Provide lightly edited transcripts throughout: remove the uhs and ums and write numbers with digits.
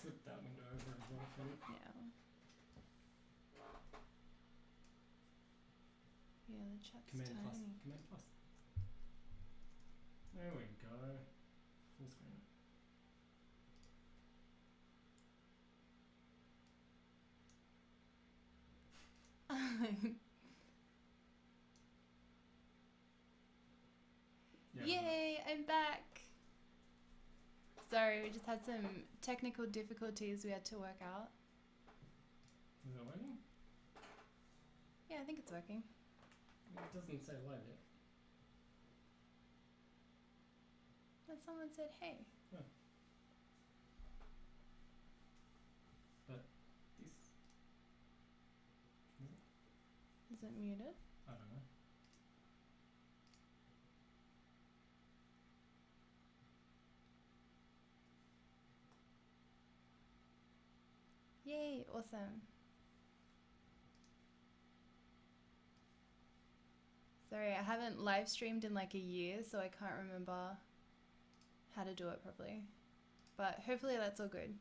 flip that window over as well for you. Yeah. Yeah, the chat's Command plus. tiny. Command plus. There we go. Full screen. Yeah, Yay, I'm back. Sorry, we just had some technical difficulties we had to work out. Is it working? Yeah, I think it's working. It doesn't say live yet. But someone said, hey. Oh. But this... Is it muted? I don't know. Yay, awesome. Sorry, I haven't live streamed in like a year, so I can't remember how to do it properly. But hopefully that's all good.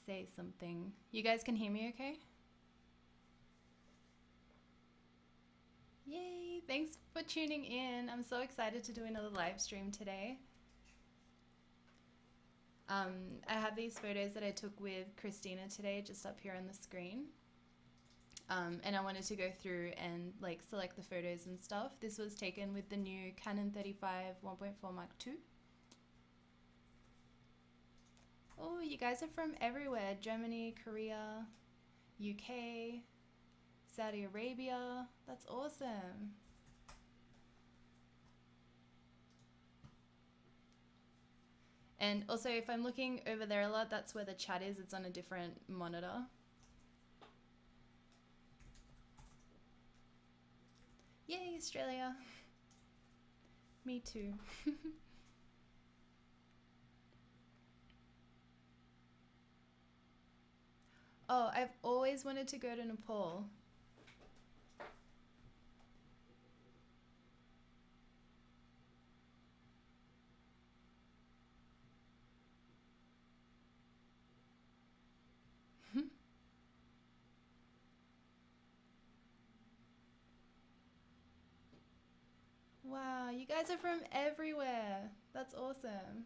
Say something. You guys can hear me okay? Yay, thanks for tuning in. I'm so excited to do another live stream today. I have these photos that I took with Christina today just up here on the screen. And I wanted to go through and like select the photos and stuff. This was taken with the new Canon 35 1.4 Mark II. Oh, you guys are from everywhere. Germany, Korea, UK, Saudi Arabia. That's awesome. And also, if I'm looking over there a lot, that's where the chat is. It's on a different monitor. Yay, Australia. Me too. Oh, I've always wanted to go to Nepal. Wow, you guys are from everywhere. That's awesome.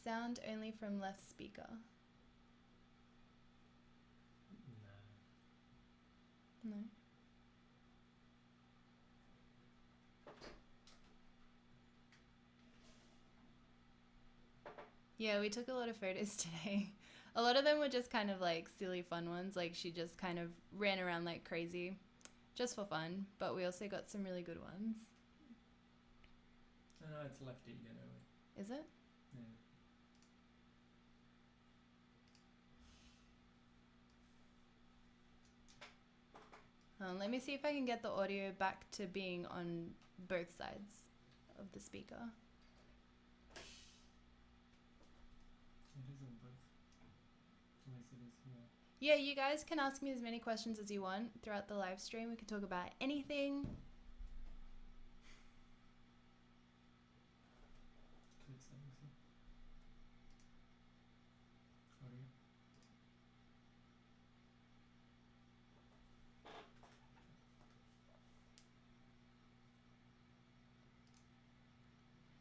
Sound only from left speaker. No. No. Yeah, we took a lot of photos today. A lot of them were just kind of like silly fun ones. Like she just kind of ran around like crazy just for fun. But we also got some really good ones. No, it's lefty again early. Is it? Yeah. Let me see if I can get the audio back to being on both sides of the speaker. It is on both. At least it is here. Yeah, you guys can ask me as many questions as you want throughout the live stream. We can talk about anything. Click settings. Audio.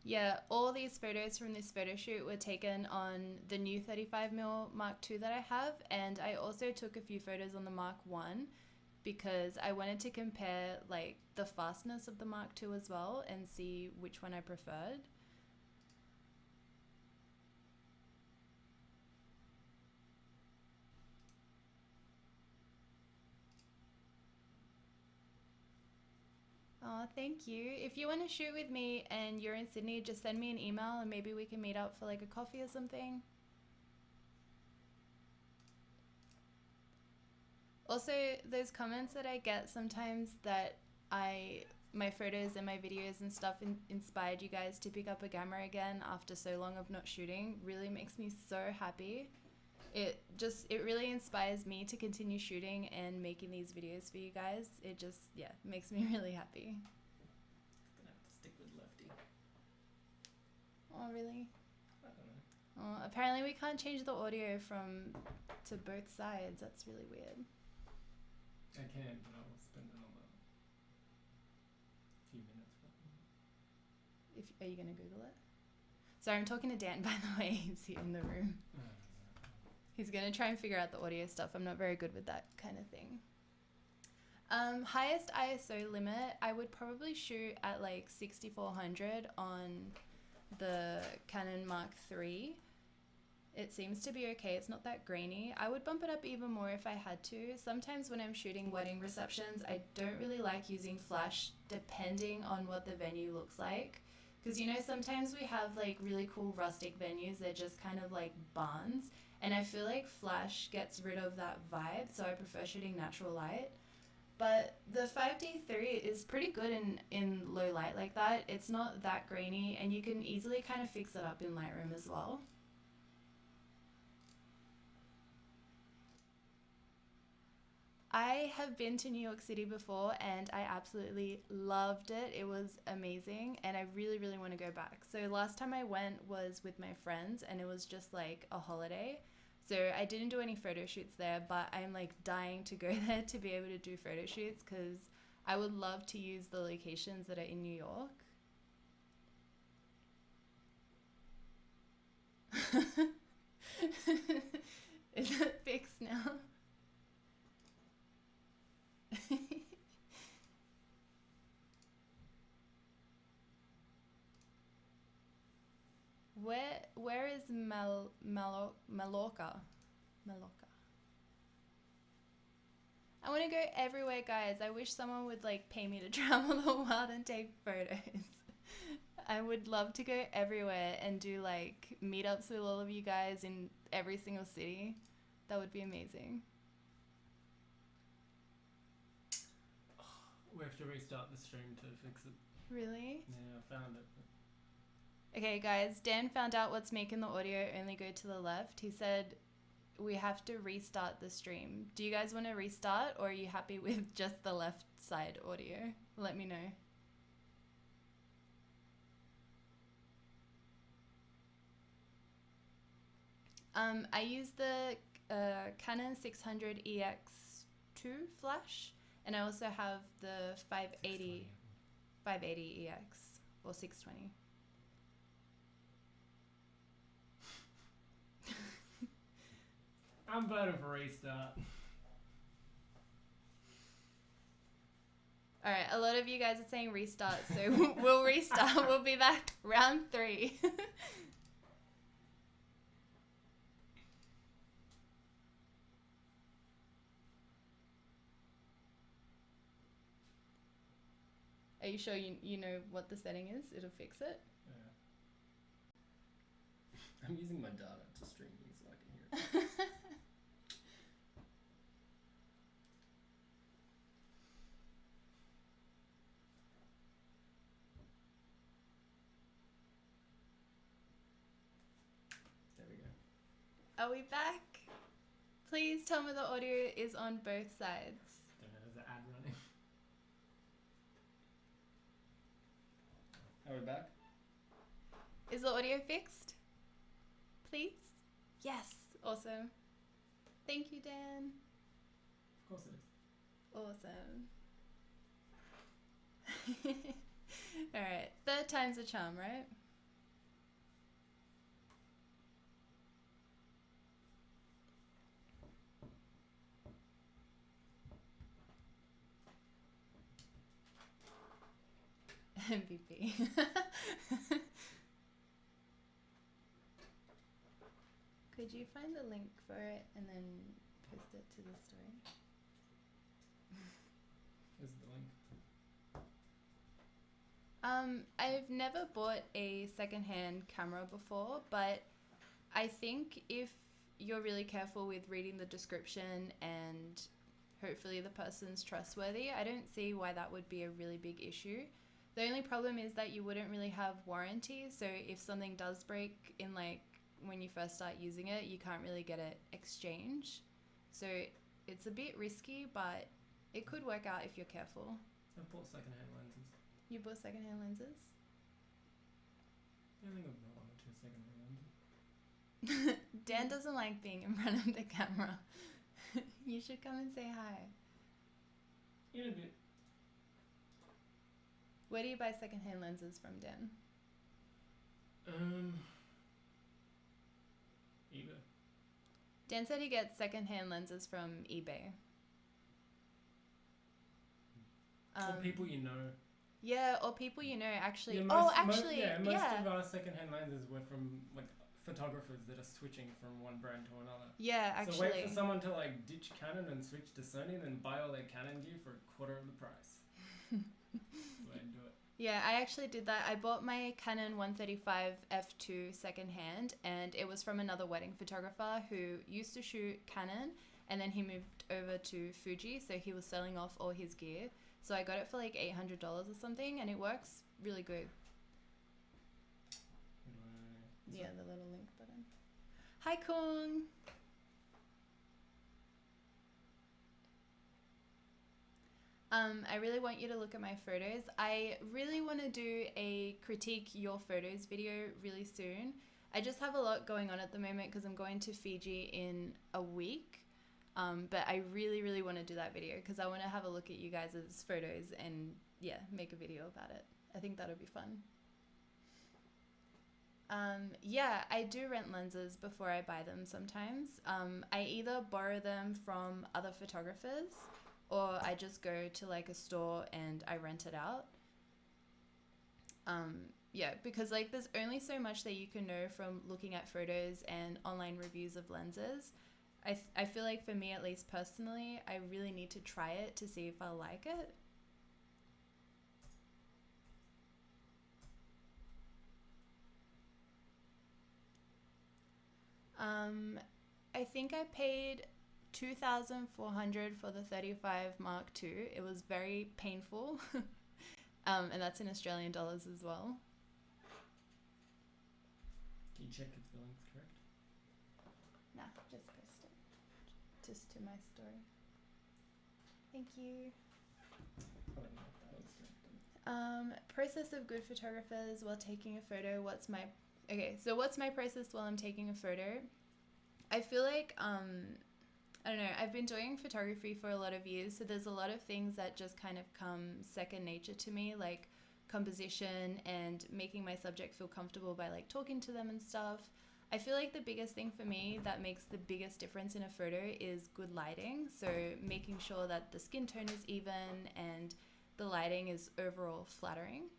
Yeah, all these photos from this photo shoot were taken on the new 35mm Mark II that I have, and I also took a few photos on the Mark I because I wanted to compare like the fastness of the Mark II as well and see which one I preferred. Oh, thank you. If you want to shoot with me and you're in Sydney, just send me an email and maybe we can meet up for like a coffee or something. Also, those comments that I get sometimes that my photos and my videos and stuff inspired you guys to pick up a camera again after so long of not shooting really makes me so happy. it really inspires me to continue shooting and making these videos for you guys. It just, yeah, makes me really happy. Gonna have to stick with lefty. Oh, really? I don't know. Oh, apparently we can't change the audio to both sides. That's really weird. I can, but I'll spend another few minutes. Are you gonna Google it? Sorry, I'm talking to Dan, by the way. He's here in the room. He's gonna try and figure out the audio stuff. I'm not very good with that kind of thing. Highest ISO limit, I would probably shoot at like 6400 on the Canon Mark III. It seems to be okay. It's not that grainy. I would bump it up even more if I had to. Sometimes when I'm shooting wedding receptions, I don't really like using flash depending on what the venue looks like. Because, you know, sometimes we have like really cool rustic venues. They're just kind of like barns. And I feel like flash gets rid of that vibe. So I prefer shooting natural light. But the 5D3 is pretty good in low light like that. It's not that grainy. And you can easily kind of fix it up in Lightroom as well. I have been to New York City before and I absolutely loved it. It was amazing and I really, really want to go back. So last time I went was with my friends and it was just like a holiday. So I didn't do any photo shoots there, but I'm like dying to go there to be able to do photo shoots because I would love to use the locations that are in New York. Is it fixed now? Where is Mallorca? I want to go everywhere, guys. I wish someone would like pay me to travel the world and take photos. I would love to go everywhere and do like meetups with all of you guys in every single city. That would be amazing. We have to restart the stream to fix it. Really? Yeah, I found it. Okay, guys, Dan found out what's making the audio only go to the left. He said we have to restart the stream. Do you guys want to restart or are you happy with just the left side audio? Let me know. I use the Canon 600 EX2 flash. And I also have the 580 EX or 620. I'm voting for restart. Alright, a lot of you guys are saying restart, so we'll restart. We'll be back round 3. Are you sure you know what the setting is? It'll fix it? Yeah. I'm using my data to stream these so I can hear it. There we go. Are we back? Please tell me the audio is on both sides. Don't know, there's an ad running. Are we back? Is the audio fixed? Please? Yes. Awesome. Thank you, Dan. Of course it is. Awesome. Alright. Third time's a charm, right? MVP. Could you find the link for it and then post it to the story? This is the link. I've never bought a secondhand camera before, but I think if you're really careful with reading the description and hopefully the person's trustworthy, I don't see why that would be a really big issue. The only problem is that you wouldn't really have warranty, so if something does break in like when you first start using it, you can't really get it exchanged. So it's a bit risky, but it could work out if you're careful. I bought secondhand lenses. You bought secondhand lenses? Yeah, I think I've bought 1 or 2 secondhand lenses. Dan doesn't like being in front of the camera. You should come and say hi. In a bit. Where do you buy secondhand lenses from, Dan? eBay. Dan said he gets secondhand lenses from eBay. Or people you know. Yeah, or people you know, actually. Yeah, Most of our secondhand lenses were from like photographers that are switching from one brand to another. Yeah, actually. So wait for someone to like ditch Canon and switch to Sony, and then buy all their Canon gear for 1/4 of the price. That's the way to do it. Yeah, I actually did that. I bought my Canon 135 f2 secondhand, and it was from another wedding photographer who used to shoot Canon, and then he moved over to Fuji, so he was selling off all his gear. So I got it for like $800 or something, and it works really good. Yeah, the little link button. Hi, Kung. I really want you to look at my photos. I really want to do a critique your photos video really soon. I just have a lot going on at the moment because I'm going to Fiji in a week. But I really, really want to do that video because I want to have a look at you guys' photos and, yeah, make a video about it. I think that'll be fun. Yeah, I do rent lenses before I buy them sometimes. I either borrow them from other photographers or I just go to like a store and I rent it out. Yeah, because like there's only so much that you can know from looking at photos and online reviews of lenses. I feel like for me, at least personally, I really need to try it to see if I like it. I think I paid $2,400 for the 35 Mark II. It was very painful. And that's in Australian dollars as well. Can you check if the link's correct? Nah, just post it. Just to my story. Thank you. I don't know if that looks correct. Process of good photographers while taking a photo. What's my process while I'm taking a photo? I feel like, I don't know, I've been doing photography for a lot of years, so there's a lot of things that just kind of come second nature to me, like composition and making my subject feel comfortable by like talking to them and stuff. I feel like the biggest thing for me that makes the biggest difference in a photo is good lighting. So making sure that the skin tone is even and the lighting is overall flattering.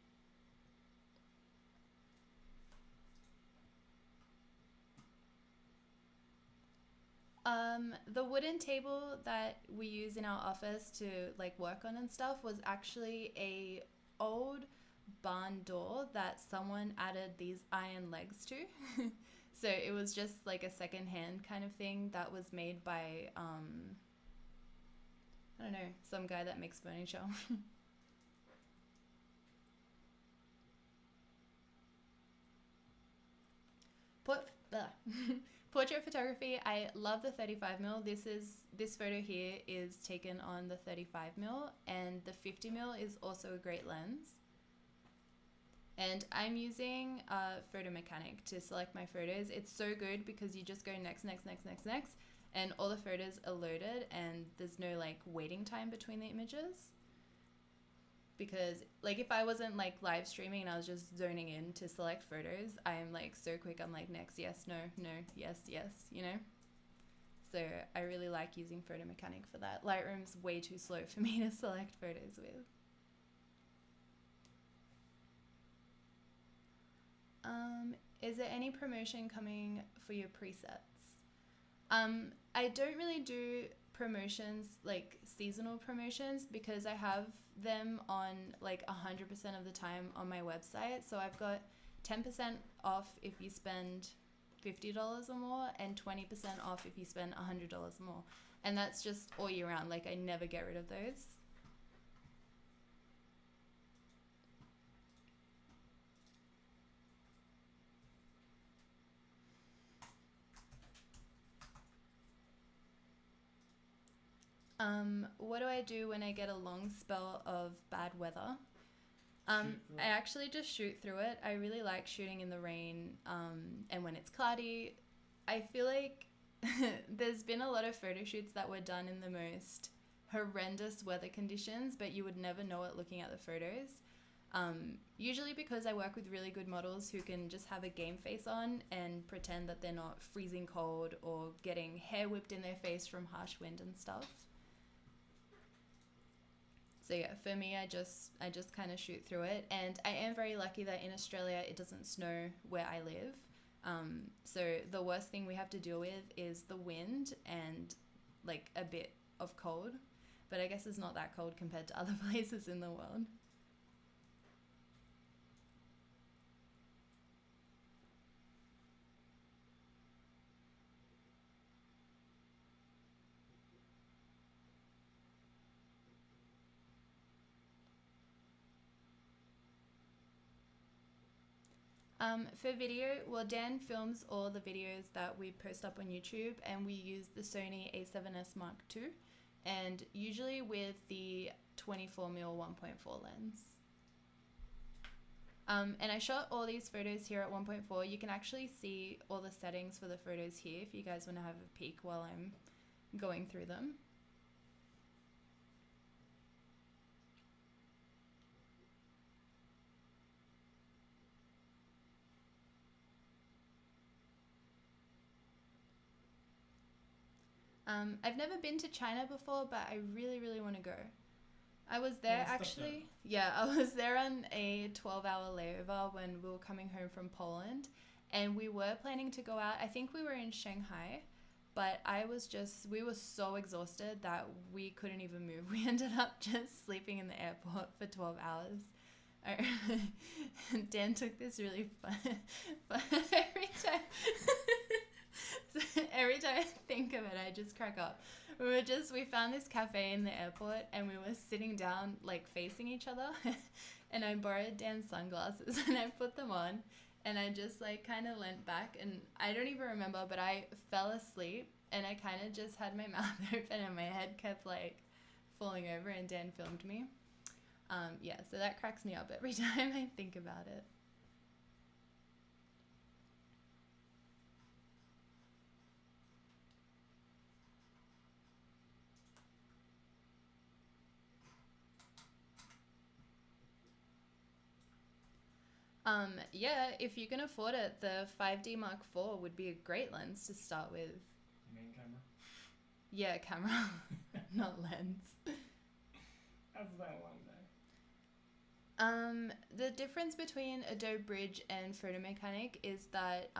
The wooden table that we use in our office to like work on and stuff was actually a old barn door that someone added these iron legs to. So it was just like a second-hand kind of thing that was made by, I don't know, some guy that makes furniture. Portrait photography, I love the 35mm. This photo here is taken on the 35mm, and the 50mm is also a great lens. And I'm using Photo Mechanic to select my photos. It's so good because you just go next, and all the photos are loaded and there's no like waiting time between the images. Because like if I wasn't like live streaming and I was just zoning in to select photos, I am like so quick. I'm like next, yes, no, yes, you know? So I really like using Photo Mechanic for that. Lightroom's way too slow for me to select photos with. Is there any promotion coming for your presets? I don't really do promotions, like seasonal promotions, because I have them on like 100% of the time on my website. So I've got 10% off if you spend $50 or more and 20% off if you spend $100 or more. And that's just all year round. Like I never get rid of those. What do I do when I get a long spell of bad weather? I actually just shoot through it. I really like shooting in the rain, and when it's cloudy. I feel like there's been a lot of photo shoots that were done in the most horrendous weather conditions, but you would never know it looking at the photos. Usually because I work with really good models who can just have a game face on and pretend that they're not freezing cold or getting hair whipped in their face from harsh wind and stuff. So yeah, for me, I just kind of shoot through it, and I am very lucky that in Australia it doesn't snow where I live. So the worst thing we have to deal with is the wind and like a bit of cold, but I guess it's not that cold compared to other places in the world. For video, well, Dan films all the videos that we post up on YouTube, and we use the Sony A7S Mark II, and usually with the 24mm 1.4 lens. And I shot all these photos here at 1.4. You can actually see all the settings for the photos here if you guys want to have a peek while I'm going through them. I've never been to China before, but I really, really want to go. I was there actually. Yeah, I was there on a 12-hour layover when we were coming home from Poland, and we were planning to go out. I think we were in Shanghai, but we were so exhausted that we couldn't even move. We ended up just sleeping in the airport for 12 hours. Dan took this really fun, but every time I think of it, I just crack up. We found this cafe in the airport, and we were sitting down, like, facing each other, and I borrowed Dan's sunglasses, and I put them on, and I just, like, kind of leant back, and I don't even remember, but I fell asleep, and I kind of just had my mouth open, and my head kept, like, falling over, and Dan filmed me. Yeah, so that cracks me up every time I think about it. Yeah, if you can afford it, the 5D Mark IV would be a great lens to start with. You mean camera? Yeah, camera, not lens. How's that one day? The difference between Adobe Bridge and Photomechanic is that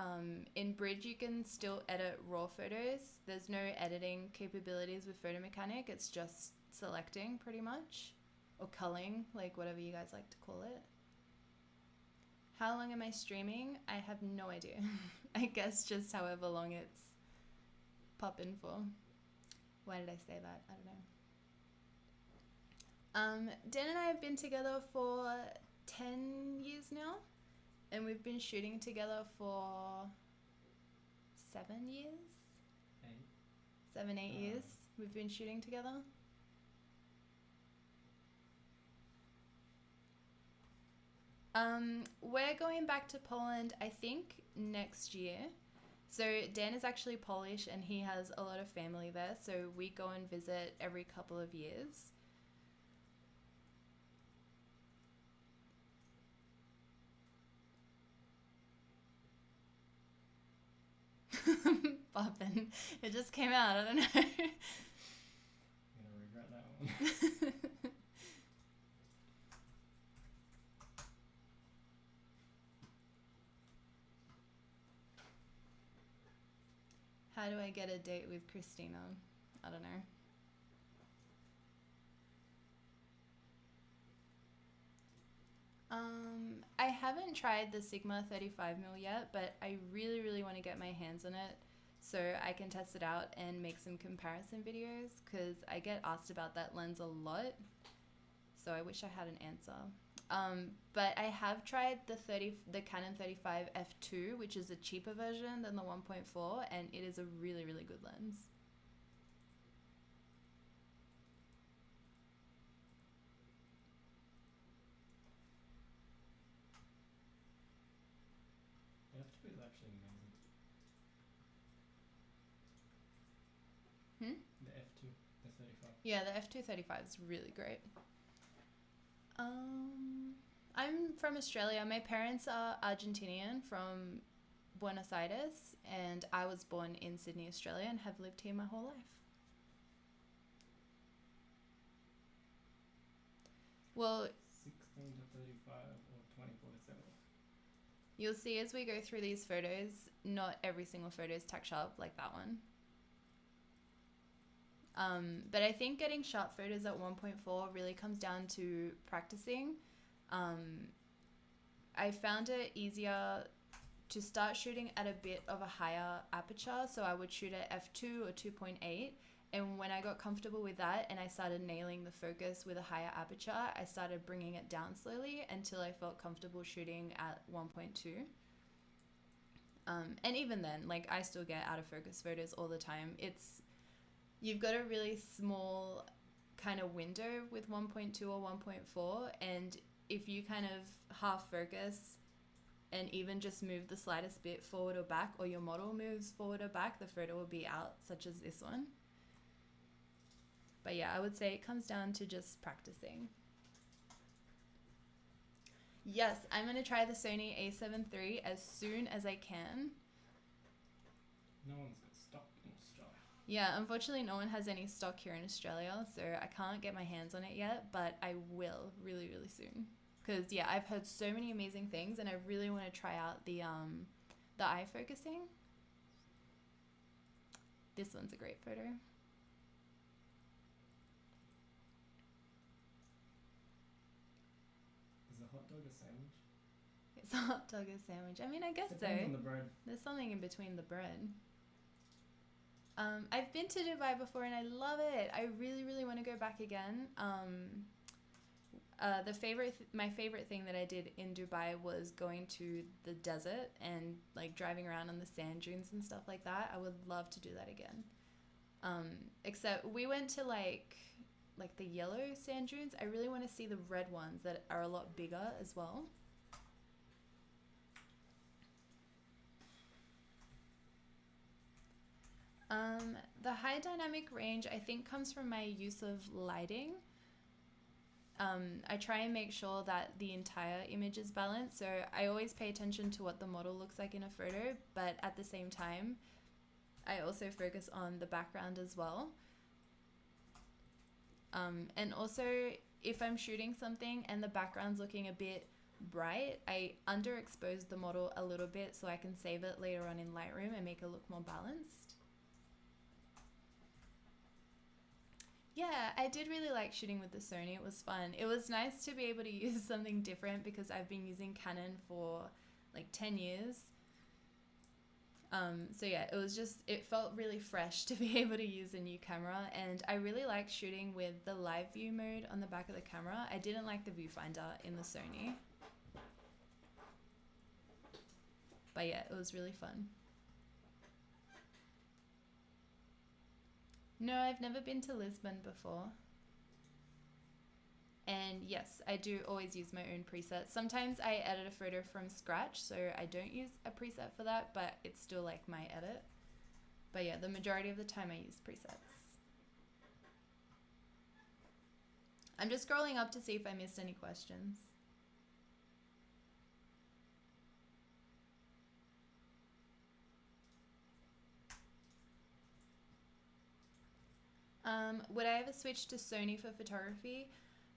in Bridge you can still edit raw photos. There's no editing capabilities with Photomechanic. It's just selecting pretty much, or culling, like whatever you guys like to call it. How long am I streaming? I have no idea. I guess just however long it's popping for. Why did I say that? I don't know. Dan and I have been together for 10 years now, and we've been shooting together for 7 years? 8 years we've been shooting together. We're going back to Poland, I think, next year. So Dan is actually Polish, and he has a lot of family there, so we go and visit every couple of years. Boppin'. It just came out, I don't know. I'm gonna regret that one. How do I get a date with Christina? I don't know. I haven't tried the Sigma 35mm yet, but I really, really want to get my hands on it so I can test it out and make some comparison videos, because I get asked about that lens a lot, so I wish I had an answer. But I have tried the Canon 35 f2, which is a cheaper version than the 1.4, and it is a really, really good lens. F235. Yeah, the F235 is really great. I'm from Australia. My parents are Argentinian from Buenos Aires, and I was born in Sydney, Australia, and have lived here my whole life. Well, 16 to 35 or 24 to 70. you'll see as we go through these photos, not every single photo is tack sharp like that one. But I think getting sharp photos at 1.4 really comes down to practicing. I found it easier to start shooting at a bit of a higher aperture, so I would shoot at f2 or 2.8, and when I got comfortable with that and I started nailing the focus with a higher aperture, I started bringing it down slowly until I felt comfortable shooting at 1.2. And even then, like, I still get out of focus photos all the time. You've got a really small kind of window with 1.2 or 1.4, and if you kind of half focus and even just move the slightest bit forward or back, or your model moves forward or back, the photo will be out, such as this one. But yeah, I would say it comes down to just practicing. Yes, I'm going to try the Sony a7 III as soon as I can. No one's got stock in Australia. Yeah, unfortunately no one has any stock here in Australia, so I can't get my hands on it yet, but I will really, really soon. Because yeah, I've heard so many amazing things, and I really want to try out the eye focusing. This one's a great photo. Is a hot dog a sandwich? It's a hot dog a sandwich. I mean, I guess Depends so. on the bread. There's something in between the bread. I've been to Dubai before and I love it. I really, really want to go back again. My favorite thing that I did in Dubai was going to the desert and like driving around on the sand dunes and stuff like that. I would love to do that again. Except we went to like the yellow sand dunes. I really want to see the red ones that are a lot bigger as well. The high dynamic range I think comes from my use of lighting. I try and make sure that the entire image is balanced, so I always pay attention to what the model looks like in a photo, but at the same time I also focus on the background as well. And also if I'm shooting something and the background's looking a bit bright, I underexpose the model a little bit so I can save it later on in Lightroom and make it look more balanced. Yeah, I did really like shooting with the Sony. It was fun. It was nice to be able to use something different because I've been using Canon for like 10 years. So yeah, it felt really fresh to be able to use a new camera, and I really liked shooting with the live view mode on the back of the camera. I didn't like the viewfinder in the Sony. But yeah, it was really fun. No, I've never been to Lisbon before. And yes, I do always use my own presets. Sometimes I edit a photo from scratch, so I don't use a preset for that, but it's still like my edit. But yeah, the majority of the time I use presets. I'm just scrolling up to see if I missed any questions. Would I ever switch to Sony for photography?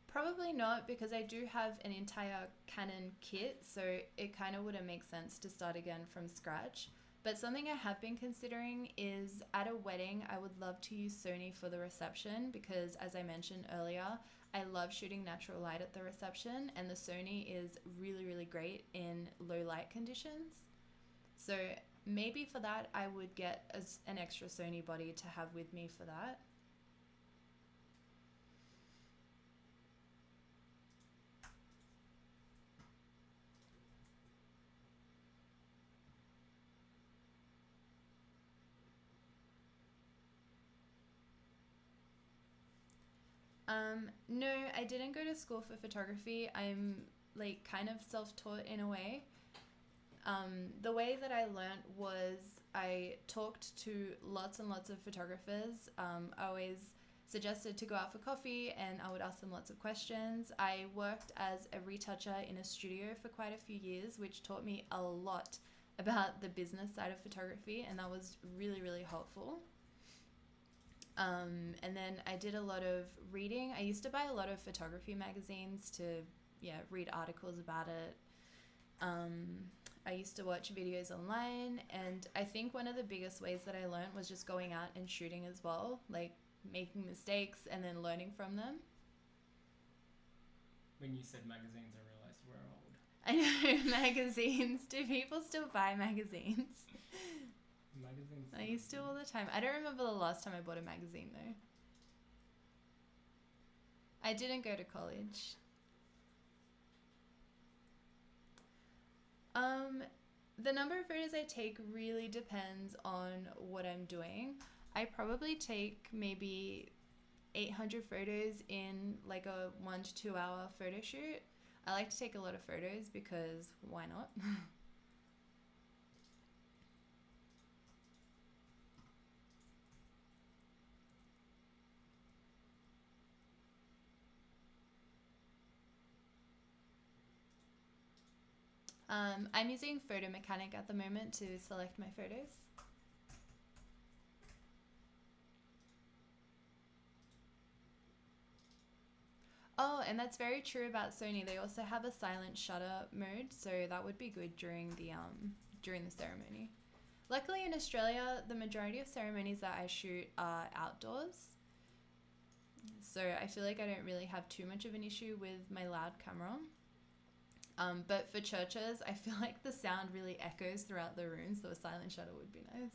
Probably not, because I do have an entire Canon kit, so it kind of wouldn't make sense to start again from scratch. But something I have been considering is at a wedding, I would love to use Sony for the reception because, as I mentioned earlier, I love shooting natural light at the reception, and the Sony is really, really great in low light conditions. So maybe for that, I would get an extra Sony body to have with me for that. No, I didn't go to school for photography. I'm like kind of self-taught in a way. The way that I learnt was I talked to lots and lots of photographers. I always suggested to go out for coffee, and I would ask them lots of questions. I worked as a retoucher in a studio for quite a few years, which taught me a lot about the business side of photography, and that was really, really helpful. And then I did a lot of reading. I used to buy a lot of photography magazines to, read articles about it. I used to watch videos online, and I think one of the biggest ways that I learned was just going out and shooting as well, like making mistakes and then learning from them. When you said magazines, I realized we're old. I know, magazines. Do people still buy magazines? Magazines. I used to all the time. I don't remember the last time I bought a magazine though. I didn't go to college. The number of photos I take really depends on what I'm doing. I probably take maybe 800 photos in like a 1 to 2 hour photo shoot. I like to take a lot of photos because why not? I'm using Photo Mechanic at the moment to select my photos. Oh, and that's very true about Sony. They also have a silent shutter mode, so that would be good during the ceremony. Luckily in Australia, the majority of ceremonies that I shoot are outdoors. So I feel like I don't really have too much of an issue with my loud camera. But for churches, I feel like the sound really echoes throughout the room, so a silent shutter would be nice.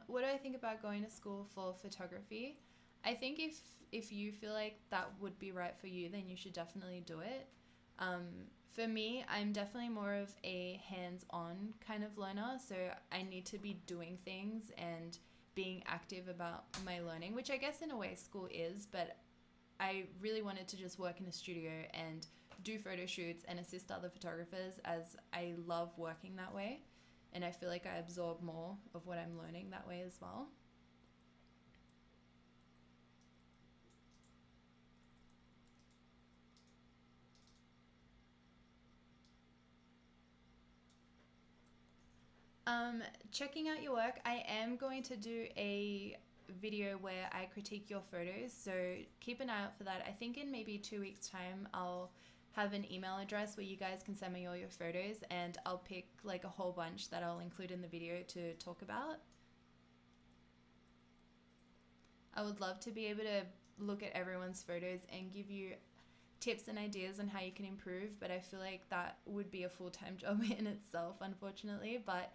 What do I think about going to school for photography? I think if you feel like that would be right for you, then you should definitely do it. For me, I'm definitely more of a hands-on kind of learner, so I need to be doing things and being active about my learning, which I guess in a way school is, but I really wanted to just work in a studio and do photo shoots and assist other photographers, as I love working that way, and I feel like I absorb more of what I'm learning that way as well. Checking out your work, I am going to do a video where I critique your photos, so keep an eye out for that. I think in maybe 2 weeks time I'll have an email address where you guys can send me all your photos, and I'll pick like a whole bunch that I'll include in the video to talk about. I would love to be able to look at everyone's photos and give you tips and ideas on how you can improve, but I feel like that would be a full-time job in itself, unfortunately. But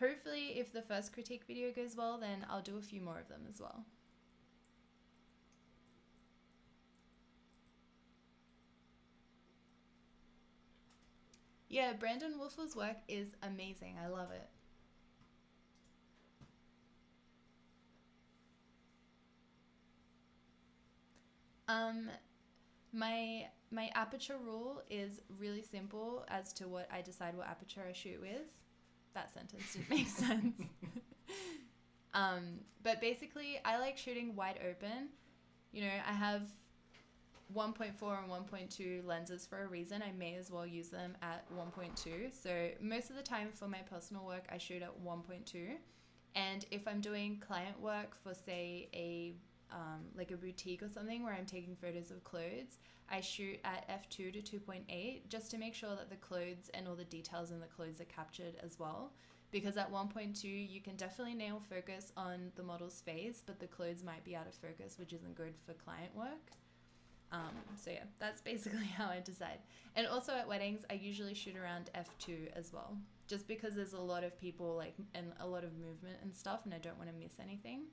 hopefully if the first critique video goes well, then I'll do a few more of them as well. Yeah, Brandon Wolf's work is amazing. I love it. My aperture rule is really simple as to what I decide what aperture I shoot with. That sentence didn't make sense. But basically, I like shooting wide open. You know, I have 1.4 and 1.2 lenses for a reason. I may as well use them at 1.2. So most of the time for my personal work, I shoot at 1.2. And if I'm doing client work for, say, like a boutique or something where I'm taking photos of clothes, I shoot at f2 to 2.8 just to make sure that the clothes and all the details in the clothes are captured as well. Because at 1.2 you can definitely nail focus on the model's face, but the clothes might be out of focus, which isn't good for client work. So yeah, that's basically how I decide. And also at weddings, I usually shoot around f2 as well, just because there's a lot of people and a lot of movement and stuff, and I don't want to miss anything.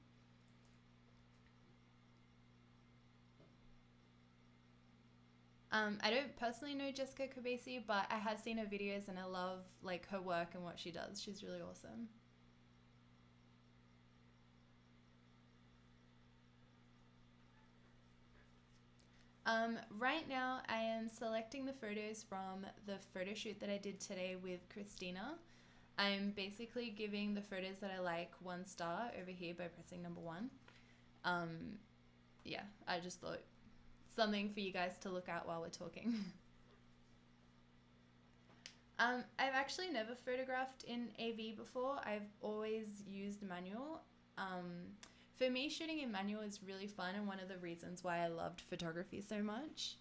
I don't personally know Jessica Kubasi, but I have seen her videos and I love her work and what she does. She's really awesome. Right now, I am selecting the photos from the photo shoot that I did today with Christina. I'm basically giving the photos that I like 1 star over here by pressing number 1. Yeah, I just thought something for you guys to look at while we're talking. I've actually never photographed in AV before. I've always used manual. For me, shooting in manual is really fun and one of the reasons why I loved photography so much.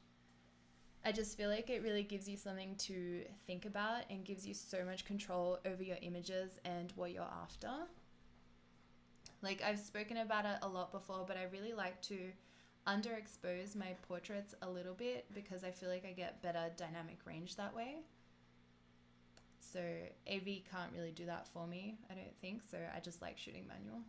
I just feel like it really gives you something to think about and gives you so much control over your images and what you're after. Like, I've spoken about it a lot before, but I really like to underexpose my portraits a little bit because I feel like I get better dynamic range that way. So AV can't really do that for me, I don't think, so I just like shooting manual.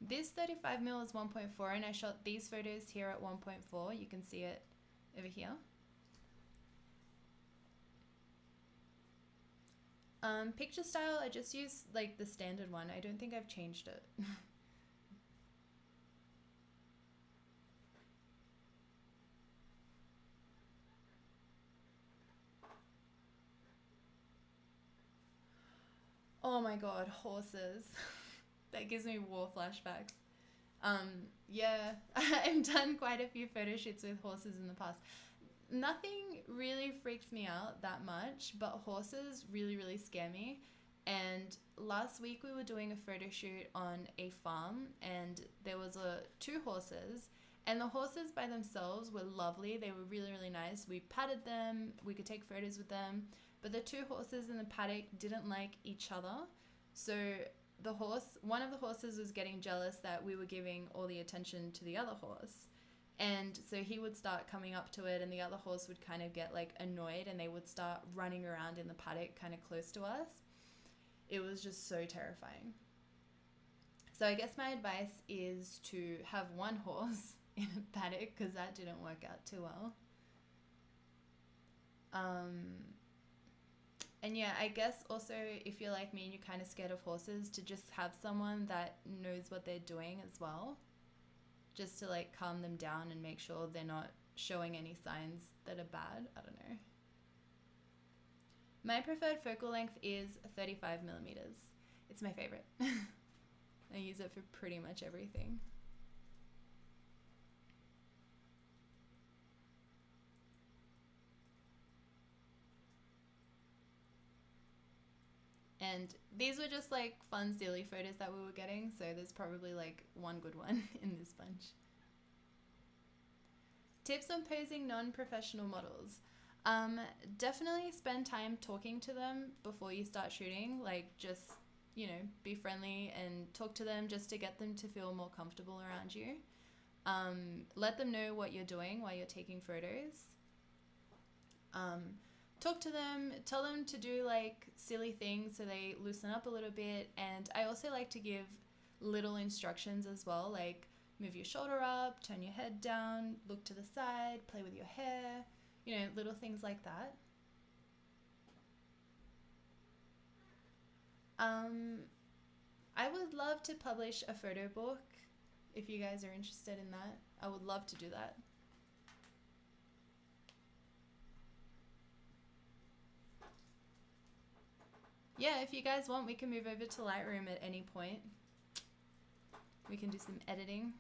This 35mm is 1.4 and I shot these photos here at 1.4. You can see it over here. Picture style, I just use like the standard one. I don't think I've changed it. Oh my god, horses. That gives me war flashbacks. Yeah, I've done quite a few photo shoots with horses in the past. Nothing really freaks me out that much, but horses really, really scare me. And last week we were doing a photo shoot on a farm and there was 2 horses, and the horses by themselves were lovely. They were really, really nice. We patted them, we could take photos with them, but the 2 horses in the paddock didn't like each other. So one of the horses was getting jealous that we were giving all the attention to the other horse. And so he would start coming up to it and the other horse would kind of get like annoyed and they would start running around in the paddock kind of close to us. It was just so terrifying. So I guess my advice is to have 1 horse in a paddock because that didn't work out too well. And yeah, I guess also if you're like me and you're kind of scared of horses, to just have someone that knows what they're doing as well, just to like calm them down and make sure they're not showing any signs that are bad. I don't know. My preferred focal length is 35mm. It's my favorite. I use it for pretty much everything. And these were just like fun, silly photos that we were getting, so there's probably like one good one in this bunch. Tips on posing non-professional models. Definitely spend time talking to them before you start shooting. Like, just, you know, be friendly and talk to them just to get them to feel more comfortable around you. Let them know what you're doing while you're taking photos. Talk to them, tell them to do like silly things so they loosen up a little bit. And I also like to give little instructions as well, like move your shoulder up, turn your head down, look to the side, play with your hair, you know, little things like that. I would love to publish a photo book if you guys are interested in that. I would love to do that. Yeah, if you guys want, we can move over to Lightroom at any point. We can do some editing.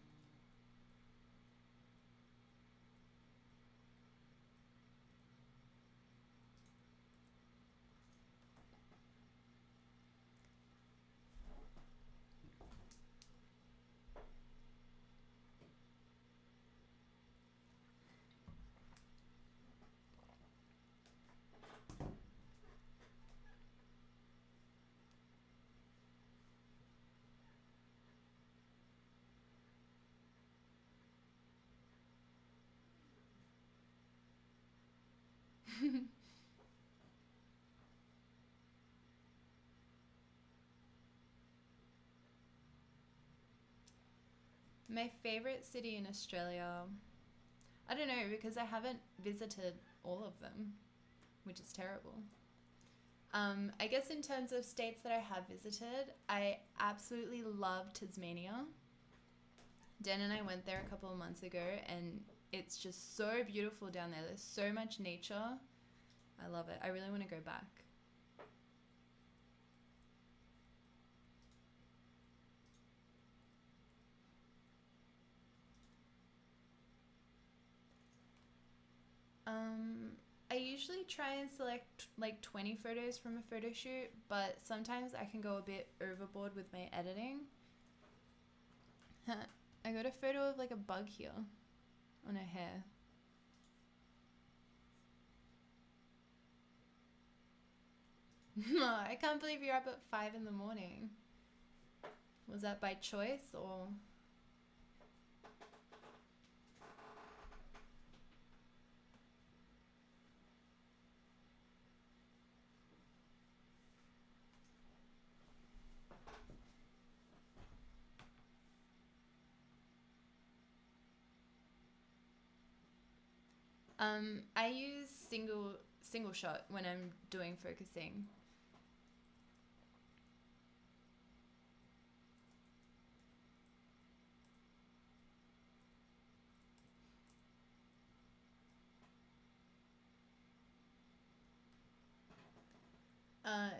My favorite city in Australia, I don't know, because I haven't visited all of them, which is terrible. I guess in terms of states that I have visited, I absolutely love Tasmania. Dan and I went there a couple of months ago, and it's just so beautiful down there. There's so much nature. I love it. I really want to go back. I usually try and select like 20 photos from a photo shoot, but sometimes I can go a bit overboard with my editing. I got a photo of like a bug here on her hair. I can't believe you're up at 5 in the morning. Was that by choice or? I use single shot when I'm doing focusing.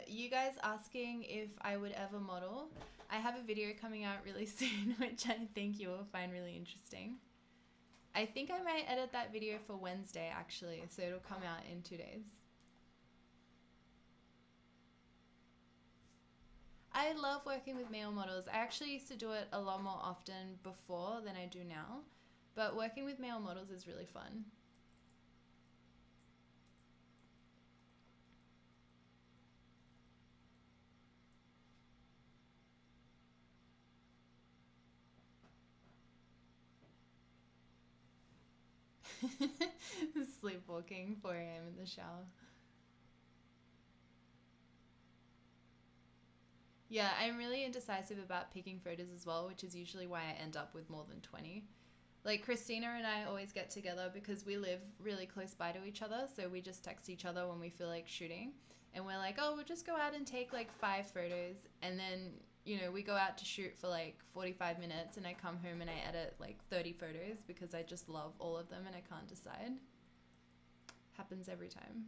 You guys asking if I would ever model. I have a video coming out really soon, which I think you will find really interesting. I think I might edit that video for Wednesday, actually, so it'll come out in 2 days. I love working with male models. I actually used to do it a lot more often before than I do now, but working with male models is really fun. Sleepwalking, 4 a.m. in the shower. Yeah, I'm really indecisive about picking photos as well, which is usually why I end up with more than 20. Like Christina and I always get together because we live really close by to each other, so we just text each other when we feel like shooting. And we're like, oh, we'll just go out and take like 5 photos, and then, you know, we go out to shoot for like 45 minutes, and I come home and I edit like 30 photos because I just love all of them and I can't decide. Happens every time.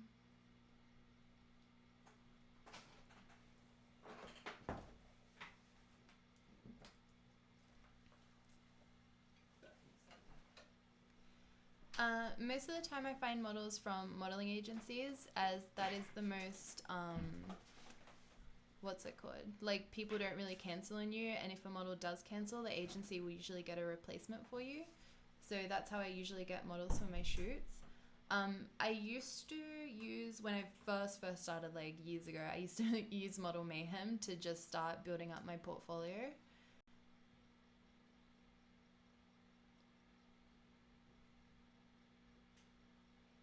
Most of the time I find models from modeling agencies, as that is the most, what's it called? Like, people don't really cancel on you, and if a model does cancel, the agency will usually get a replacement for you. So that's how I usually get models for my shoots. I used to use, when I first started like years ago, I used to use Model Mayhem to just start building up my portfolio.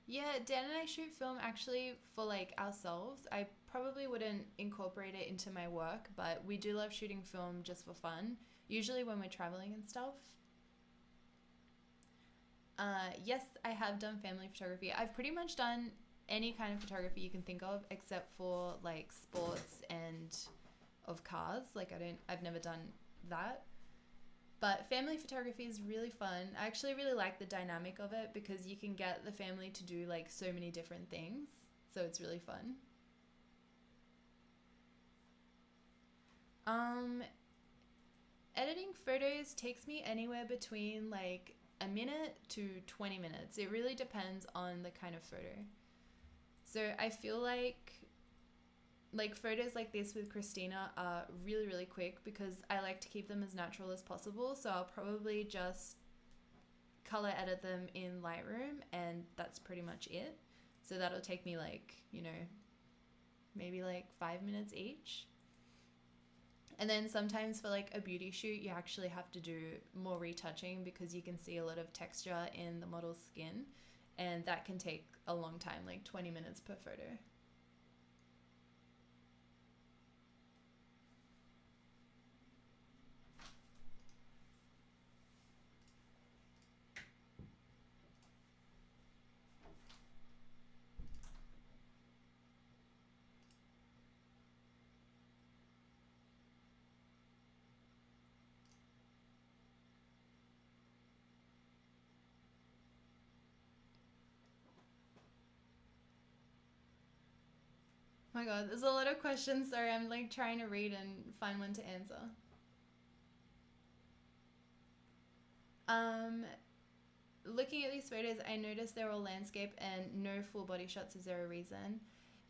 Yeah, Dan and I shoot film actually for like ourselves. I probably wouldn't incorporate it into my work, but we do love shooting film just for fun, usually when we're traveling and stuff. Yes, I have done family photography. I've pretty much done any kind of photography you can think of except for like sports and of cars. Like I've never done that. But family photography is really fun. I actually really like the dynamic of it because you can get the family to do like so many different things. So it's really fun. Editing photos takes me anywhere between like a minute to 20 minutes. It really depends on the kind of photo. So I feel like photos like this with Christina are really, really quick because I like to keep them as natural as possible. So I'll probably just color edit them in Lightroom and that's pretty much it. So that'll take me like, you know, maybe like 5 minutes each. And then sometimes for like a beauty shoot, you actually have to do more retouching because you can see a lot of texture in the model's skin. And that can take a long time, like 20 minutes per photo. My god, there's a lot of questions. Sorry, I'm like trying to read and find one to answer. Looking at these photos, I noticed they're all landscape and no full body shots. Is there a reason?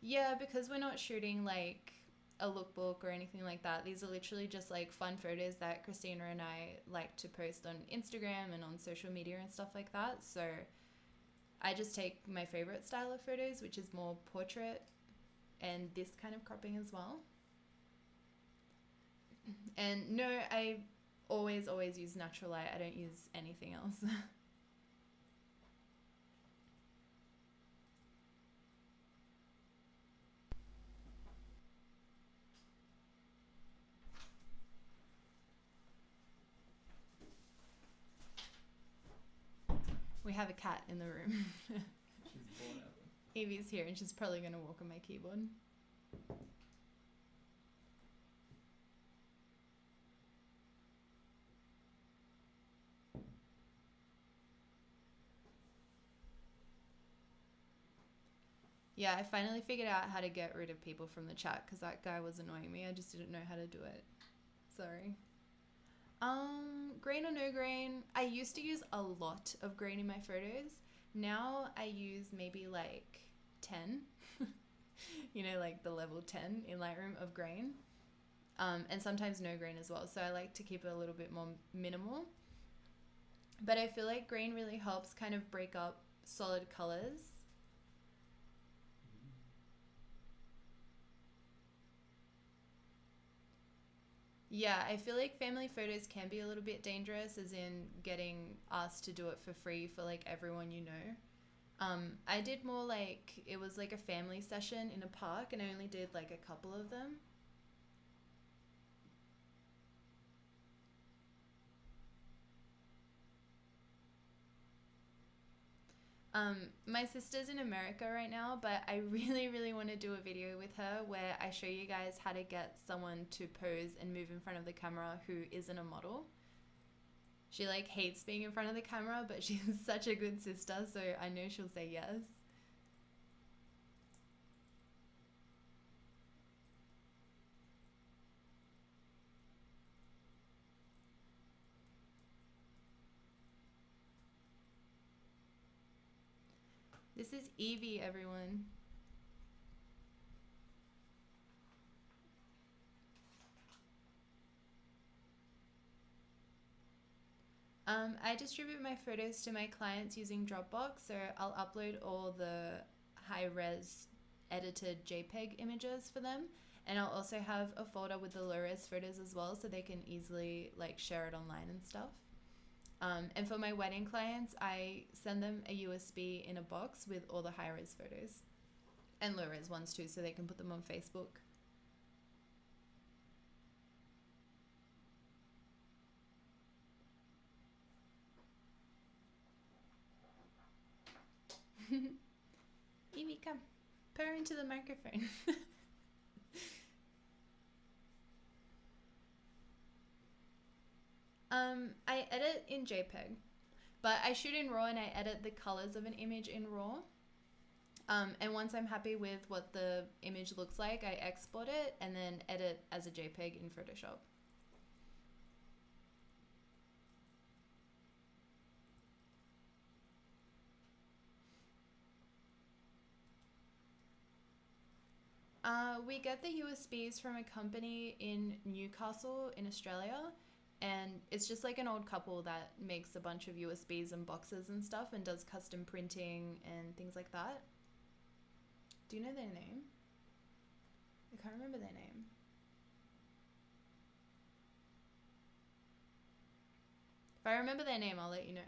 Yeah, because we're not shooting like a lookbook or anything like that. These are literally just like fun photos that Christina and I like to post on Instagram and on social media and stuff like that. So I just take my favorite style of photos, which is more portrait and this kind of cropping as well. And no, I always use natural light. I don't use anything else. We have a cat in the room. She's bored out there. Evie's here and she's probably going to walk on my keyboard. Yeah, I finally figured out how to get rid of people from the chat because that guy was annoying me. I just didn't know how to do it. Sorry. Grain or no grain? I used to use a lot of grain in my photos. Now I use maybe like 10. You know, like the level 10 in Lightroom of grain. And sometimes no grain as well. So I like to keep it a little bit more minimal. But I feel like grain really helps kind of break up solid colors. Yeah, I feel like family photos can be a little bit dangerous, as in getting asked to do it for free for like everyone you know. I did more like, it was like a family session in a park and I only did like a couple of them. My sister's in America right now, but I really want to do a video with her where I show you guys how to get someone to pose and move in front of the camera who isn't a model. She like hates being in front of the camera, but she's such a good sister, so I know she'll say yes. This is Evie, everyone. I distribute my photos to my clients using Dropbox, so I'll upload all the high-res edited JPEG images for them, and I'll also have a folder with the low-res photos as well, so they can easily like share it online and stuff. And for my wedding clients, I send them a USB in a box with all the high-res photos and low-res ones too, so they can put them on Facebook. Evie, come. Purr into the microphone. I edit in JPEG, but I shoot in RAW and I edit the colors of an image in RAW. And once I'm happy with what the image looks like, I export it and then edit as a JPEG in Photoshop. We get the USBs from a company in Newcastle in Australia, and it's just like an old couple that makes a bunch of USBs and boxes and stuff and does custom printing and things like that. Do you know their name? I can't remember their name. If I remember their name, I'll let you know.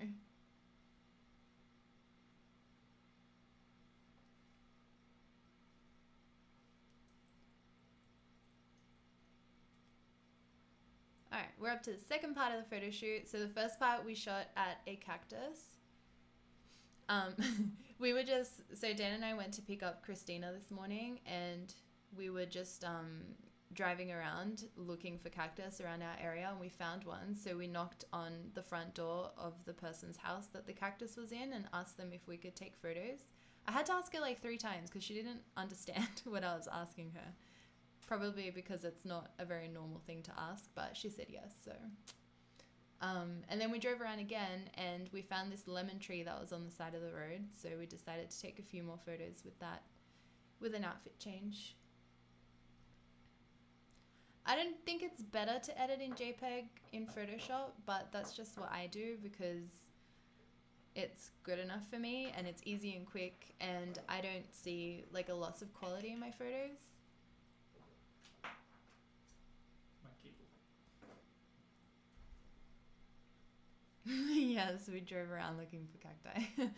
Alright, we're up to the second part of the photo shoot. So the first part we shot at a cactus. We were just, so Dan and I went to pick up Christina this morning and we were just driving around looking for cactus around our area and we found one. So we knocked on the front door of the person's house that the cactus was in and asked them if we could take photos. I had to ask her like 3 times because she didn't understand what I was asking her. Probably because it's not a very normal thing to ask, but she said yes. So, and then we drove around again and we found this lemon tree that was on the side of the road. So we decided to take a few more photos with that, with an outfit change. I don't think it's better to edit in JPEG in Photoshop, but that's just what I do because it's good enough for me and it's easy and quick and I don't see like a loss of quality in my photos. My cable. Yes, we drove around looking for cacti.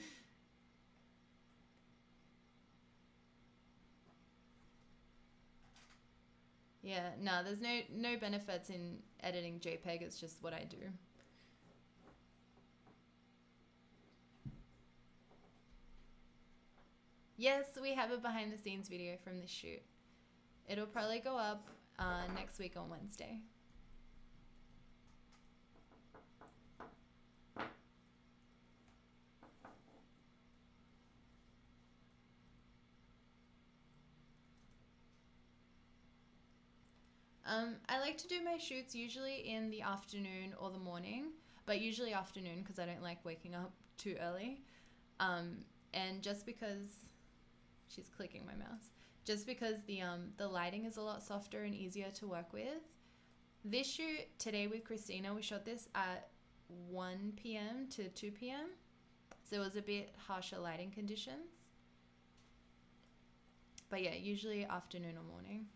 Yeah, no, there's no benefits in editing JPEG, it's just what I do. Yes, we have a behind the scenes video from this shoot. It'll probably go up next week on Wednesday. I like to do my shoots usually in the afternoon or the morning, but usually afternoon because I don't like waking up too early. And just because she's clicking my mouse, just because the lighting is a lot softer and easier to work with. This shoot today with Christina, we shot this at 1 p.m. to 2 p.m. So it was a bit harsher lighting conditions. But yeah, usually afternoon or morning.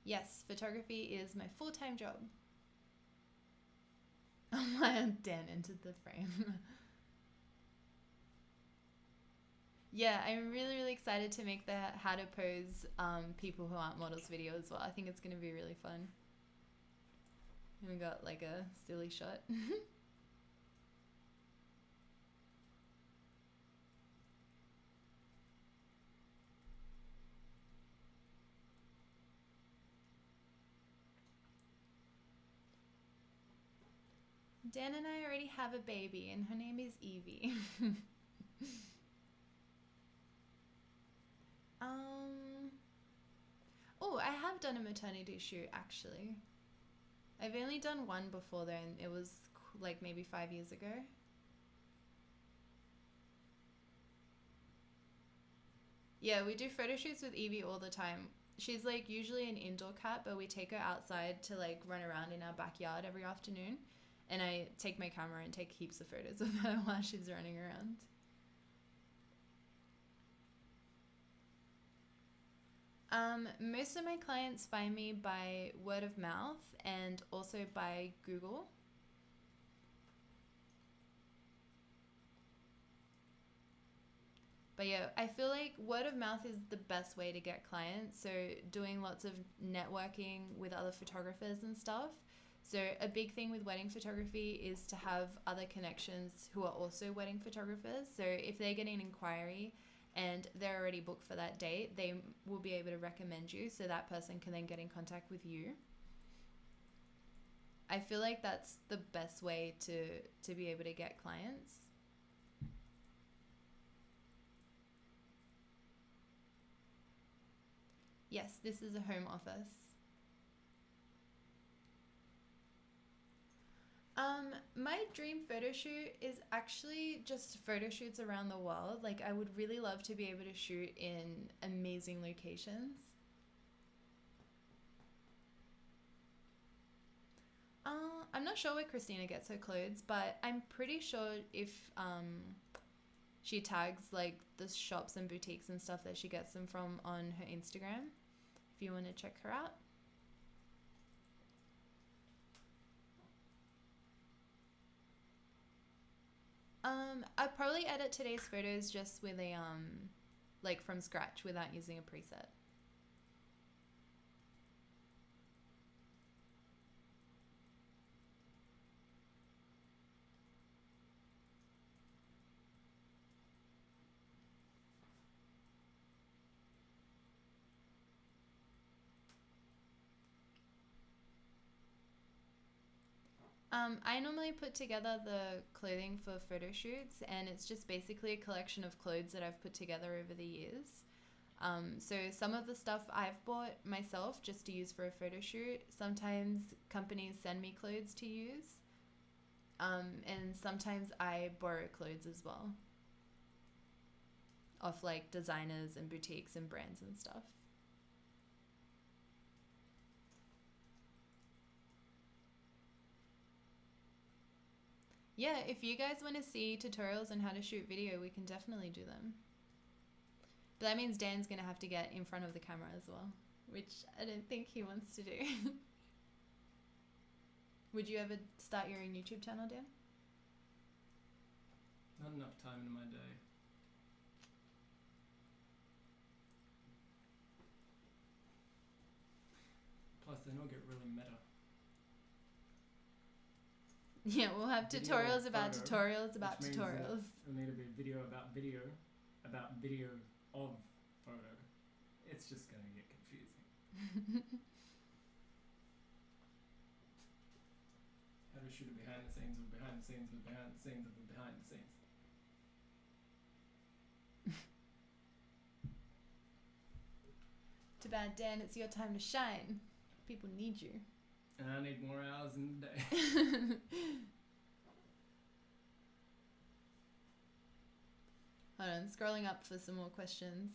Yes, photography is my full-time job. Oh my, Dan entered the frame. Yeah, I'm really, really excited to make the how to pose people who aren't models video as well. I think it's going to be really fun. And we got like a silly shot. Dan and I already have a baby and her name is Evie. Oh, I have done a maternity shoot actually. I've only done one before then. It was like maybe 5 years ago. Yeah, we do photo shoots with Evie all the time. She's like usually an indoor cat, but we take her outside to like run around in our backyard every afternoon. And I take my camera and take heaps of photos of her while she's running around. Most of my clients find me by word of mouth and also by Google. But yeah, I feel like word of mouth is the best way to get clients. So doing lots of networking with other photographers and stuff. So a big thing with wedding photography is to have other connections who are also wedding photographers. So if they get an inquiry and they're already booked for that date, they will be able to recommend you so that person can then get in contact with you. I feel like that's the best way to be able to get clients. Yes, this is a home office. My dream photo shoot is actually just photo shoots around the world. Like I would really love to be able to shoot in amazing locations. I'm not sure where Christina gets her clothes, but I'm pretty sure if she tags like the shops and boutiques and stuff that she gets them from on her Instagram, if you want to check her out. I'd probably edit today's photos just with a like from scratch without using a preset. I normally put together the clothing for photo shoots, and it's just basically a collection of clothes that I've put together over the years. So some of the stuff I've bought myself just to use for a photo shoot. Sometimes companies send me clothes to use, and sometimes I borrow clothes as well, off like designers and boutiques and brands and stuff. Yeah, if you guys want to see tutorials on how to shoot video, we can definitely do them. But that means Dan's going to have to get in front of the camera as well, which I don't think he wants to do. Would you ever start your own YouTube channel, Dan? Not enough time in my day. Plus, then I'll get really meta. Yeah, we'll have Video tutorials about photo, tutorials about which means tutorials. It'll need to be video about video of photo. It's just going to get confusing. How to shoot a behind the scenes of behind the scenes of behind the scenes of behind the scenes. Too bad, Dan, it's your time to shine. People need you. And I need more hours in the day. Hold on, scrolling up for some more questions.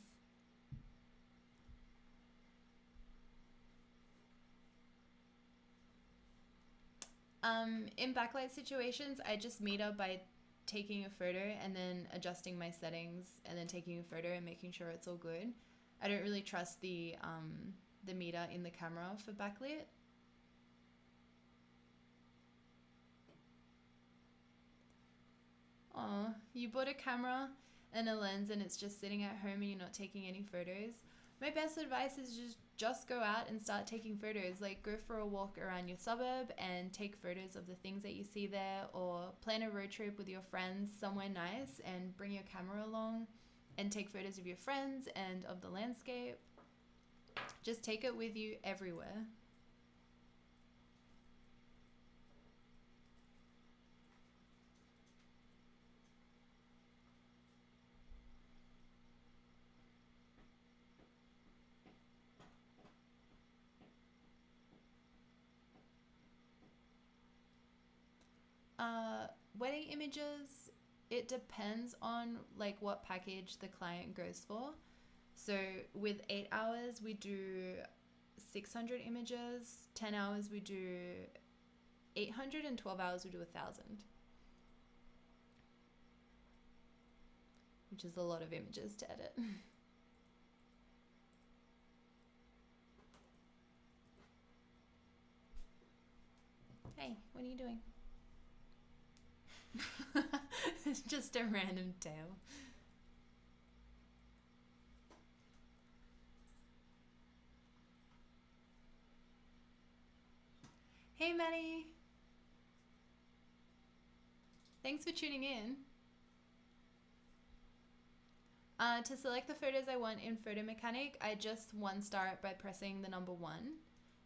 In backlight situations, I just meter by taking a photo and then adjusting my settings and then taking a photo and making sure it's all good. I don't really trust the meter in the camera for backlit. Oh, you bought a camera and a lens and it's just sitting at home and you're not taking any photos. My best advice is just go out and start taking photos. Like, go for a walk around your suburb and take photos of the things that you see there, or plan a road trip with your friends somewhere nice and bring your camera along and take photos of your friends and of the landscape. Just take it with you everywhere. Wedding images, it depends on like what package the client goes for. So with 8 hours we do 600 images, 10 hours we do 800, and 12 hours we do 1,000, which is a lot of images to edit. Hey, what are you doing? It's just a random tail. Hey Maddie! Thanks for tuning in. To select the photos I want in Photo Mechanic, I just 1-star it by pressing the number 1.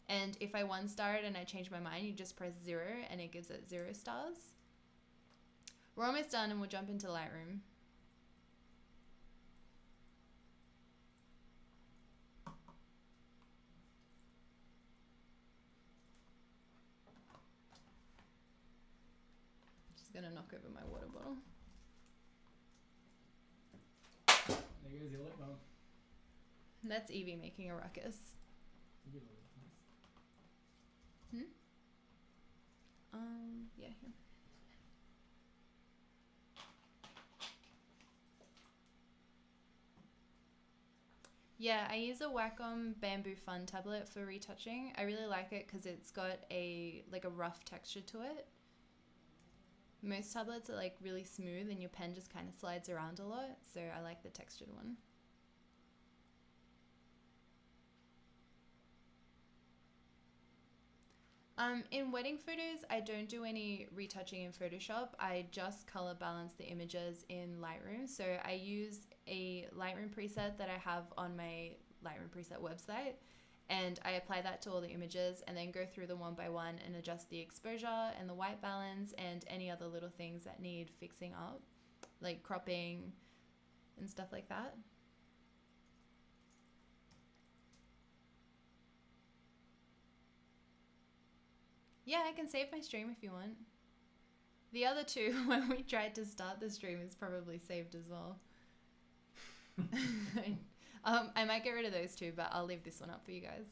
And if I 1-star it and I change my mind, you just press 0 and it gives it 0 stars. We're almost done and we'll jump into Lightroom. Just gonna knock over my water bottle. There goes your lip balm. That's Evie making a ruckus. Yeah, here. Yeah, I use a Wacom Bamboo Fun tablet for retouching. I really like it because it's got a rough texture to it. Most tablets are like really smooth and your pen just kind of slides around a lot, so I like the textured one. In wedding photos, I don't do any retouching in Photoshop. I just color balance the images in Lightroom. So I use a Lightroom preset that I have on my Lightroom preset website, and I apply that to all the images and then go through them one by one and adjust the exposure and the white balance and any other little things that need fixing up, like cropping and stuff like that. Yeah, I can save my stream if you want. The other two, when we tried to start the stream, is probably saved as well. I might get rid of those two, but I'll leave this one up for you guys.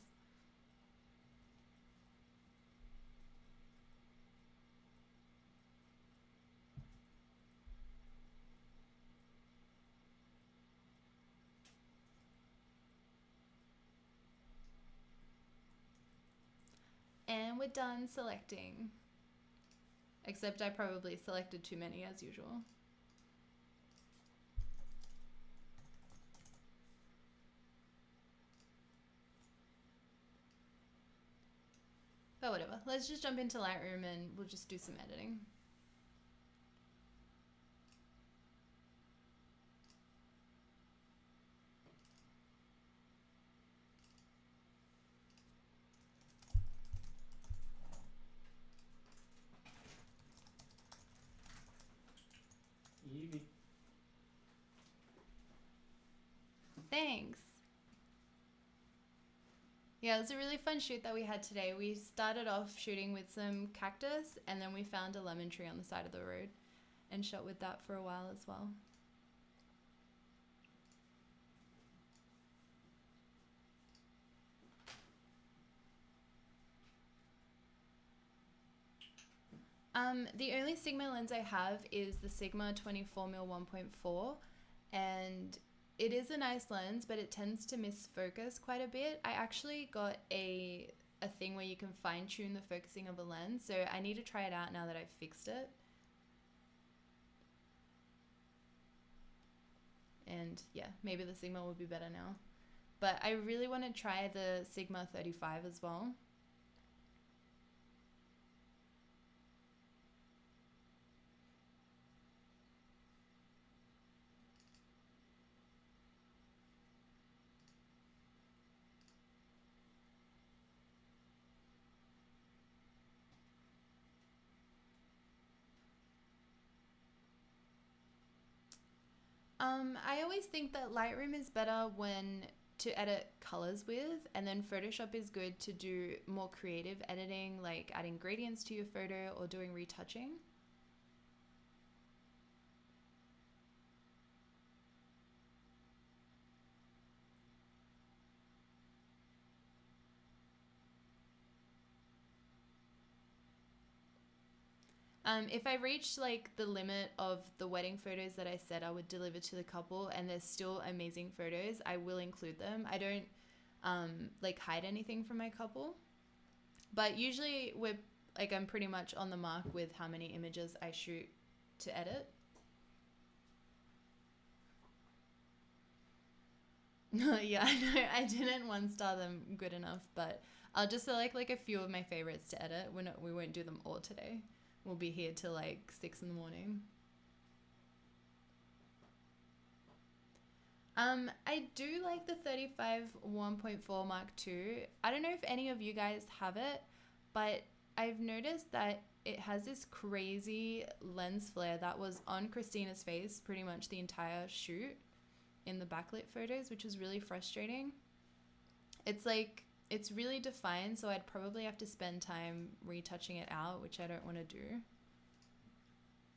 And we're done selecting. Except I probably selected too many as usual. But whatever, let's just jump into Lightroom and we'll just do some editing. Easy. Thanks. Yeah, it was a really fun shoot that we had today. We started off shooting with some cactus and then we found a lemon tree on the side of the road and shot with that for a while as well. The only Sigma lens I have is the Sigma 24mm 1.4, and it is a nice lens, but it tends to miss focus quite a bit. I actually got a thing where you can fine tune the focusing of a lens, so I need to try it out now that I've fixed it. And yeah, maybe the Sigma will be better now. But I really want to try the Sigma 35 as well. I always think that Lightroom is better when to edit colors with, and then Photoshop is good to do more creative editing, like adding gradients to your photo or doing retouching. If I reach like the limit of the wedding photos that I said I would deliver to the couple and there's still amazing photos, I will include them. I don't like hide anything from my couple, but usually I'm pretty much on the mark with how many images I shoot to edit. Yeah, I know I didn't one star them good enough, but I'll just select like a few of my favorites to edit. We won't do them all today. We'll be here till like 6 in the morning. I do like the 35 1.4 Mark II. I don't know if any of you guys have it, but I've noticed that it has this crazy lens flare that was on Christina's face pretty much the entire shoot in the backlit photos, which was really frustrating. It's like, it's really defined, so I'd probably have to spend time retouching it out, which I don't want to do.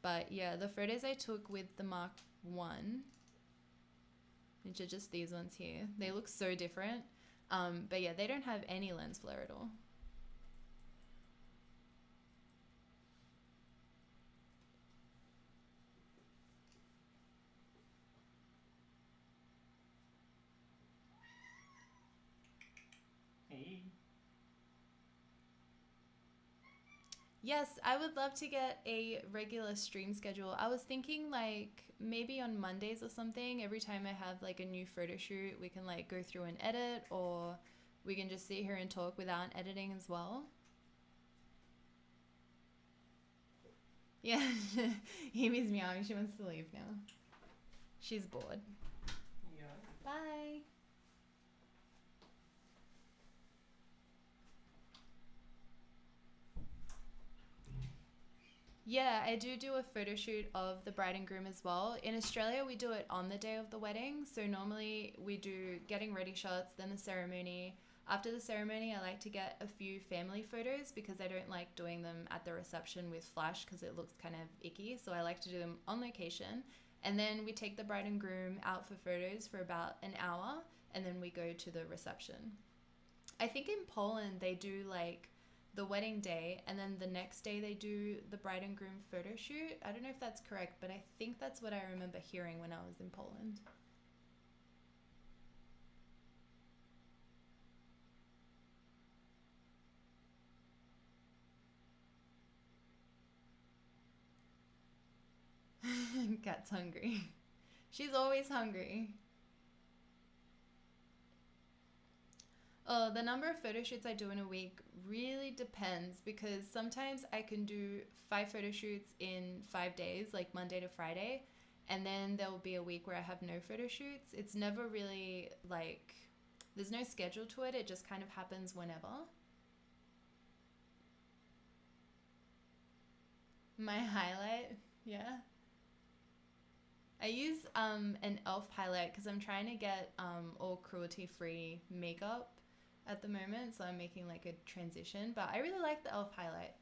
But yeah, the photos I took with the Mark I, which are just these ones here, they look so different. But yeah, they don't have any lens flare at all. Yes, I would love to get a regular stream schedule. I was thinking like maybe on Mondays or something, every time I have like a new photo shoot, we can like go through and edit, or we can just sit here and talk without editing as well. Yeah, Amy's meowing. She wants to leave now. She's bored. Yeah. Bye. Yeah, I do a photo shoot of the bride and groom as well. In Australia, we do it on the day of the wedding. So normally we do getting ready shots, then the ceremony. After the ceremony, I like to get a few family photos because I don't like doing them at the reception with flash because it looks kind of icky. So I like to do them on location. And then we take the bride and groom out for photos for about an hour and then we go to the reception. I think in Poland they do like the wedding day and then the next day they do the bride and groom photo shoot. I don't know if that's correct, but I think that's what I remember hearing when I was in Poland. Cat's hungry. She's always hungry. Oh, the number of photo shoots I do in a week really depends because sometimes I can do 5 photo shoots in 5 days, like Monday to Friday, and then there will be a week where I have no photo shoots. It's never really like, there's no schedule to it, it just kind of happens whenever. My highlight, yeah. I use an elf highlight because I'm trying to get all cruelty free makeup at the moment, so I'm making like a transition, but I really like the elf highlight.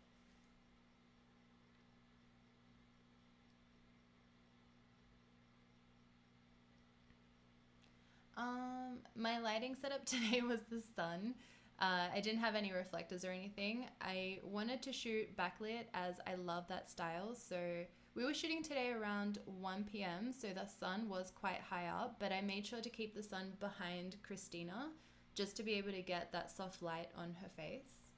My lighting setup today was the sun. I didn't have any reflectors or anything. I wanted to shoot backlit as I love that style, so we were shooting today around 1 p.m, so the sun was quite high up, but I made sure to keep the sun behind Christina just to be able to get that soft light on her face.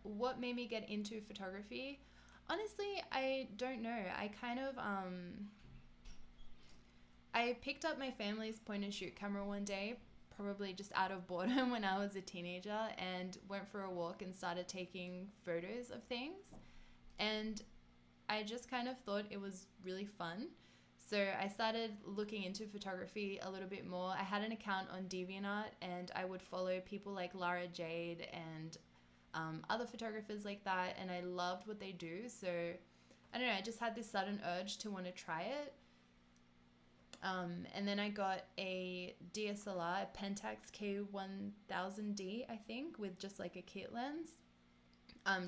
What made me get into photography? Honestly, I don't know. I picked up my family's point and shoot camera one day, probably just out of boredom when I was a teenager, and went for a walk and started taking photos of things. And I just kind of thought it was really fun. So I started looking into photography a little bit more. I had an account on DeviantArt and I would follow people like Lara Jade and other photographers like that, and I loved what they do. So I don't know, I just had this sudden urge to want to try it. And then I got a DSLR, a Pentax K1000D, I think, with just like a kit lens,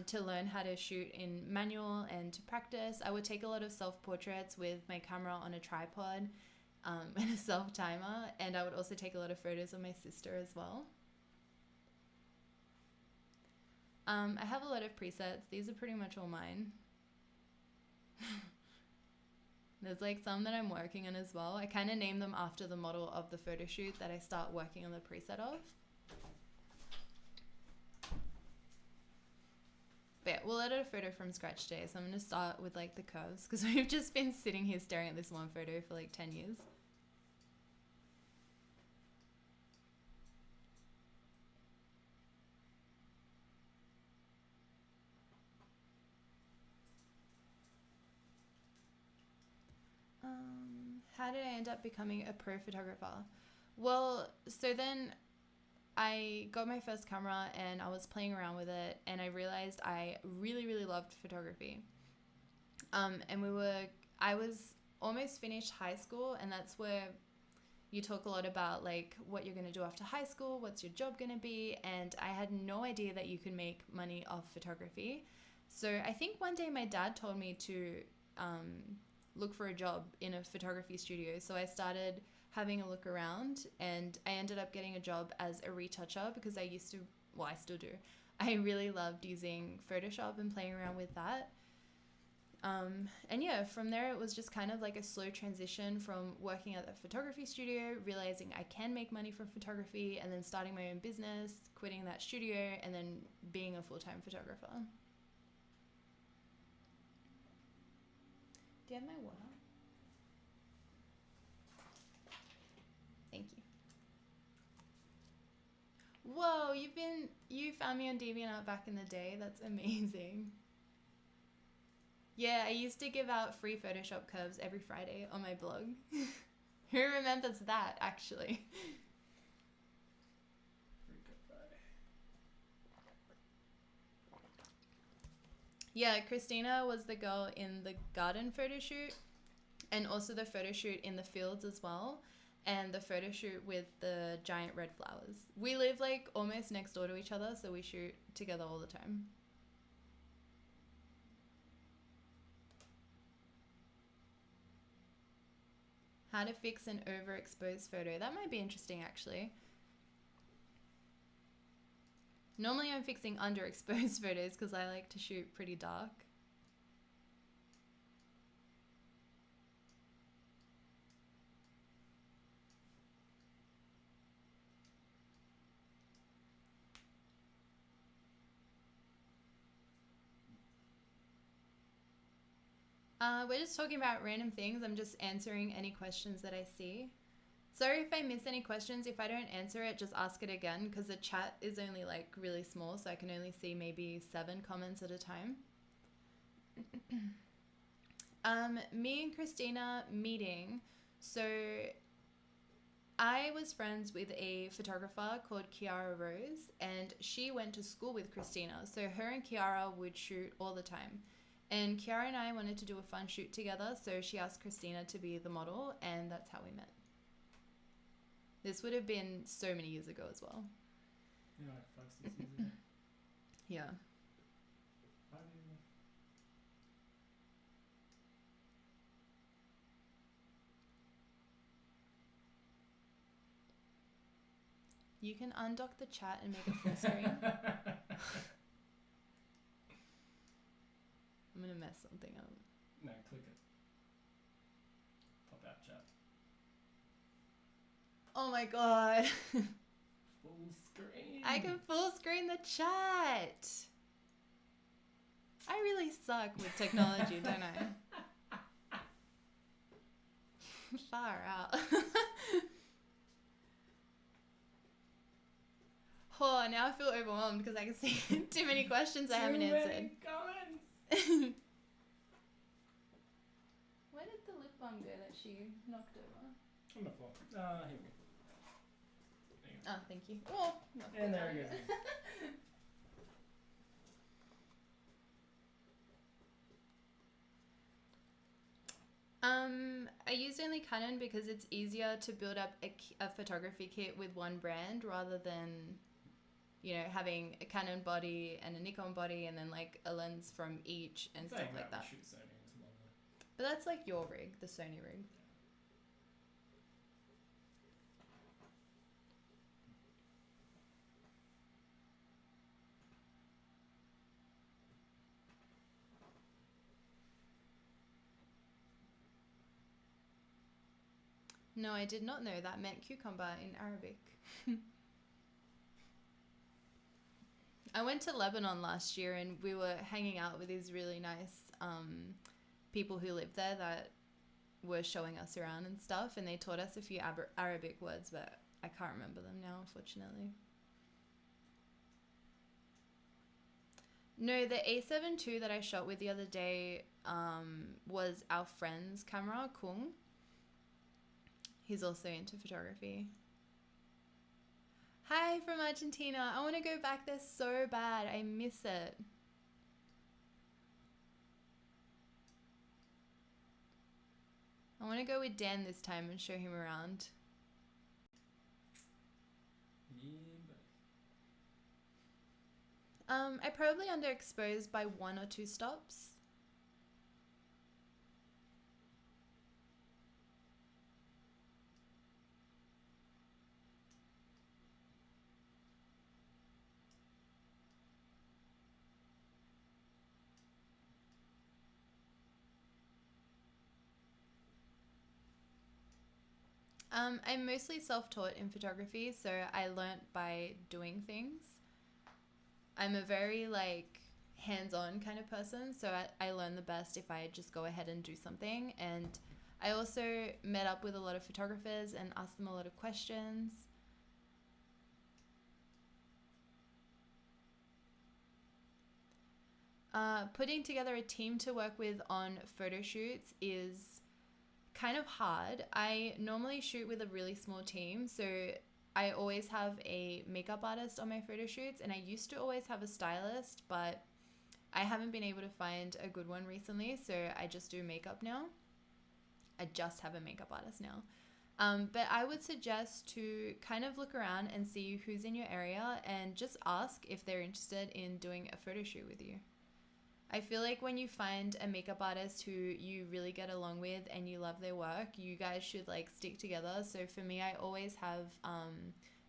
to learn how to shoot in manual and to practice. I would take a lot of self-portraits with my camera on a tripod and a self-timer, and I would also take a lot of photos of my sister as well. I have a lot of presets. These are pretty much all mine. There's like some that I'm working on as well. I kind of name them after the model of the photo shoot that I start working on the preset of. But yeah, we'll edit a photo from scratch today, so I'm going to start with like the curves because we've just been sitting here staring at this one photo for like 10 years. How did I end up becoming a pro photographer? Well, so then I got my first camera and I was playing around with it and I realized I really, really loved photography. I was almost finished high school, and that's where you talk a lot about like what you're going to do after high school, what's your job going to be, and I had no idea that you can make money off photography. So I think one day my dad told me to look for a job in a photography studio. So I started having a look around and I ended up getting a job as a retoucher because I still do. I really loved using Photoshop and playing around with that. And yeah, from there it was just kind of like a slow transition from working at the photography studio, realizing I can make money from photography, and then starting my own business, quitting that studio, and then being a full-time photographer. Do you have my water? Thank you. Whoa, you found me on DeviantArt back in the day. That's amazing. Yeah, I used to give out free Photoshop curves every Friday on my blog. Who remembers that, actually? Free Good Friday. Yeah, Christina was the girl in the garden photo shoot and also the photo shoot in the fields as well. And the photo shoot with the giant red flowers. We live like almost next door to each other, so we shoot together all the time. How to fix an overexposed photo. That might be interesting, actually. Normally I'm fixing underexposed photos because I like to shoot pretty dark. We're just talking about random things. I'm just answering any questions that I see. Sorry if I miss any questions. If I don't answer it, just ask it again because the chat is only like really small, so I can only see maybe 7 comments at a time. Me and Christina meeting. So I was friends with a photographer called Kiara Rose, and she went to school with Christina. So her and Kiara would shoot all the time. And Kiara and I wanted to do a fun shoot together, so she asked Christina to be the model, and that's how we met. This would have been so many years ago as well. Yeah, like 5, 6 years ago. Yeah. 5 years ago. You can undock the chat and make it full screen. I'm going to mess something up. No, click it. Pop out chat. Oh my god. Full screen. I can full screen the chat. I really suck with technology, don't I? Far out. Oh, now I feel overwhelmed because I can see too many questions I haven't answered. Too many comments. Where did the lip balm go that she knocked over? On the floor. Here we go. There you go. Oh, thank you. Oh, And there it goes. I use only Canon because it's easier to build up a photography kit with one brand rather than, you know, having a Canon body and a Nikon body and then like a lens from each and stuff like that. Shoot Sony as well. But that's like your rig, the Sony rig. No, I did not know that meant cucumber in Arabic. I went to Lebanon last year and we were hanging out with these really nice people who lived there that were showing us around and stuff, and they taught us a few Arabic words, but I can't remember them now, unfortunately. No, the A7 II that I shot with the other day was our friend's camera, Kung. He's also into photography. Hi from Argentina. I want to go back there so bad. I miss it. I want to go with Dan this time and show him around. Yeah, I probably underexposed by 1 or 2 stops. I'm mostly self-taught in photography, so I learnt by doing things. I'm a very like hands-on kind of person, so I learn the best if I just go ahead and do something. And I also met up with a lot of photographers and asked them a lot of questions. Putting together a team to work with on photo shoots is kind of hard. I normally shoot with a really small team, so I always have a makeup artist on my photo shoots, and I used to always have a stylist, but I haven't been able to find a good one recently, so I just do makeup now. I just have a makeup artist now. But I would suggest to kind of look around and see who's in your area and just ask if they're interested in doing a photo shoot with you. I feel like when you find a makeup artist who you really get along with and you love their work, you guys should like stick together. So for me, I always have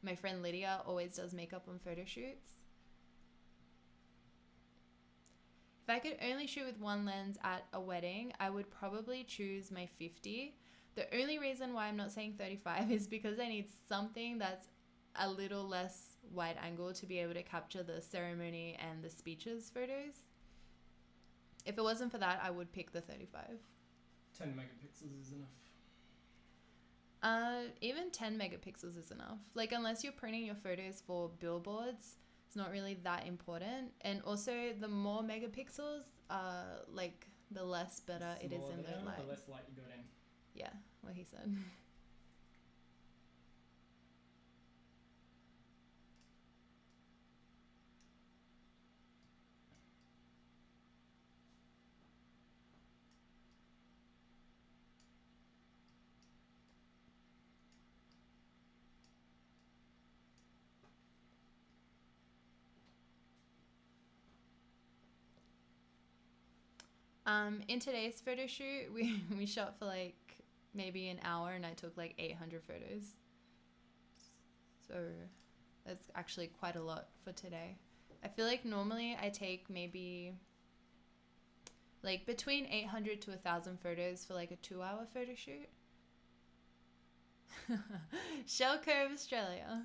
my friend Lydia always does makeup on photo shoots. If I could only shoot with one lens at a wedding, I would probably choose my 50. The only reason why I'm not saying 35 is because I need something that's a little less wide angle to be able to capture the ceremony and the speeches photos. If it wasn't for that, I would pick the 35. 10 megapixels is enough. Even 10 megapixels is enough. Like, unless you're printing your photos for billboards, it's not really that important. And also, the more megapixels, like, the less better it is in the light. The less light you got in. Yeah, what he said. In today's photo shoot, we shot for like maybe an hour and I took like 800 photos. So that's actually quite a lot for today. I feel like normally I take maybe like between 800 to 1,000 photos for like a 2-hour photo shoot. Shell Cove, Australia.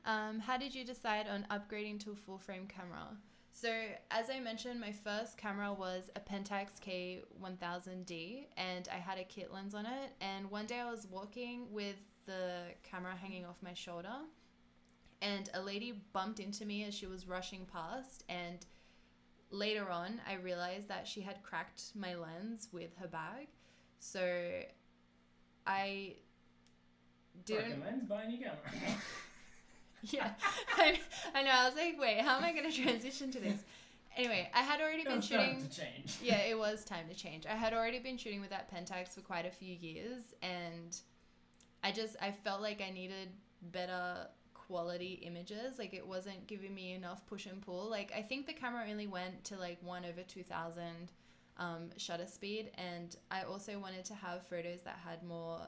How did you decide on upgrading to a full frame camera? So as I mentioned, my first camera was a Pentax K1000D and I had a kit lens on it. And one day I was walking with the camera hanging off my shoulder and a lady bumped into me as she was rushing past. And later on, I realized that she had cracked my lens with her bag. So I didn't... Broken lens, buy a new camera. Yeah, I know. I was like, wait, how am I going to transition to this? Anyway, I had already been shooting. Time to change. Yeah, it was time to change. I had already been shooting with that Pentax for quite a few years, and I felt like I needed better quality images. Like, it wasn't giving me enough push and pull. Like, I think the camera only went to like 1/2000 shutter speed, and I also wanted to have photos that had more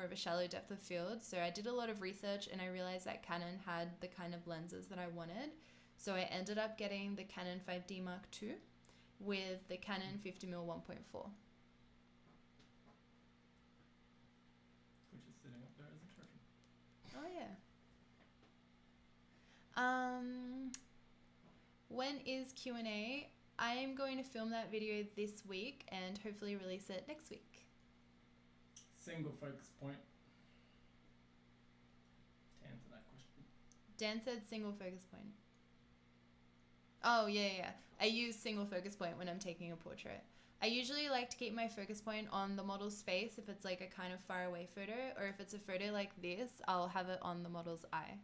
of a shallow depth of field. So I did a lot of research and I realized that Canon had the kind of lenses that I wanted. So I ended up getting the Canon 5D Mark II with the Canon 50mm 1.4. Which is sitting up there as a trophy. Oh yeah. When is Q&A? I am going to film that video this week and hopefully release it next week. Single focus point. To answer that question. Dan said single focus point. Oh, yeah. I use single focus point when I'm taking a portrait. I usually like to keep my focus point on the model's face if it's like a kind of far away photo, or if it's a photo like this, I'll have it on the model's eye.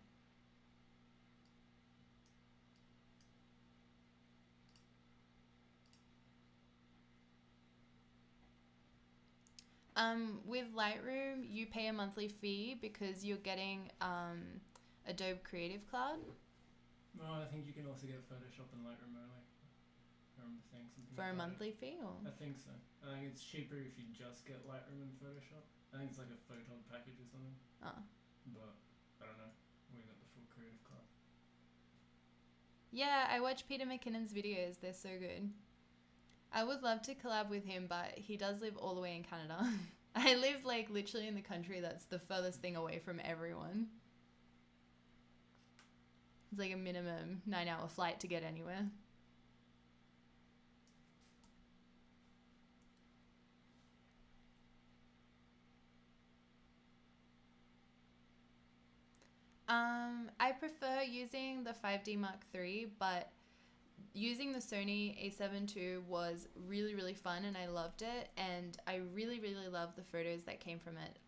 With Lightroom, you pay a monthly fee because you're getting Adobe Creative Cloud. Well, I think you can also get Photoshop and Lightroom only. I remember saying something For a about monthly fee? Or? I think so. I think it's cheaper if you just get Lightroom and Photoshop. I think it's like a Photog package or something. Oh. But I don't know. We got the full Creative Cloud. Yeah, I watch Peter McKinnon's videos. They're so good. I would love to collab with him, but he does live all the way in Canada. I live like literally in the country that's the furthest thing away from everyone. It's like a minimum 9-hour flight to get anywhere. I prefer using the 5D Mark III, but using the Sony a7 II was really, really fun and I loved it. And I really, really love the photos that came from it.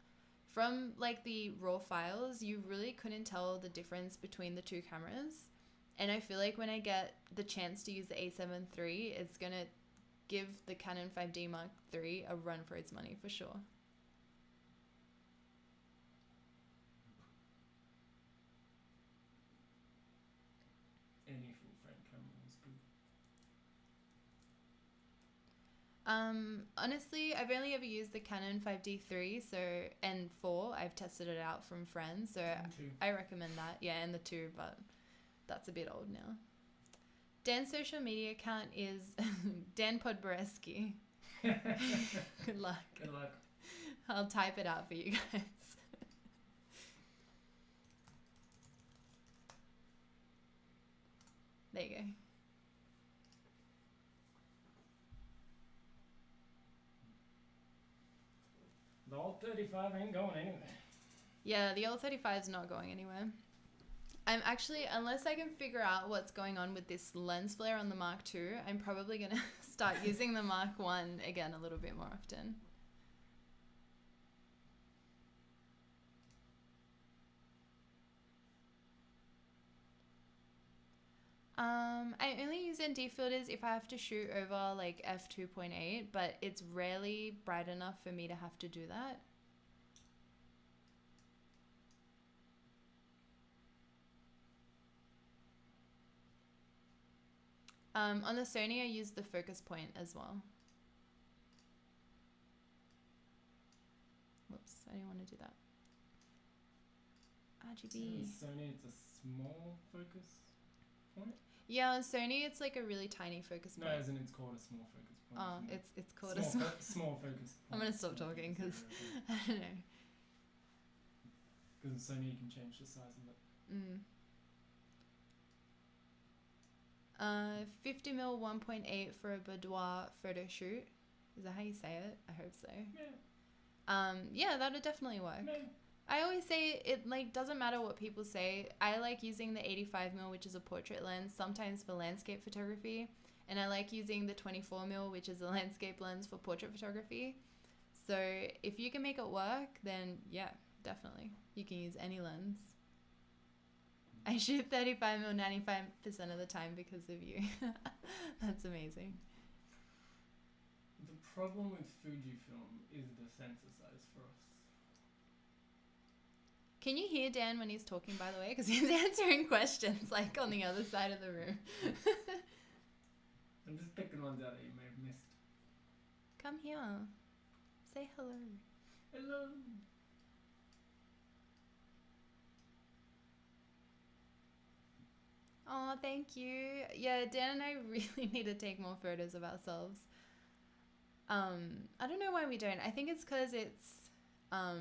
from like the raw files, you really couldn't tell the difference between the two cameras. And I feel like when I get the chance to use the A7 III, it's going to give the Canon 5D Mark III a run for its money for sure. Any full frame camera is good. Honestly, I've only ever used the Canon 5D III, and 4. I've tested it out from friends, so I recommend that. Yeah, and the 2, but that's a bit old now. Dan's social media account is Dan Podboreski. Good luck. Good luck. I'll type it out for you guys. There you go. The old 35 ain't going anywhere. Yeah, the old 35 is not going anywhere. I'm actually, unless I can figure out what's going on with this lens flare on the Mark II, I'm probably going to start using the Mark I again a little bit more often. I only use ND filters if I have to shoot over like f2.8, but it's rarely bright enough for me to have to do that. On the Sony, I use the focus point as well. Whoops, I didn't want to do that. RGB. Sony, it's a small focus point? Yeah, on Sony, it's like a really tiny focus point. No, as in it's called a small focus point. Oh, it's called small focus point. I'm going to stop talking because I don't know. Because in Sony, you can change the size of it. 50mm 1.8 for a boudoir photo shoot. Is that how you say it? I hope so. Yeah. Yeah, that would definitely work. Yeah. I always say it like doesn't matter what people say. I like using the 85mm, which is a portrait lens, sometimes for landscape photography, and I like using the 24mm, which is a landscape lens for portrait photography. So if you can make it work, then yeah, definitely. You can use any lens. I shoot 35mm 95% of the time because of you. That's amazing. The problem with Fujifilm is the sensor size for us. Can you hear Dan when he's talking, by the way? Because he's answering questions like on the other side of the room. I'm just picking ones out that you may have missed. Come here. Say hello. Hello. Oh, thank you. Yeah, Dan and I really need to take more photos of ourselves. I don't know why we don't. I think it's because it's, I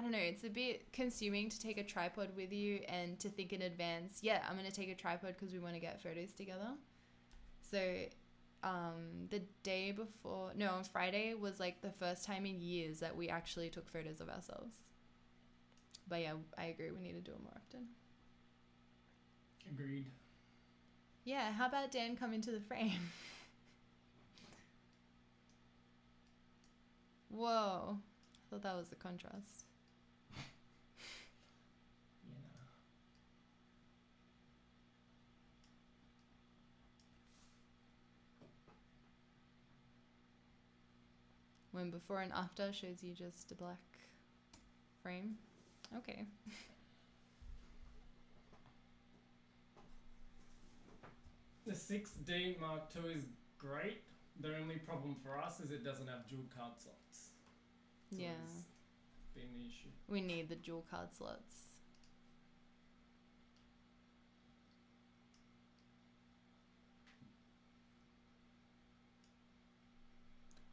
don't know, it's a bit consuming to take a tripod with you and to think in advance, yeah, I'm going to take a tripod because we want to get photos together. So the day before, no, on Friday was like the first time in years that we actually took photos of ourselves. But yeah, I agree, we need to do it more often. Agreed. Yeah, how about Dan come into the frame? Whoa, I thought that was the contrast. Yeah. When before and after shows you just a black frame. Okay. The 6D Mark II is great. The only problem for us is it doesn't have dual card slots. So Yeah. it's been the issue. We need the dual card slots.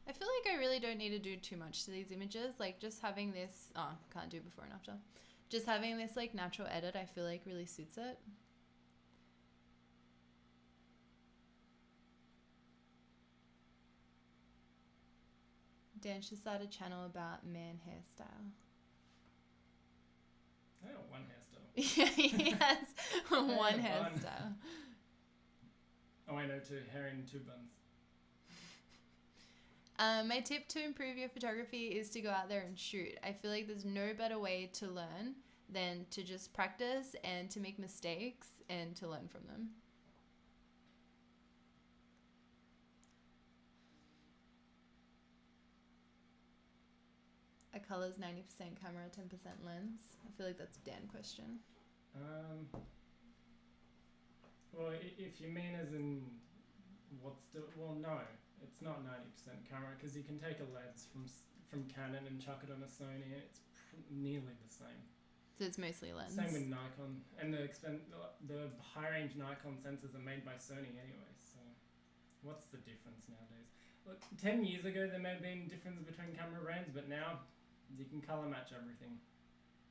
I feel like I really don't need to do too much to these images. Like just having this, oh, can't do before and after. Just having this like natural edit, I feel like really suits it. Dan should start a channel about man hairstyle. I got one hairstyle. Yeah, he has one hairstyle. Oh, I know, two hair and two buns. My tip to improve your photography is to go out there and shoot. I feel like there's no better way to learn than to just practice and to make mistakes and to learn from them. A color's 90% camera, 10% lens. I feel like that's a Dan question. Well, if you mean as in well, no, it's not 90% camera because you can take a lens from Canon and chuck it on a Sony and it's nearly the same. So it's mostly lens. Same with Nikon, and the high range Nikon sensors are made by Sony anyway. So, what's the difference nowadays? Look, 10 years ago there may have been difference between camera brands, but now you can color match everything.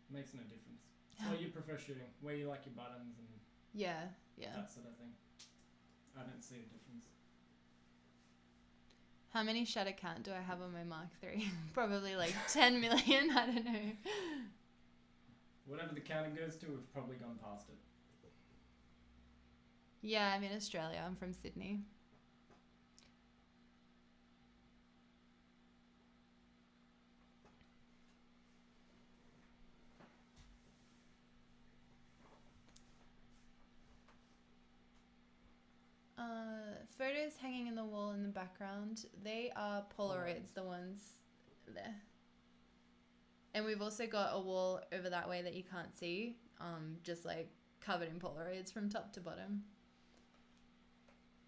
Makes no difference. What you prefer shooting, where you like your buttons and that sort of thing. I don't see a difference. How many shutter count do I have on my Mark III? Probably like 10 million. I don't know. Whatever the counter goes to, we've probably gone past it. Yeah, I'm in Australia. I'm from Sydney. Photos hanging in the wall in the background. They are Polaroids, the ones there. And we've also got a wall over that way that you can't see, just like covered in Polaroids from top to bottom.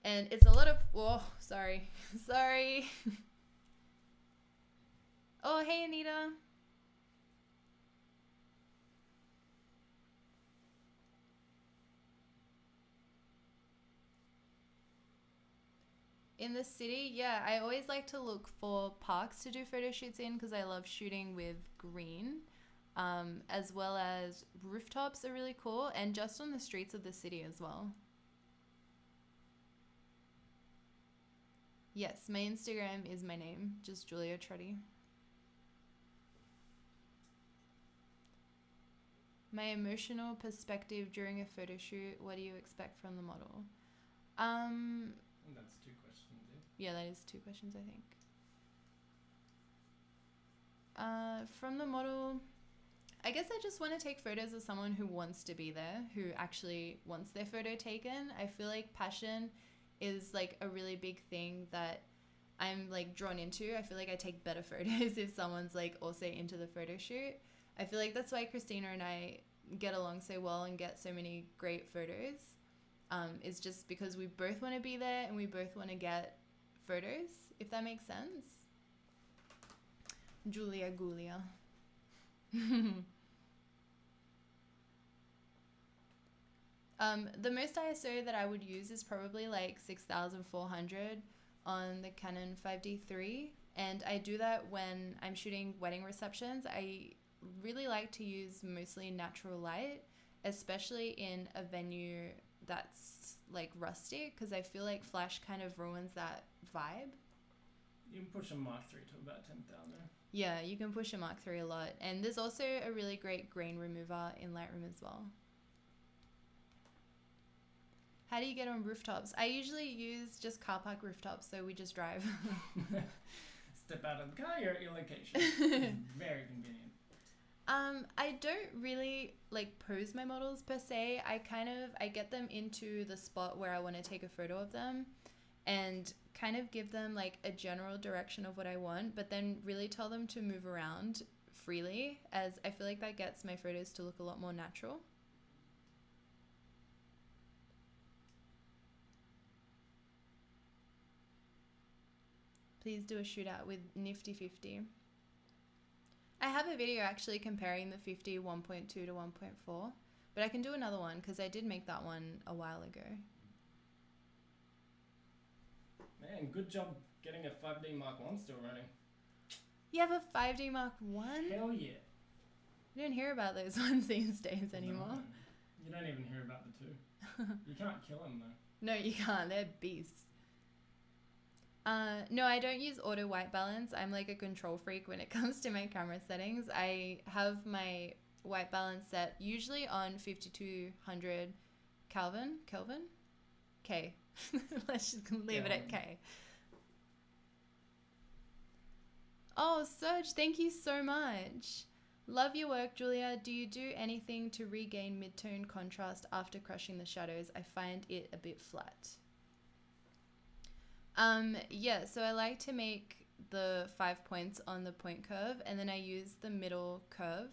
And it's a lot of, sorry. Oh, hey, Anita. In the city, yeah, I always like to look for parks to do photo shoots in because I love shooting with green, as well as rooftops are really cool, and just on the streets of the city as well. Yes, my Instagram is my name, just Julia Trotti. My emotional perspective during a photo shoot, what do you expect from the model? That's two questions, yeah, that is two questions, I think. From the model, I guess I just want to take photos of someone who wants to be there, who actually wants their photo taken. I feel like passion is like a really big thing that I'm like drawn into. I feel like I take better photos if someone's like also into the photo shoot. I feel like that's why Christina and I get along so well and get so many great photos. Is just because we both want to be there and we both want to get photos, if that makes sense. Julia Gulia. The most ISO that I would use is probably like 6400 on the Canon 5D3, and I do that when I'm shooting wedding receptions. I really like to use mostly natural light, especially in a venue that's like rustic, because I feel like flash kind of ruins that vibe. You can push a Mark III to about 10,000. Yeah, you can push a Mark III a lot, and there's also a really great grain remover in Lightroom as well. How do you get on rooftops? I usually use just car park rooftops, so we just drive. Step out of the car, you're at your location. Very convenient. I don't really like pose my models per se. I get them into the spot where I want to take a photo of them and kind of give them like a general direction of what I want, but then really tell them to move around freely, as I feel like that gets my photos to look a lot more natural. Please do a shootout with Nifty 50. I have a video actually comparing the 50 1.2 to 1.4, but I can do another one because I did make that one a while ago. Man, good job getting a 5D Mark I still running. You have a 5D Mark I? Hell yeah. You don't hear about those ones these days anymore. No, you don't even hear about the 2. You can't kill them though. No, you can't. They're beasts. No, I don't use auto white balance. I'm like a control freak when it comes to my camera settings. I have my white balance set usually on 5200 Kelvin? K. Let's just leave it at K. Oh, Serge, thank you so much. Love your work, Julia. Do you do anything to regain mid-tone contrast after crushing the shadows? I find it a bit flat. Yeah, so I like to make the 5 points on the point curve, and then I use the middle curve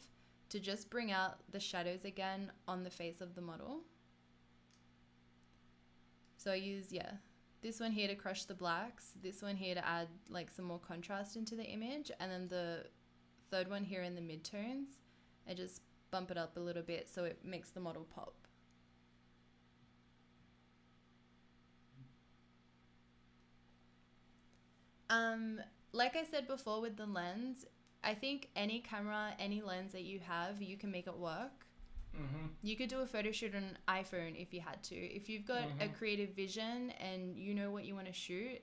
to just bring out the shadows again on the face of the model. So I use, this one here to crush the blacks, this one here to add like some more contrast into the image, and then the third one here in the midtones, I just bump it up a little bit so it makes the model pop. Like I said before with the lens, I think any camera, any lens that you have, you can make it work. Mm-hmm. You could do a photo shoot on an iPhone if you had to. If you've got a creative vision and you know what you want to shoot,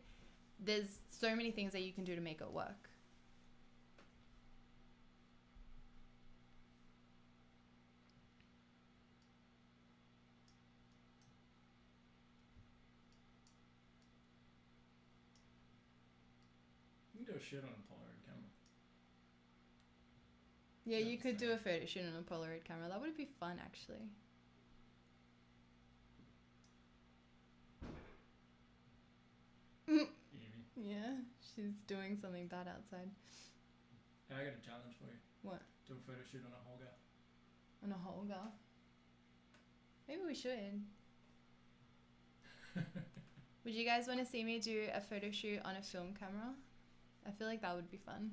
there's so many things that you can do to make it work. You can do a shoot on a Polaroid camera. Yeah, you could do a photo shoot on a Polaroid camera. That would be fun, actually. Yeah, she's doing something bad outside. Hey, I got a challenge for you. What? Do a photo shoot on a Holga. On a Holga? Maybe we should. Would you guys want to see me do a photo shoot on a film camera? I feel like that would be fun.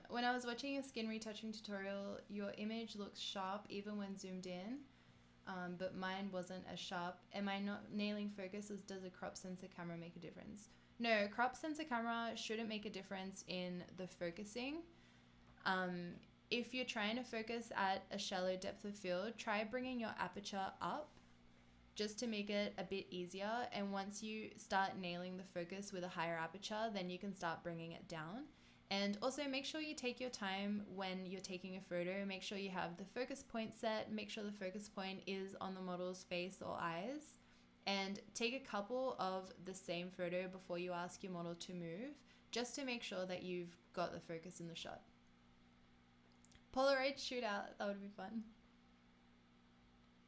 When I was watching your skin retouching tutorial, your image looks sharp even when zoomed in, but mine wasn't as sharp. Am I not nailing focus, or does a crop sensor camera make a difference? No, crop sensor camera shouldn't make a difference in the focusing. If you're trying to focus at a shallow depth of field, try bringing your aperture up just to make it a bit easier. And once you start nailing the focus with a higher aperture, then you can start bringing it down. And also make sure you take your time when you're taking a photo. Make sure you have the focus point set. Make sure the focus point is on the model's face or eyes. And take a couple of the same photo before you ask your model to move, just to make sure that you've got the focus in the shot. Polaroid shootout, that would be fun.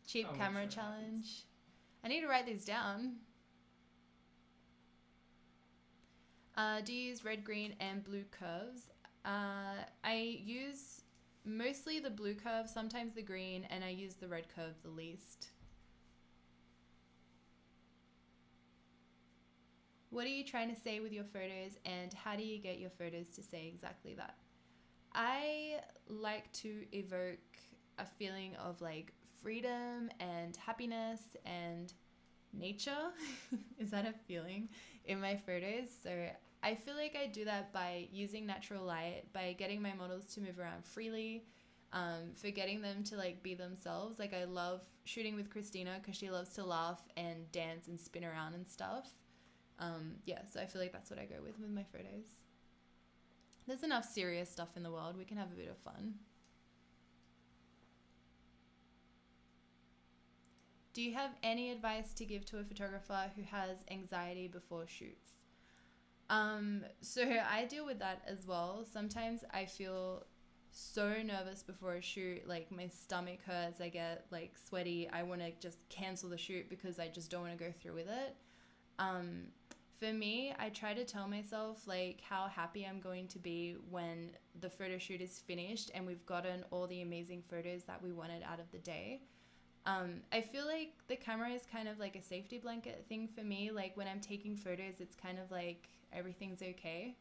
Cheap camera challenge. I need to write these down. Do you use red, green, and blue curves? I use mostly the blue curve, sometimes the green, and I use the red curve the least. What are you trying to say with your photos, and how do you get your photos to say exactly that? I like to evoke a feeling of like freedom and happiness and nature. Is that a feeling in my photos? So I feel like I do that by using natural light, by getting my models to move around freely, for getting them to like be themselves. Like I love shooting with Christina because she loves to laugh and dance and spin around and stuff. Yeah, so I feel like that's what I go with my photos. There's enough serious stuff in the world. We can have a bit of fun. Do you have any advice to give to a photographer who has anxiety before shoots? So I deal with that as well. Sometimes I feel so nervous before a shoot, like my stomach hurts, I get like sweaty, I want to just cancel the shoot because I just don't want to go through with it. For me, I try to tell myself like how happy I'm going to be when the photo shoot is finished and we've gotten all the amazing photos that we wanted out of the day. I feel like the camera is kind of like a safety blanket thing for me. Like when I'm taking photos, it's kind of like everything's okay.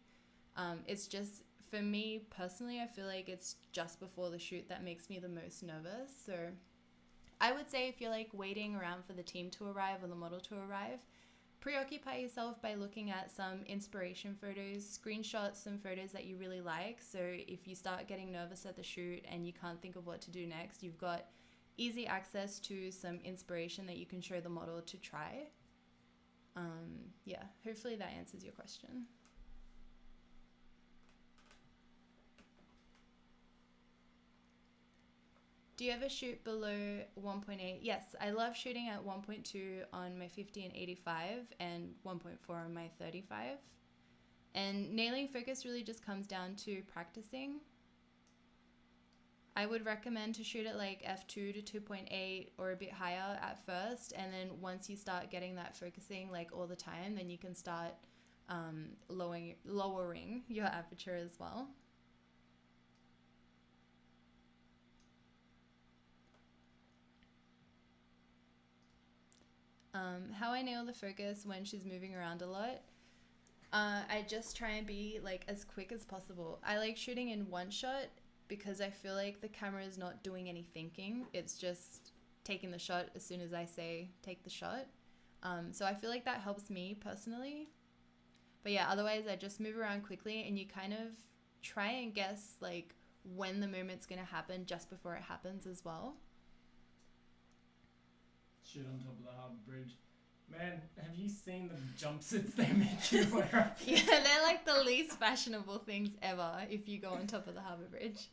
It's just, for me personally, I feel like it's just before the shoot that makes me the most nervous. So I would say if you're like waiting around for the team to arrive or the model to arrive, preoccupy yourself by looking at some inspiration photos, screenshot some photos that you really like. So if you start getting nervous at the shoot and you can't think of what to do next, you've got easy access to some inspiration that you can show the model to try. Yeah, hopefully that answers your question. Do you ever shoot below 1.8? Yes, I love shooting at 1.2 on my 50 and 85 and 1.4 on my 35. And nailing focus really just comes down to practicing. I would recommend to shoot at like f2 to 2.8 or a bit higher at first, and then once you start getting that focusing like all the time, then you can start lowering your aperture as well. How I nail the focus when she's moving around a lot. I just try and be like as quick as possible. I like shooting in one shot because I feel like the camera is not doing any thinking. It's just taking the shot as soon as I say take the shot. So I feel like that helps me personally. But yeah, otherwise I just move around quickly, and you kind of try and guess like when the moment's going to happen just before it happens as well. Shoot on top of the harbour bridge. Man, have you seen the jumpsuits they make you wear? Yeah, they're like the least fashionable things ever if you go on top of the harbour bridge.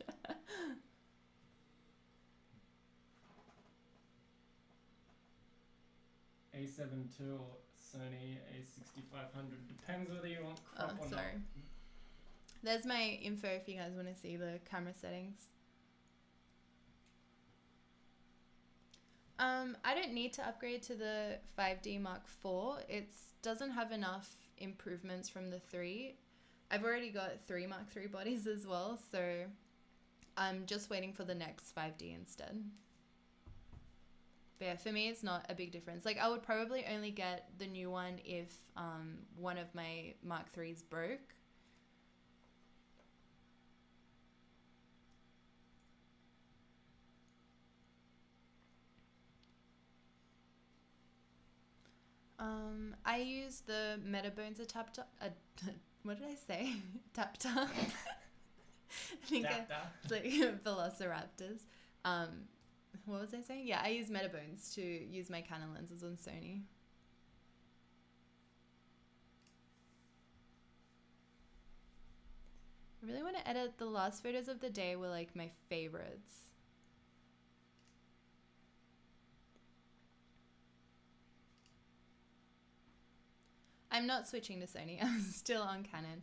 A7 II or Sony A6500. Depends whether you want crop or sorry. not. There's my info if you guys want to see the camera settings. I don't need to upgrade to the 5D Mark IV. It doesn't have enough improvements from the 3. I've already got 3 Mark III bodies as well, so I'm just waiting for the next 5D instead. But yeah, for me, it's not a big difference. Like, I would probably only get the new one if one of my Mark IIIs broke. I use the Metabones adapter. What did I say? Adapter. I think it's like Velociraptors. What was I saying? Yeah, I use Metabones to use my Canon lenses on Sony. I really want to edit. The last photos of the day were like my favorites. I'm not switching to Sony. I'm still on Canon.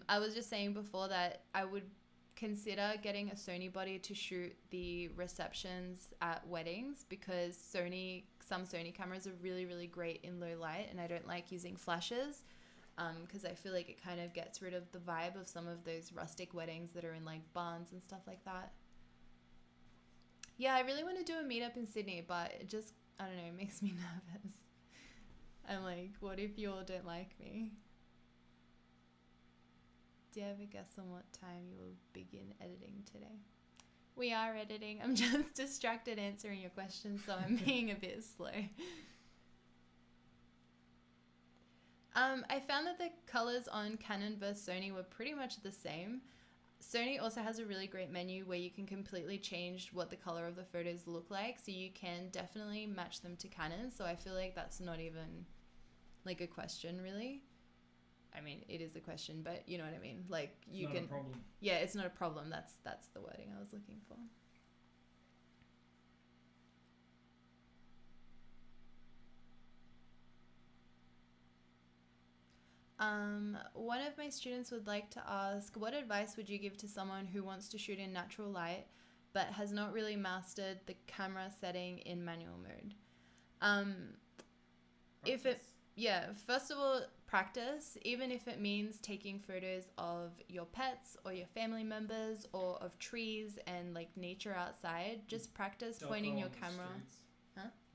I was just saying before that I would consider getting a Sony body to shoot the receptions at weddings, because some Sony cameras are really, really great in low light, and I don't like using flashes because I feel like it kind of gets rid of the vibe of some of those rustic weddings that are in like barns and stuff like that. Yeah, I really want to do a meetup in Sydney, but it just, I don't know, it makes me nervous. I'm like, what if you all don't like me? Do you have a guess on what time you will begin editing today? We are editing. I'm just distracted answering your questions, so I'm being a bit slow. I found that the colors on Canon versus Sony were pretty much the same. Sony also has a really great menu where you can completely change what the color of the photos look like, so you can definitely match them to Canon. So I feel like that's not even like a question, really. I mean, it is a question, but you know what I mean. Like you can. It's not a problem. Yeah, it's not a problem. That's the wording I was looking for. One of my students would like to ask, what advice would you give to someone who wants to shoot in natural light but has not really mastered the camera setting in manual mode? First of all, practice, even if it means taking photos of your pets or your family members or of trees and like nature outside. Just practice pointing your camera.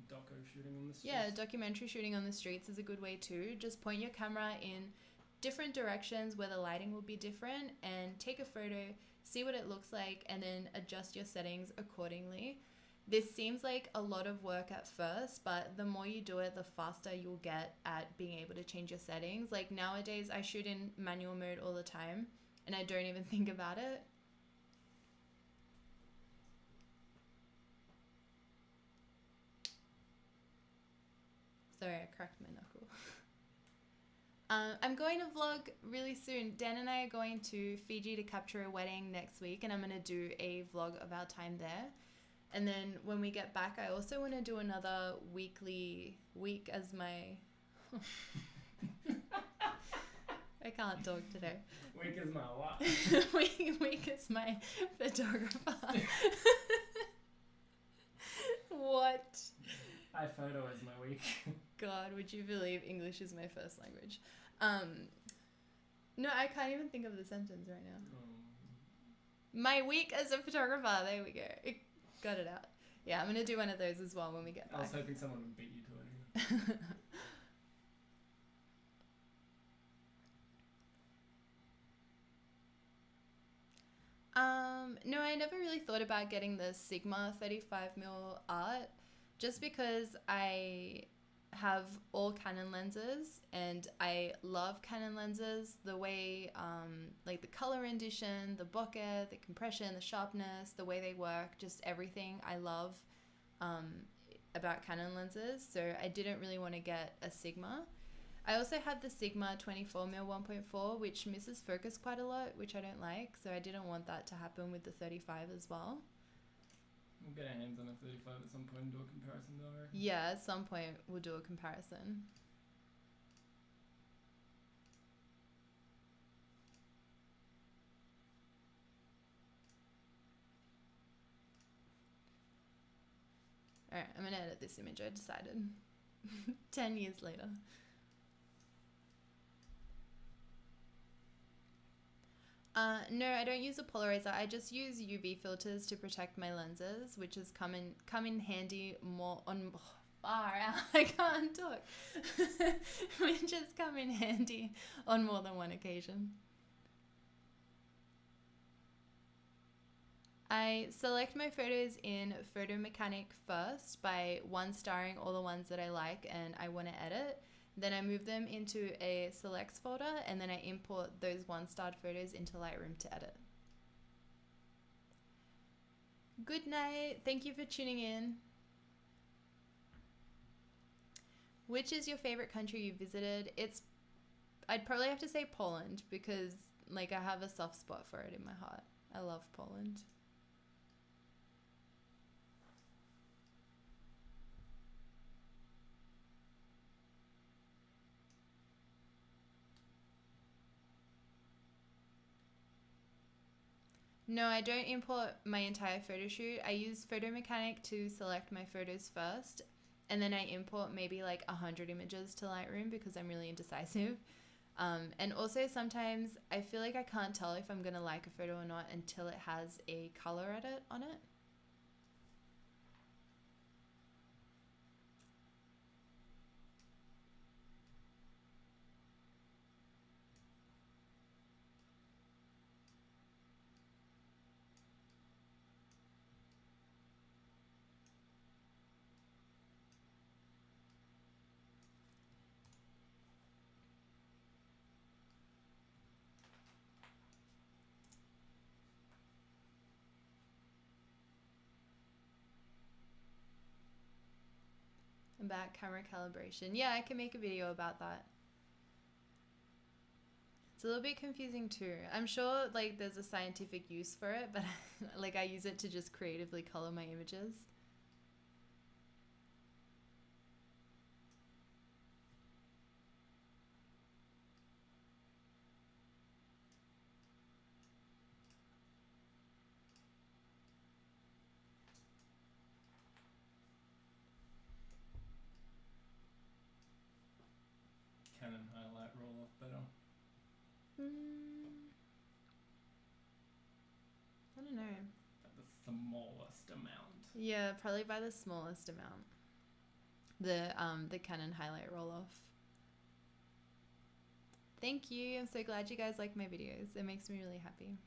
Doco shooting on the streets. Yeah, documentary shooting on the streets is a good way too. Just point your camera in different directions where the lighting will be different and take a photo, see what it looks like, and then adjust your settings accordingly. This seems like a lot of work at first, but the more you do it, the faster you'll get at being able to change your settings. Like nowadays, I shoot in manual mode all the time and I don't even think about it. Sorry, I cracked my knuckle. I'm going to vlog really soon. Dan and I are going to Fiji to capture a wedding next week, and I'm going to do a vlog of our time there. And then when we get back, I also want to do another week as my... I can't talk today. Week is my what? Week is my photographer. What? iPhoto is my week. God, would you believe English is my first language? No, I can't even think of the sentence right now. My week as a photographer. There we go. Got it out. Yeah, I'm going to do one of those as well when we get back. I was hoping someone would beat you to it. No, I never really thought about getting the Sigma 35mm art just because I have all Canon lenses and I love Canon lenses. The way, like the color rendition, the bokeh, the compression, the sharpness, the way they work, just everything I love about Canon lenses. So I didn't really want to get a Sigma. I also have the Sigma 24mm 1.4, which misses focus quite a lot, which I don't like. So I didn't want that to happen with the 35 as well. We'll get our hands on a 35 at some point and do a comparison though, I reckon. Yeah, at some point we'll do a comparison. Alright, I'm going to edit this image, I decided. 10 years later. No, I don't use a polarizer. I just use UV filters to protect my lenses, which has come in handy more on far out. I can't talk. Which has come in handy on more than one occasion. I select my photos in Photo Mechanic first by 1-starring all the ones that I like and I want to edit. Then I move them into a selects folder and then I import those 1-starred photos into Lightroom to edit. Good night. Thank you for tuning in. Which is your favorite country you visited? I'd probably have to say Poland because like I have a soft spot for it in my heart. I love Poland. No, I don't import my entire photo shoot. I use Photo Mechanic to select my photos first, and then I import maybe like 100 images to Lightroom because I'm really indecisive. And also sometimes I feel like I can't tell if I'm going to like a photo or not until it has a color edit on it. About camera calibration. Yeah, I can make a video about that. It's a little bit confusing too. I'm sure like there's a scientific use for it, but like I use it to just creatively color my images. Canon highlight roll off better. I don't know. At the smallest amount. Yeah, probably by the smallest amount. The Canon highlight roll off. Thank you. I'm so glad you guys like my videos. It makes me really happy.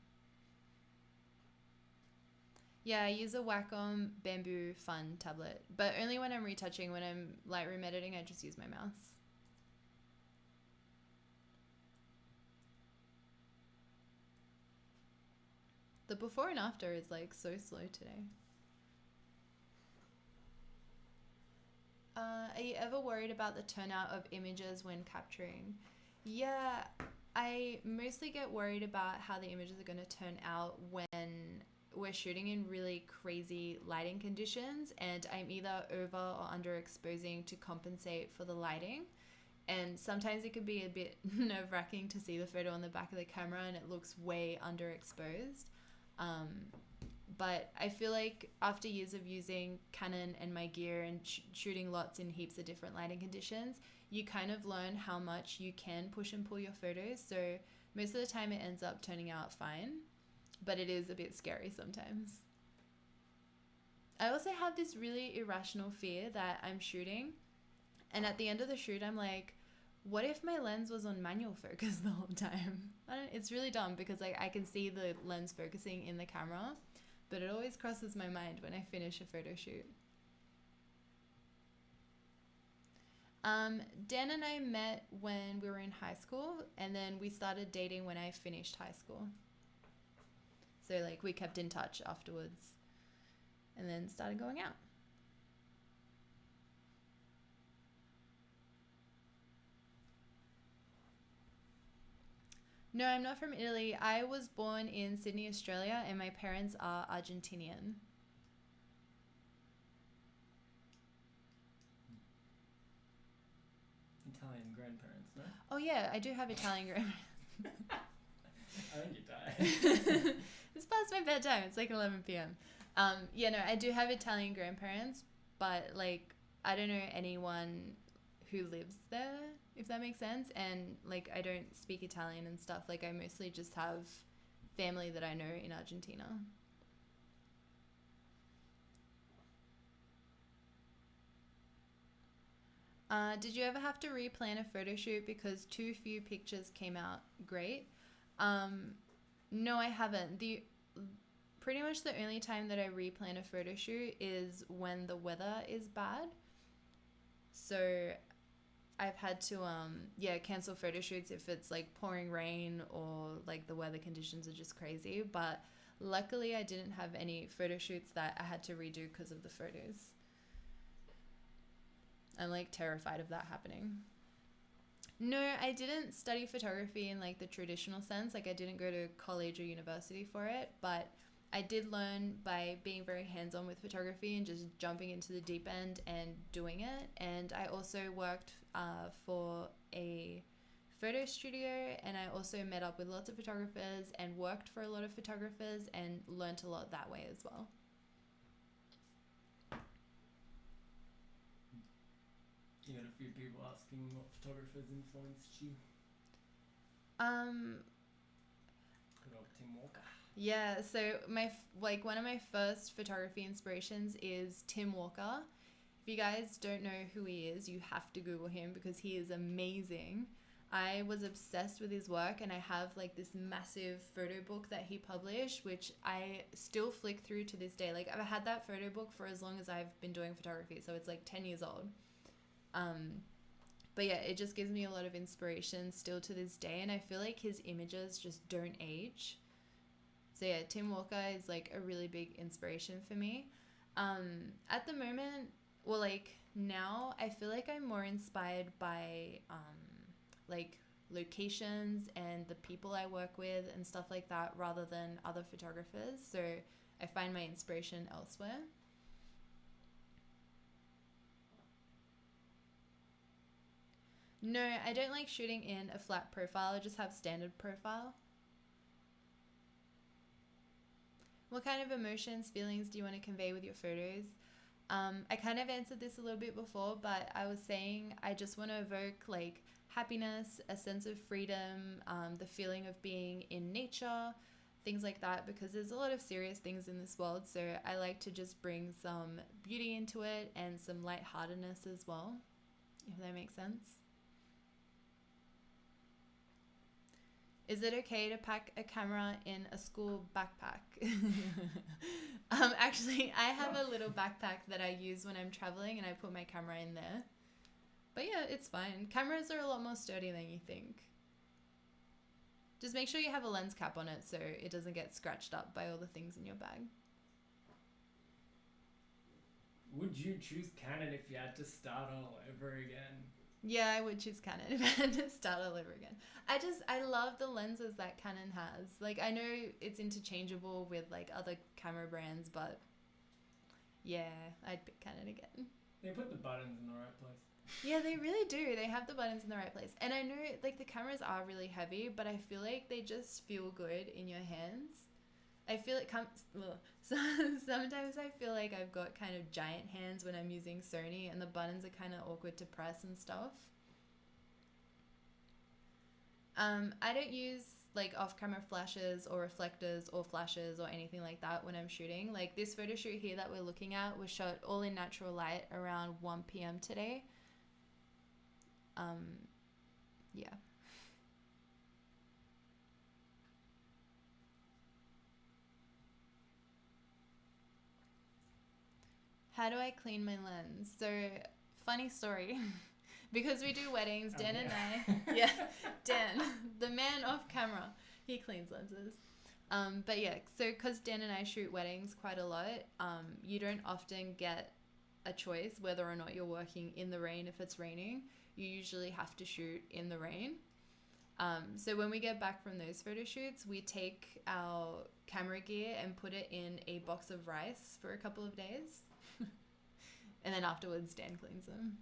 Yeah, I use a Wacom Bamboo Fun tablet, but only when I'm retouching. When I'm Lightroom editing, I just use my mouse. The before and after is like so slow today. Are you ever worried about the turnout of images when capturing? Yeah, I mostly get worried about how the images are going to turn out when we're shooting in really crazy lighting conditions and I'm either over or underexposing to compensate for the lighting. And sometimes it could be a bit nerve-wracking to see the photo on the back of the camera and it looks way underexposed. But I feel like after years of using Canon and my gear and shooting lots in heaps of different lighting conditions, you kind of learn how much you can push and pull your photos. So most of the time it ends up turning out fine, but it is a bit scary sometimes. I also have this really irrational fear that I'm shooting, and at the end of the shoot I'm like, what if my lens was on manual focus the whole time? It's really dumb because like I can see the lens focusing in the camera, but it always crosses my mind when I finish a photo shoot. Dan and I met when we were in high school, and then we started dating when I finished high school. So like we kept in touch afterwards and then started going out. No, I'm not from Italy. I was born in Sydney, Australia, and my parents are Argentinian. Italian grandparents, no? Oh yeah, I do have Italian grandparents. I think you're tired. It's past my bedtime. It's like 11 p.m. Yeah, no, I do have Italian grandparents, but like I don't know anyone who lives there, if that makes sense. And like I don't speak Italian and stuff. Like I mostly just have family that I know in Argentina. Did you ever have to replan a photo shoot because too few pictures came out great? No, I haven't. Pretty much the only time that I replan a photo shoot is when the weather is bad. So I've had to cancel photo shoots if it's like pouring rain or like the weather conditions are just crazy. But luckily I didn't have any photo shoots that I had to redo because of the photos. I'm like terrified of that happening. No, I didn't study photography in like the traditional sense. Like I didn't go to college or university for it, but I did learn by being very hands-on with photography and just jumping into the deep end and doing it. And I also worked for a photo studio, and I also met up with lots of photographers and worked for a lot of photographers and learnt a lot that way as well. You had a few people asking what photographers influenced you. Good old Tim Walker. Yeah, so one of my first photography inspirations is Tim Walker. If you guys don't know who he is, you have to Google him because he is amazing. I was obsessed with his work, and I have like this massive photo book that he published, which I still flick through to this day. Like I've had that photo book for as long as I've been doing photography, so it's like 10 years old. But yeah, it just gives me a lot of inspiration still to this day, and I feel like his images just don't age. So yeah, Tim Walker is like a really big inspiration for me. At the moment, well, like now I feel like I'm more inspired by like locations and the people I work with and stuff like that rather than other photographers. So I find my inspiration elsewhere. No, I don't like shooting in a flat profile. I just have standard profile. What kind of emotions, feelings do you want to convey with your photos? I kind of answered this a little bit before, but I was saying I just want to evoke like happiness, a sense of freedom, the feeling of being in nature, things like that, because there's a lot of serious things in this world. So I like to just bring some beauty into it and some lightheartedness as well, if that makes sense. Is it okay to pack a camera in a school backpack? Actually, I have a little backpack that I use when I'm traveling, and I put my camera in there. But yeah, it's fine. Cameras are a lot more sturdy than you think. Just make sure you have a lens cap on it so it doesn't get scratched up by all the things in your bag. Would you choose Canon if you had to start all over again? Yeah, I would choose Canon if I had to start all over again. I love the lenses that Canon has. Like, I know it's interchangeable with like other camera brands, but yeah, I'd pick Canon again. They put the buttons in the right place. Yeah, they really do. They have the buttons in the right place. And I know, like, the cameras are really heavy, but I feel like they just feel good in your hands. I feel it comes... So, sometimes I feel like I've got kind of giant hands when I'm using Sony, and the buttons are kind of awkward to press and stuff. I don't use, like, off-camera flashes or reflectors or flashes or anything like that when I'm shooting. Like, this photo shoot here that we're looking at was shot all in natural light around 1 p.m. today. Yeah. How do I clean my lens? So, funny story. Because we do weddings, Dan and I... Yeah, Dan, the man off camera, he cleans lenses. But yeah, so because Dan and I shoot weddings quite a lot, you don't often get a choice whether or not you're working in the rain if it's raining. You usually have to shoot in the rain. So when we get back from those photo shoots, we take our camera gear and put it in a box of rice for a couple of days. And then afterwards, Dan cleans them.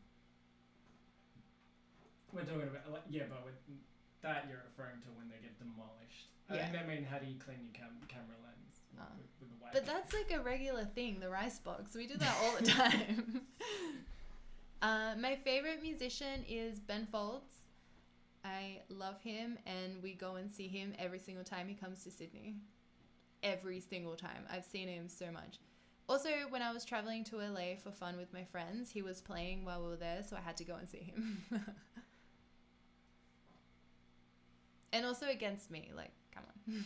We're talking about, like, yeah, but with that you're referring to when they get demolished. Yeah. I mean, how do you clean your camera lens with the white? But that's like a regular thing, the rice box. We do that all the time. My favorite musician is Ben Folds. I love him, and we go and see him every single time he comes to Sydney. Every single time. I've seen him so much. Also, when I was traveling to LA for fun with my friends, he was playing while we were there, so I had to go and see him. And also against me, like, come on.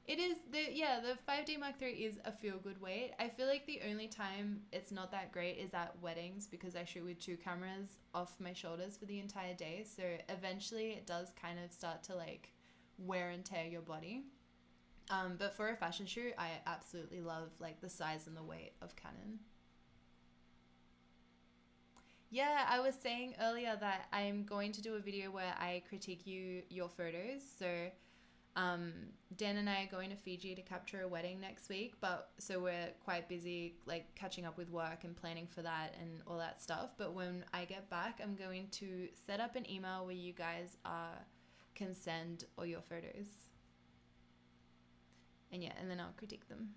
It is, the 5D Mark III is a feel-good weight. I feel like the only time it's not that great is at weddings, because I shoot with 2 cameras off my shoulders for the entire day. So eventually it does kind of start to, like, wear and tear your body. But for a fashion shoot, I absolutely love, like, the size and the weight of Canon. Yeah, I was saying earlier that I'm going to do a video where I critique your photos. So Dan and I are going to Fiji to capture a wedding next week, but so we're quite busy, like, catching up with work and planning for that and all that stuff. But when I get back, I'm going to set up an email where you guys can send all your photos. And yeah, and then I'll critique them.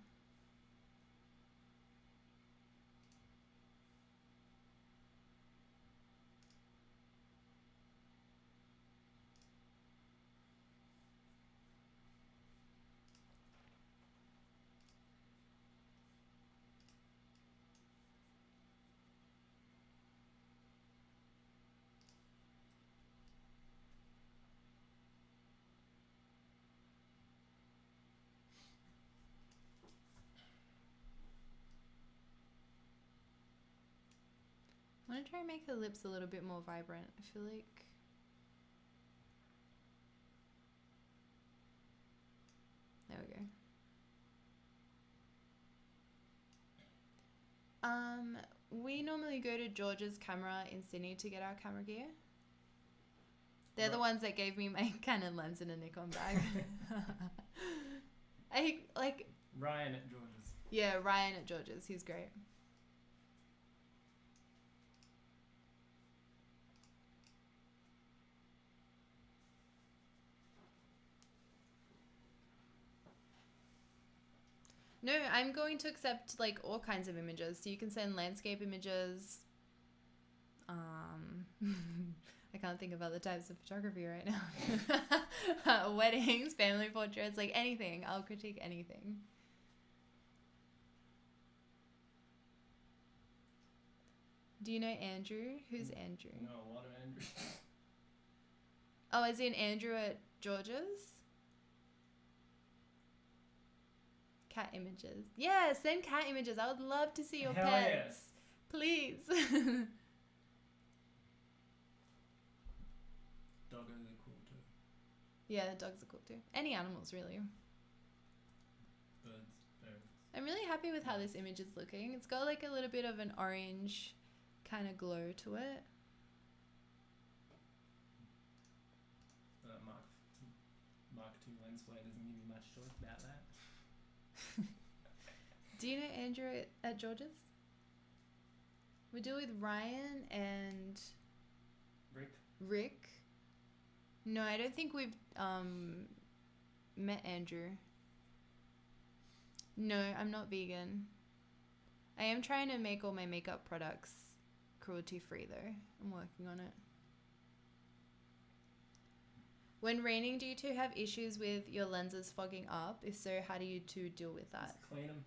I want to try and make her lips a little bit more vibrant. I feel like... There we go. We normally go to George's Camera in Sydney to get our camera gear. They're the ones that gave me my Canon lens in a Nikon bag. Ryan at George's. Yeah, Ryan at George's. He's great. No, I'm going to accept, like, all kinds of images. So you can send landscape images. I can't think of other types of photography right now. Weddings, family portraits, like anything. I'll critique anything. Do you know Andrew? Who's Andrew? No, what of Andrew? Oh, as in Andrew at George's? Cat images. Yeah, send cat images. I would love to see your Hell pets. yes. Please. Doggos are cool too. Yeah, dogs are cool too. Any animals, really. Birds. I'm really happy with how this image is looking. It's got like a little bit of an orange kind of glow to it. Mark II lens flare doesn't give you much choice about that. Do you know Andrew at George's? We deal with Ryan and Rick. No, I don't think we've met Andrew. No, I'm not vegan. I am trying to make all my makeup products cruelty free though. I'm working on it. When raining, do you two have issues with your lenses fogging up? If so, how do you two deal with that? Just clean them.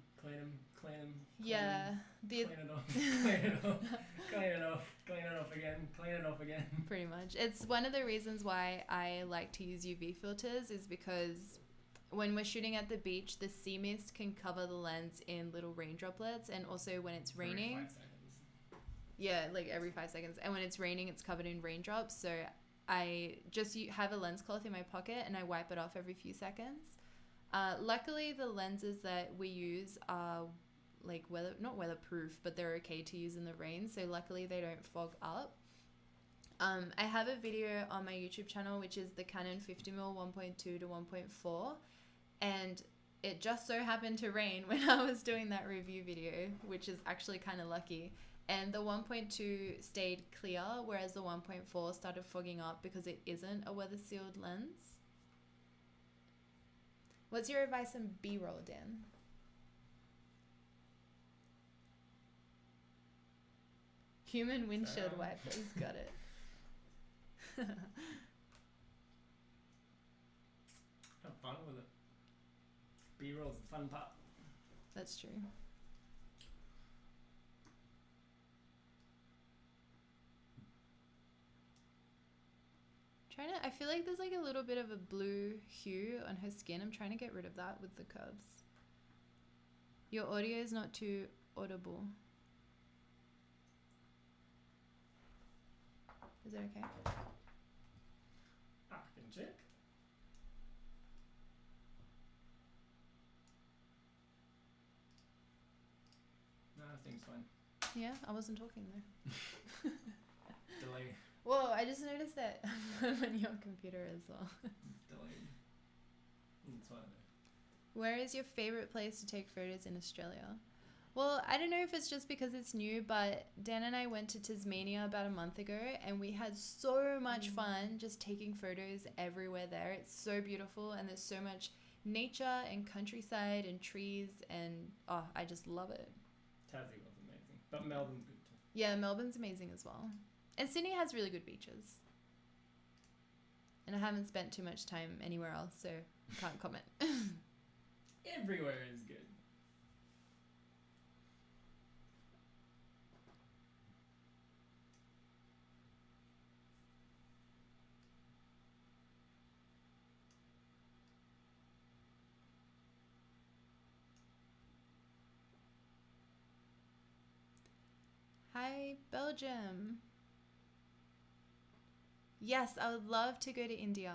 Yeah. Clean it off. Clean it off again. Pretty much. It's one of the reasons why I like to use UV filters is because when we're shooting at the beach, the sea mist can cover the lens in little rain droplets, and also when it's raining. Every 5 seconds. Yeah, like every 5 seconds. And when it's raining, it's covered in raindrops. So I just have a lens cloth in my pocket and I wipe it off every few seconds. Luckily, the lenses that we use are like not weatherproof, but they're okay to use in the rain. So luckily, they don't fog up. I have a video on my YouTube channel, which is the Canon 50mm 1.2 to 1.4. And it just so happened to rain when I was doing that review video, which is actually kind of lucky. And the 1.2 stayed clear, whereas the 1.4 started fogging up because it isn't a weather-sealed lens. What's your advice on B-roll, Dan? Human windshield wipers, got it. Have fun with it. B-roll's the fun part. That's true. I feel like there's like a little bit of a blue hue on her skin. I'm trying to get rid of that with the curves. Your audio is not too audible. Is it okay? I can check. No, I think it's fine. Yeah, I wasn't talking though. Delay. Whoa, I just noticed that on your computer as well. It's delayed. It's fine. Where is your favorite place to take photos in Australia? Well, I don't know if it's just because it's new, but Dan and I went to Tasmania about a month ago and we had so much fun just taking photos everywhere there. It's so beautiful and there's so much nature and countryside and trees and I just love it. Tassie was amazing, but Melbourne's good too. Yeah, Melbourne's amazing as well. And Sydney has really good beaches. And I haven't spent too much time anywhere else, so can't comment. Everywhere is good. Hi, Belgium. Yes, I would love to go to India.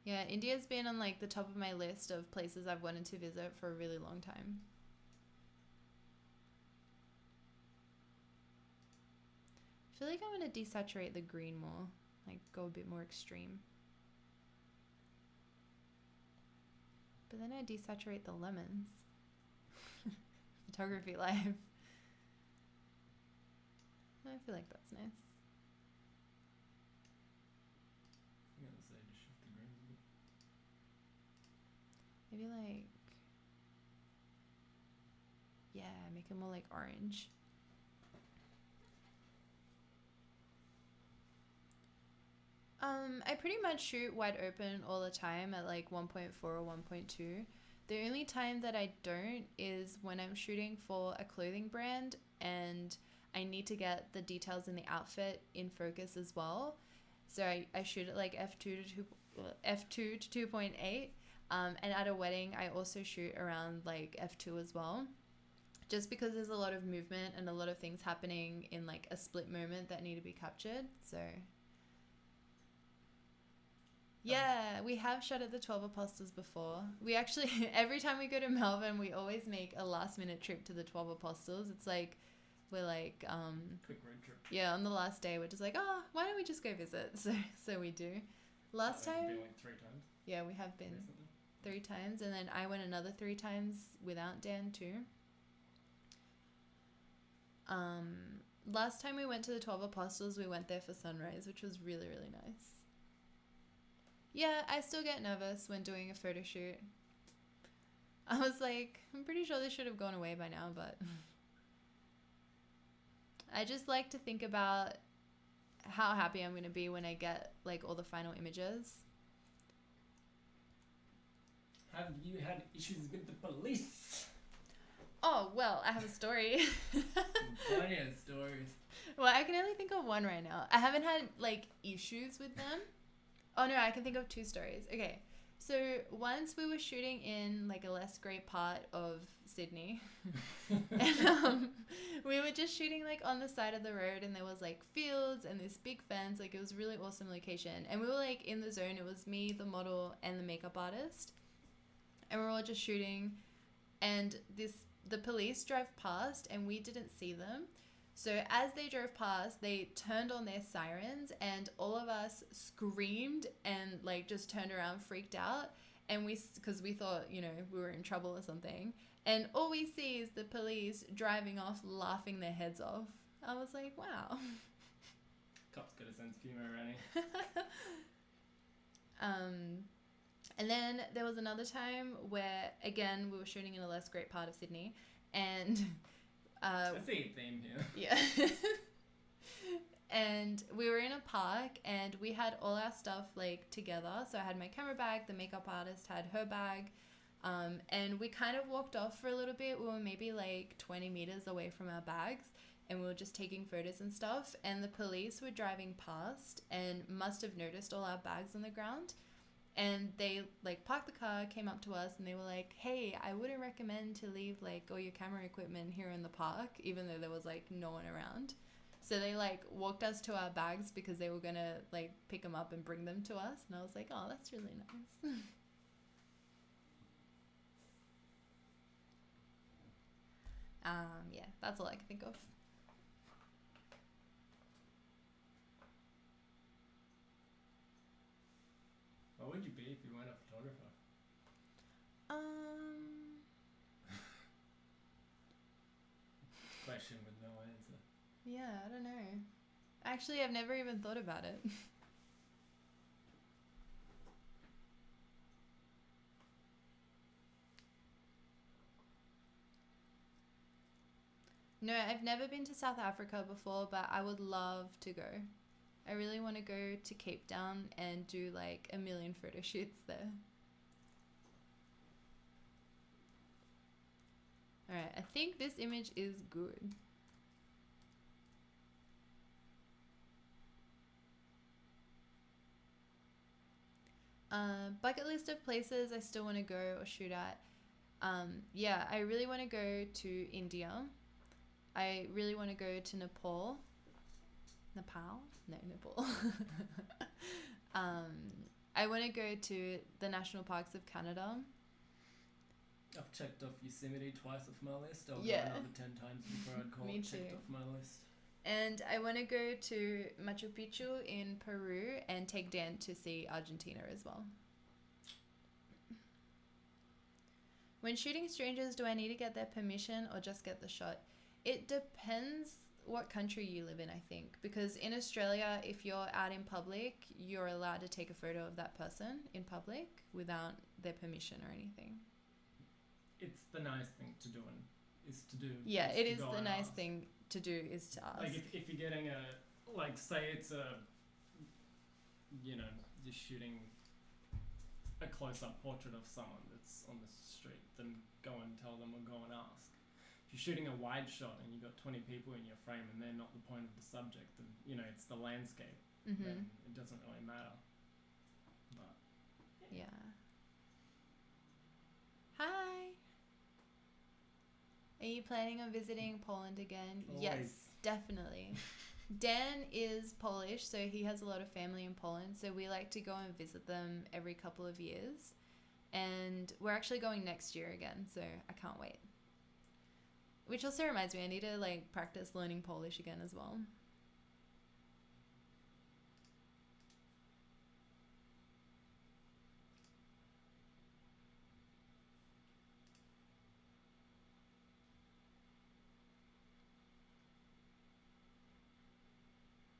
Yeah, India's been on like the top of my list of places I've wanted to visit for a really long time. I feel like I want to desaturate the green more, like go a bit more extreme. But then I desaturate the lemons. Photography life. I feel like that's nice. I'm gonna say just shift the green a bit. Maybe like, yeah, make it more like orange. I pretty much shoot wide open all the time at like 1.4 or 1.2. The only time that I don't is when I'm shooting for a clothing brand and I need to get the details in the outfit in focus as well. So I shoot at like f2 to 2.8. And at a wedding, I also shoot around like f2 as well. Just because there's a lot of movement and a lot of things happening in like a split moment that need to be captured. So yeah, we have shot at the 12 Apostles before. We actually, every time we go to Melbourne, we always make a last minute trip to the 12 Apostles. It's like, we're like, quick road trip. Yeah, on the last day, we're just like, why don't we just go visit? So we do. Last You've time, been like 3 times yeah, we have been recently. 3 times, and then I went another 3 times without Dan too. Last time we went to the 12 Apostles, we went there for sunrise, which was really, really nice. Yeah, I still get nervous when doing a photo shoot. I was like, I'm pretty sure this should have gone away by now, but I just like to think about how happy I'm going to be when I get like all the final images. Have you had issues with the police? Oh, well, I have a story. Plenty of stories. Well, I can only think of one right now. I haven't had like issues with them. Oh no, I can think of 2 stories. Okay. So once we were shooting in like a less great part of Sydney, and we were just shooting like on the side of the road, and there was like fields and this big fence. Like it was a really awesome location, and we were like in the zone. It was me, the model, and the makeup artist, and we were all just shooting. And the police drove past, and we didn't see them. So as they drove past, they turned on their sirens, and all of us screamed and like just turned around, freaked out. And because we thought, you know, we were in trouble or something. And all we see is the police driving off, laughing their heads off. I was like, wow. Cops got a sense of humor, Ranny. And then there was another time where, again, we were shooting in a less great part of Sydney, and I see a theme here. yeah. And we were in a park, and we had all our stuff like together. So I had my camera bag, the makeup artist had her bag, and we kind of walked off for a little bit. We were maybe like 20 meters away from our bags, and we were just taking photos and stuff. And the police were driving past and must have noticed all our bags on the ground. And they like parked the car, came up to us, and they were like, hey, I wouldn't recommend to leave like all your camera equipment here in the park, even though there was like no one around. So they like walked us to our bags because they were going to like pick them up and bring them to us. And I was like, oh, that's really nice. Yeah, that's all I can think of. What would you be if you weren't a photographer? Question with no answer. Yeah, I don't know. Actually, I've never even thought about it. No, I've never been to South Africa before, but I would love to go. I really want to go to Cape Town and do like a million photo shoots there. Alright, I think this image is good. Bucket list of places I still want to go or shoot at. Yeah, I really want to go to India. I really want to go to Nepal. Nepal? No, Nepal. I want to go to the national parks of Canada. I've checked off Yosemite twice off my list. I'll Yeah. go another 10 times before I'd call Me it checked too. off my list. And I want to go to Machu Picchu in Peru and take Dan to see Argentina as well. When shooting strangers, do I need to get their permission or just get the shot? It depends what country you live in, I think. Because in Australia, if you're out in public, you're allowed to take a photo of that person in public without their permission or anything. It's the nice thing to do Yeah, is it to is go the and nice ask. thing to do is to ask. Like if you're getting a, like say it's a, you know, you're shooting a close-up portrait of someone that's on the street, then go and tell them or go and ask. If you're shooting a wide shot and you've got 20 people in your frame and they're not the point of the subject, and you know, it's the landscape, then it doesn't really matter. But Yeah. Hi. Are you planning on visiting Poland again? Yes, Always. definitely. Dan is Polish, so he has a lot of family in Poland, so we like to go and visit them every couple of years. And we're actually going next year again, so I can't wait. Which also reminds me, I need to like practice learning Polish again as well.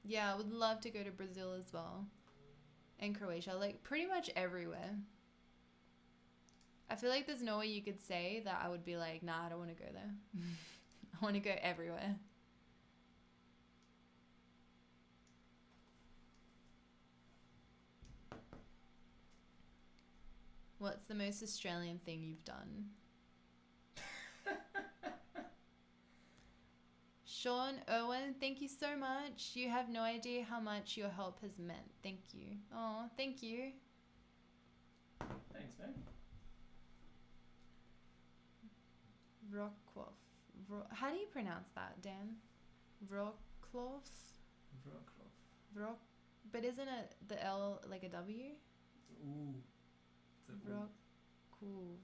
Yeah, I would love to go to Brazil as well. And Croatia, like pretty much everywhere. I feel like there's no way you could say that I would be like, nah, I don't want to go there. I want to go everywhere. What's the most Australian thing you've done? Sean Irwin, thank you so much. You have no idea how much your help has meant. Thank you. Oh, thank you. Thanks, man. Rockoff. How do you pronounce that, Dan? Rockoff? Rock. But isn't it the L like a W? Ooh. Rokov.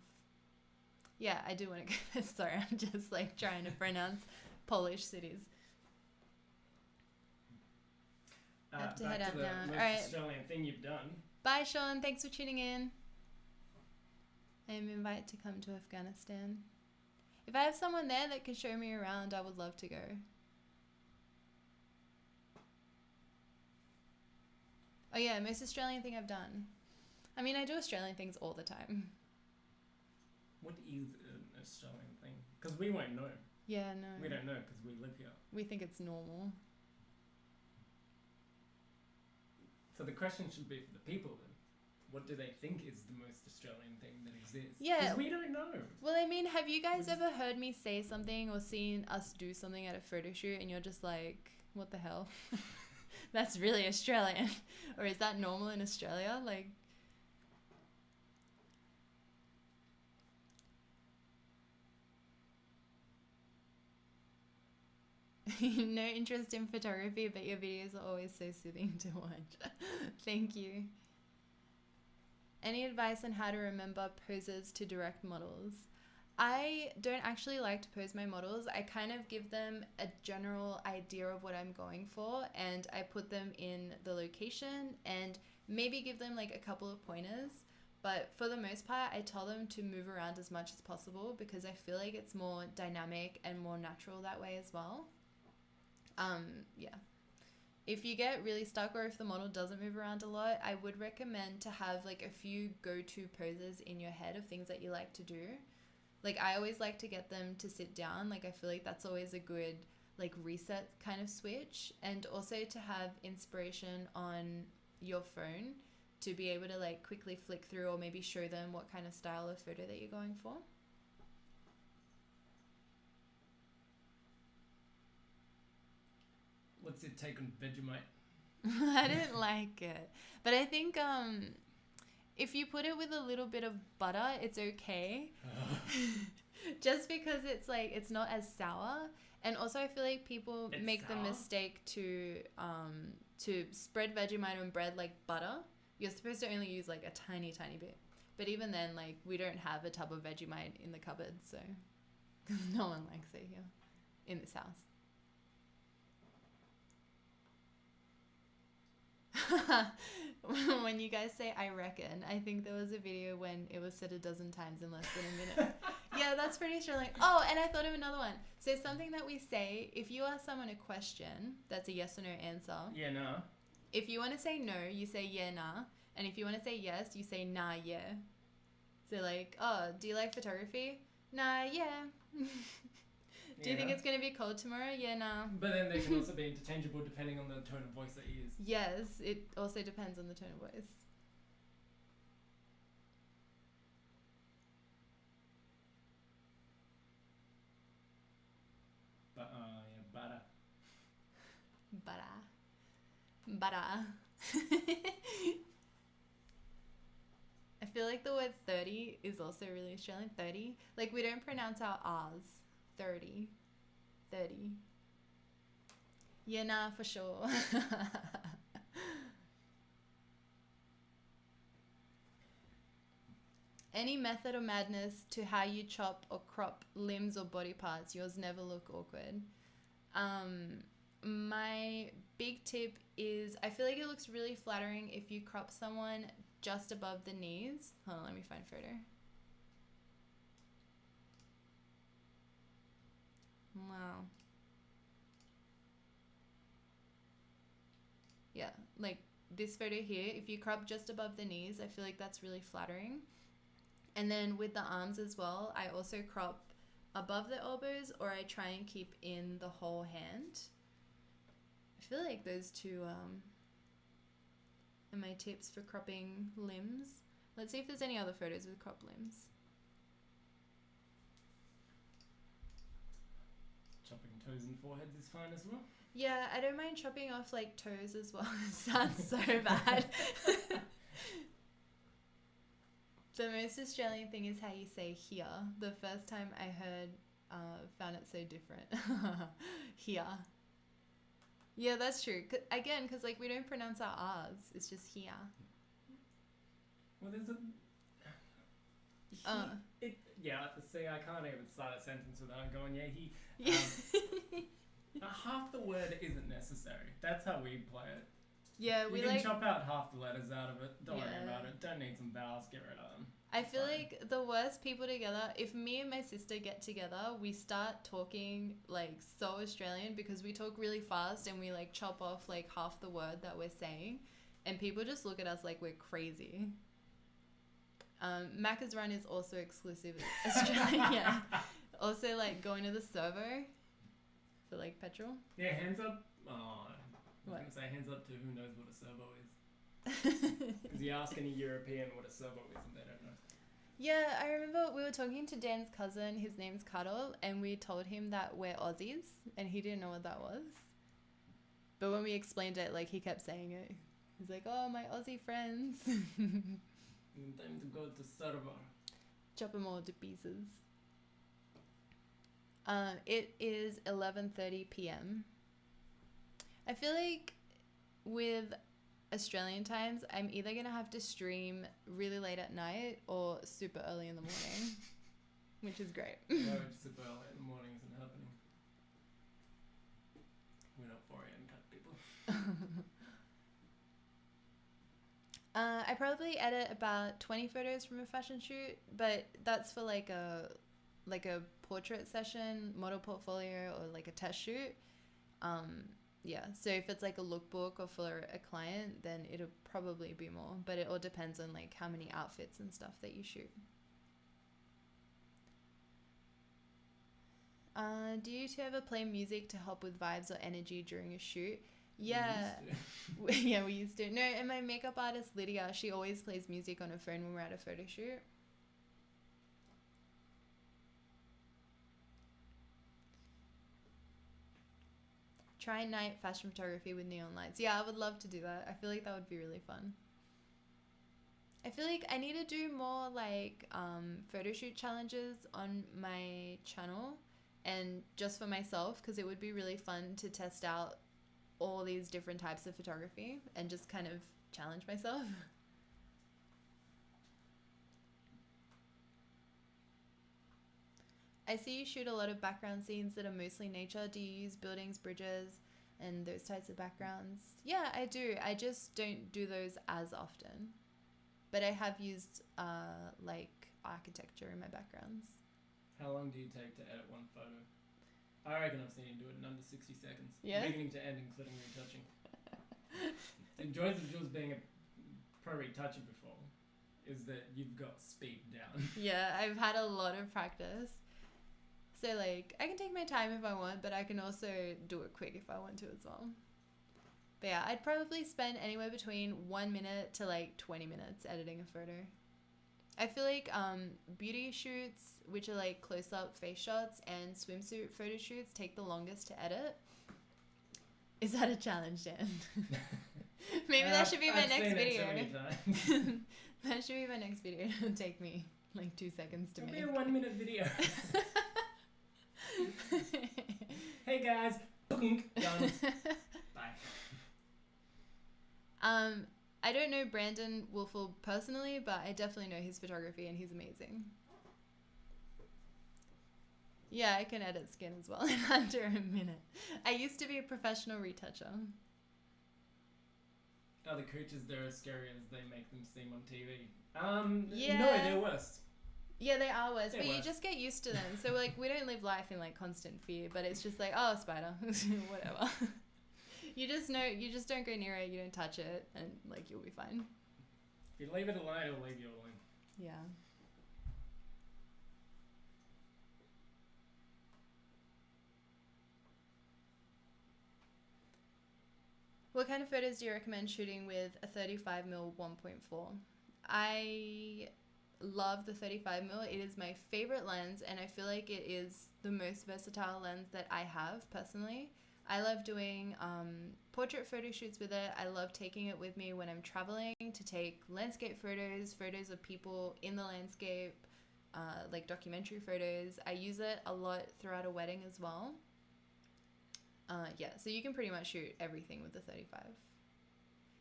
Yeah, I do want to go. Sorry, I'm just like trying to pronounce Polish cities. I have to head out now. Most All right. Australian thing you've done. Bye, Sean. Thanks for tuning in. I am invited to come to Afghanistan. If I have someone there that can show me around, I would love to go. Oh yeah, most Australian thing I've done. I mean, I do Australian things all the time. What is an Australian thing? Because we won't know. Yeah, no. We don't know because we live here. We think it's normal. So the question should be for the people then. What do they think is the most Australian thing that exists? Yeah. Because we don't know. Well, I mean, have you guys ever heard me say something or seen us do something at a photo shoot and you're just like, what the hell? That's really Australian. Or is that normal in Australia? Like, no interest in photography, but your videos are always so soothing to watch. Thank you. Any advice on how to remember poses to direct models? I don't actually like to pose my models. I kind of give them a general idea of what I'm going for and I put them in the location and maybe give them like a couple of pointers. But for the most part, I tell them to move around as much as possible because I feel like it's more dynamic and more natural that way as well. Yeah. If you get really stuck or if the model doesn't move around a lot, I would recommend to have like a few go-to poses in your head of things that you like to do. Like I always like to get them to sit down. Like I feel like that's always a good like reset kind of switch, and also to have inspiration on your phone to be able to like quickly flick through or maybe show them what kind of style of photo that you're going for. What's your take on Vegemite? I didn't like it. But I think if you put it with a little bit of butter, it's okay. Just because it's like it's not as sour. And also I feel like people make the mistake to spread Vegemite on bread like butter. You're supposed to only use like a tiny bit. But even then, like we don't have a tub of Vegemite in the cupboard, so because no one likes it here in this house. When you guys say I reckon, I think there was a video when it was said a dozen times in less than a minute. Yeah, that's pretty sure. Like, oh, and I thought of another one. So something that we say, if you ask someone a question, that's a yes or no answer. Yeah, no. If you want to say no, you say yeah, nah. And if you want to say yes, you say nah, yeah. So like, oh, do you like photography? Nah, yeah. Do you think it's going to be cold tomorrow? Yeah, nah. But then they can also be interchangeable depending on the tone of voice that you use. Yes, it also depends on the tone of voice. But, yeah, butter. Butter. I feel like the word 30 is also really Australian. 30. Like, we don't pronounce our R's. 30. Yeah, nah, for sure. Any method or madness to how you chop or crop limbs or body parts. Yours never look awkward. My big tip is I feel like it looks really flattering if you crop someone just above the knees. Hold on, let me find a photo. Wow. like this photo here, if you crop just above the knees, I feel like that's really flattering. And then with the arms as well, I also crop above the elbows, or I try and keep in the whole hand. I feel like those two are my tips for cropping limbs. Let's see if there's any other photos with cropped limbs. Chopping toes and foreheads is fine as well. Yeah, I don't mind chopping off like toes as well. It sounds so bad. The most Australian thing is how you say here. The first time I heard, found it so different. Here. Yeah, that's true. Again, because like we don't pronounce our R's. It's just here. Well, there's a... see, I can't even start a sentence without going, yeah, he... half the word isn't necessary. That's how we play it. Yeah, we you can like... chop out half the letters out of it. Don't worry about it. Don't need some vowels. Get rid of them. I feel like the worst people together, if me and my sister get together, we start talking like so Australian because we talk really fast and we like chop off like half the word that we're saying, and people just look at us like we're crazy. Macca's Run is also exclusive Australian. Yeah. Also like going to the servo for like petrol. Yeah, hands up. Oh, I was going to say hands up to who knows what a servo is. Because you ask any European what a servo is and they don't know. Yeah, I remember we were talking to Dan's cousin, his name's Cuddle, and we told him that we're Aussies, and he didn't know what that was. But when we explained it, like, he kept saying it. He's like, oh, my Aussie friends. Time to go to servo. Chop them all to pieces. It is 11:30 p.m. I feel like with Australian times, I'm either going to have to stream really late at night or super early in the morning, which is great. No, super early in the morning isn't happening. We're not 4 a.m. cat people. I probably edit about 20 photos from a fashion shoot, but that's for like a portrait session, model portfolio, or like a test shoot. Yeah, so if it's like a lookbook or for a client, then it'll probably be more, but it all depends on like how many outfits and stuff that you shoot. Do you two ever play music to help with vibes or energy during a shoot? Yeah. Yeah, we used to. No, and my makeup artist Lydia, she always plays music on her phone when we're at a photo shoot. Try night fashion photography with neon lights. Yeah, I would love to do that. I feel like that would be really fun. I feel like I need to do more like photo shoot challenges on my channel and just for myself, because it would be really fun to test out all these different types of photography and just kind of challenge myself. I see you shoot a lot of background scenes that are mostly nature. Do you use buildings, bridges, and those types of backgrounds? Yeah, I do. I just don't do those as often. But I have used like architecture in my backgrounds. How long do you take to edit one photo? I reckon I've seen you do it in under 60 seconds. Yeah? Beginning to end, including retouching. The joys of Jules being a pro retoucher before is that you've got speed down. Yeah, I've had a lot of practice. So, like, I can take my time if I want, but I can also do it quick if I want to as well. But yeah, I'd probably spend anywhere between 1 minute to like 20 minutes editing a photo. I feel like beauty shoots, which are like close-up face shots, and swimsuit photo shoots take the longest to edit. Is that a challenge, Dan? Maybe that should be my next video. That should be my next video. It'll take me like 2 seconds to make. It'll be a 1 minute video. Hey guys, done. Bye. I don't know Brandon Wolfel personally, but I definitely know his photography and he's amazing. Yeah, I can edit skin as well in under a minute. I used to be a professional retoucher. Are the creatures there as scary as they make them seem on TV? Yeah. No, they're worse. Yeah, they are worse, but worse. you just get used to them. So like, we don't live life in like constant fear, but it's just like, oh, spider, whatever. You just know, you just don't go near it, you don't touch it, and like you'll be fine. If you leave it alone, it'll leave you alone. Yeah. What kind of photos do you recommend shooting with a 35mm 1.4? I love the 35mm. It is my favorite lens, and I feel like it is the most versatile lens that I have personally. I love doing portrait photo shoots with it. I love taking it with me when I'm traveling to take landscape photos, photos of people in the landscape, like documentary photos. I use it a lot throughout a wedding as well. Yeah, so you can pretty much shoot everything with the 35.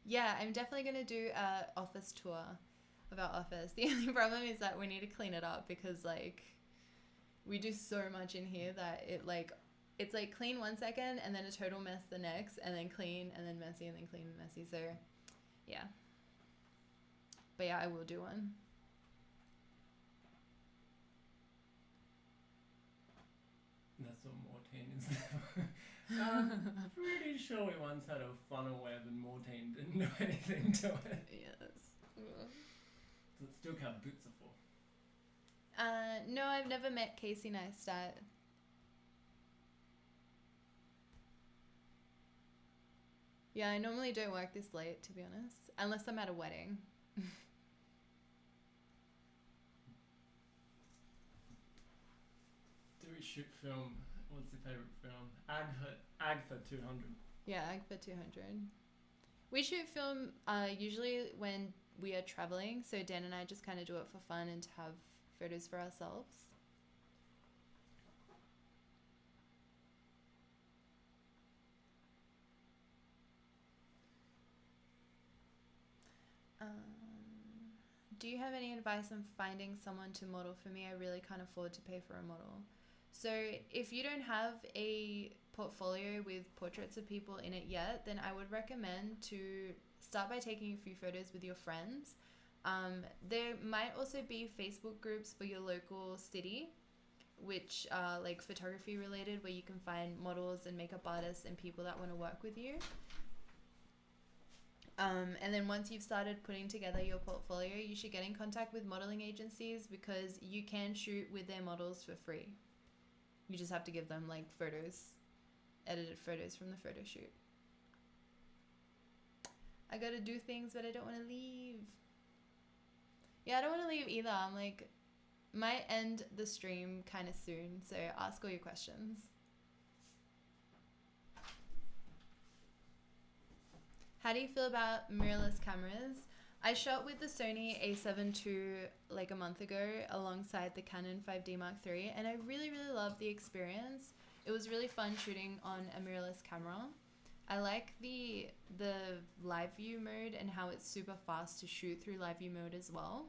Yeah, I'm definitely going to do an office tour of our office. The only problem is that we need to clean it up because, like, we do so much in here that it's like clean 1 second and then a total mess the next, and then clean and then messy and then clean and messy. So, yeah. But yeah, I will do one. That's what Mortine is now. Pretty sure we once had a funnel web and Mortine didn't know anything to it. Yes. So it's still how boots are for. No, I've never met Casey Neistat. Yeah, I normally don't work this late, to be honest, unless I'm at a wedding. Do we shoot film? What's your favourite film? Agfa 200. Yeah, Agfa 200. We shoot film usually when we are traveling, so Dan and I just kind of do it for fun and to have photos for ourselves. Do you have any advice on finding someone to model for me? I really can't afford to pay for a model. So if you don't have a portfolio with portraits of people in it yet, then I would recommend to start by taking a few photos with your friends. There might also be Facebook groups for your local city, which are like photography related, where you can find models and makeup artists and people that want to work with you. And then once you've started putting together your portfolio, you should get in contact with modeling agencies because you can shoot with their models for free. You just have to give them like photos, edited photos from the photo shoot. I gotta do things, but I don't want to leave. Yeah, I don't want to leave either. I'm like, might end the stream kind of soon, so ask all your questions. How do you feel about mirrorless cameras? I shot with the Sony a7 II like a month ago alongside the Canon 5D Mark III, and I really, really loved the experience. It was really fun shooting on a mirrorless camera. I like the live view mode and how it's super fast to shoot through live view mode as well.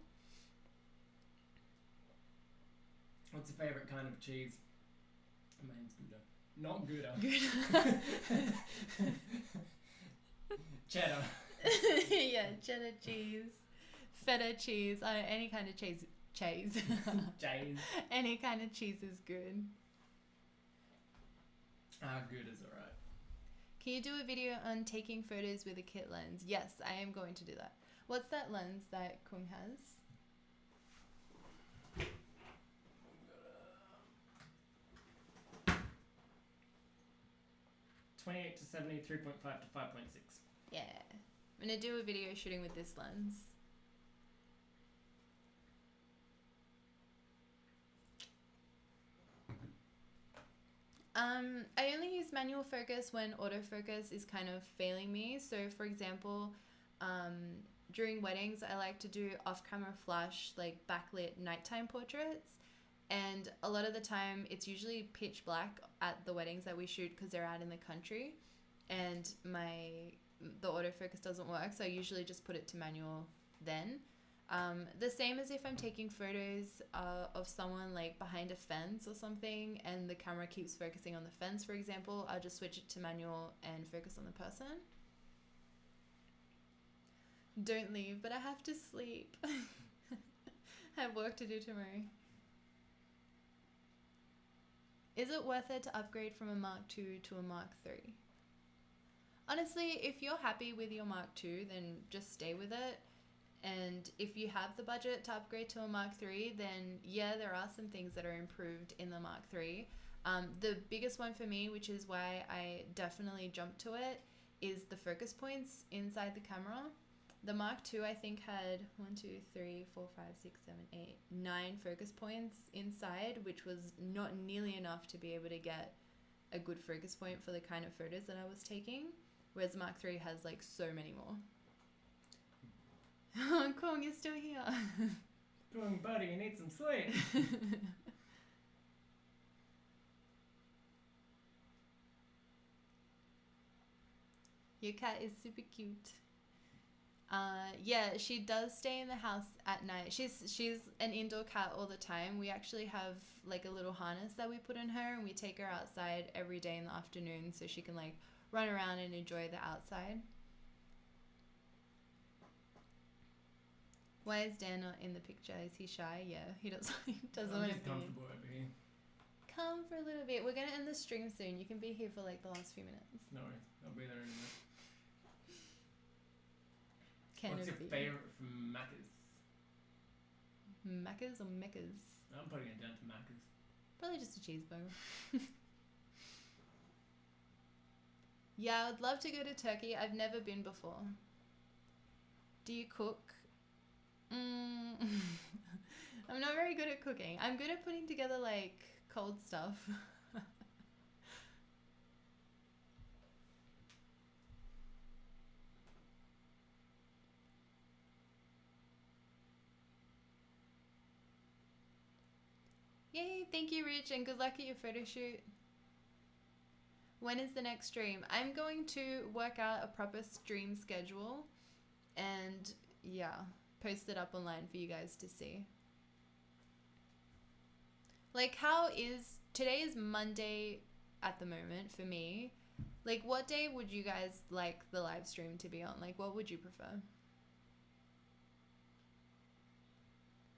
What's your favourite kind of cheese? Mine's Gouda. Not Gouda. Cheddar. Yeah, cheddar cheese, feta cheese, any kind of cheese. Cheese. Any kind of cheese is good. Gouda's alright. Can you do a video on taking photos with a kit lens? Yes, I am going to do that. What's that lens that Kung has? 28 to 70, 3.5 to 5.6. Yeah. I'm going to do a video shooting with this lens. I only use manual focus when autofocus is kind of failing me. So for example, during weddings, I like to do off-camera flash, like backlit nighttime portraits. And a lot of the time, it's usually pitch black at the weddings that we shoot because they're out in the country. And the autofocus doesn't work, so I usually just put it to manual then. The same as if I'm taking photos of someone like behind a fence or something and the camera keeps focusing on the fence, for example, I'll just switch it to manual and focus on the person. Don't leave, but I have to sleep. I have work to do tomorrow. Is it worth it to upgrade from a Mark II to a Mark III? Honestly, if you're happy with your Mark II, then just stay with it. And if you have the budget to upgrade to a Mark III, then yeah, there are some things that are improved in the Mark III. The biggest one for me, which is why I definitely jumped to it, is the focus points inside the camera. The Mark II, I think, had 9 focus points inside, which was not nearly enough to be able to get a good focus point for the kind of photos that I was taking. Whereas the Mark III has like so many more. Kong is still here. Kong, buddy, you need some sleep. Your cat is super cute. Yeah, she does stay in the house at night. She's an indoor cat all the time. We actually have like a little harness that we put in her, and we take her outside every day in the afternoon so she can like run around and enjoy the outside. Why is Dan not in the picture? Is he shy? Yeah, he doesn't want to be. He's comfortable over here. Come for a little bit. We're gonna end the stream soon. You can be here for like the last few minutes. No worries, I'll be there in a minute. What's your favourite from Macca's? Macca's or Mecca's? I'm putting it down to Macca's. Probably just a cheeseburger. Yeah, I would love to go to Turkey. I've never been before. Do you cook? I'm not very good at cooking. I'm good at putting together like cold stuff. Yay, thank you, Rich, and good luck at your photo shoot. When is the next stream? I'm going to work out a proper stream schedule and yeah, post it up online for you guys to see. Like, today is Monday at the moment for me. Like, what day would you guys like the live stream to be on? Like, what would you prefer?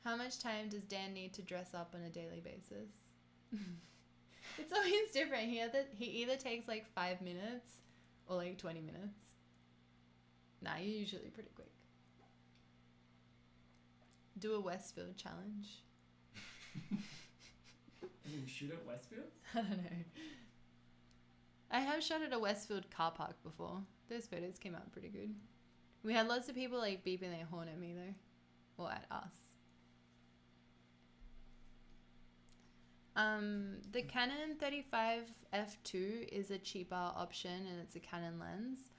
How much time does Dan need to dress up on a daily basis? It's always different. He either takes like 5 minutes or like 20 minutes. Nah, you're usually pretty quick. Do a Westfield challenge. You can shoot at Westfield? I don't know. I have shot at a Westfield car park before. Those photos came out pretty good. We had lots of people like beeping their horn at me though. Or at us. The Canon 35 f2 is a cheaper option and it's a Canon lens.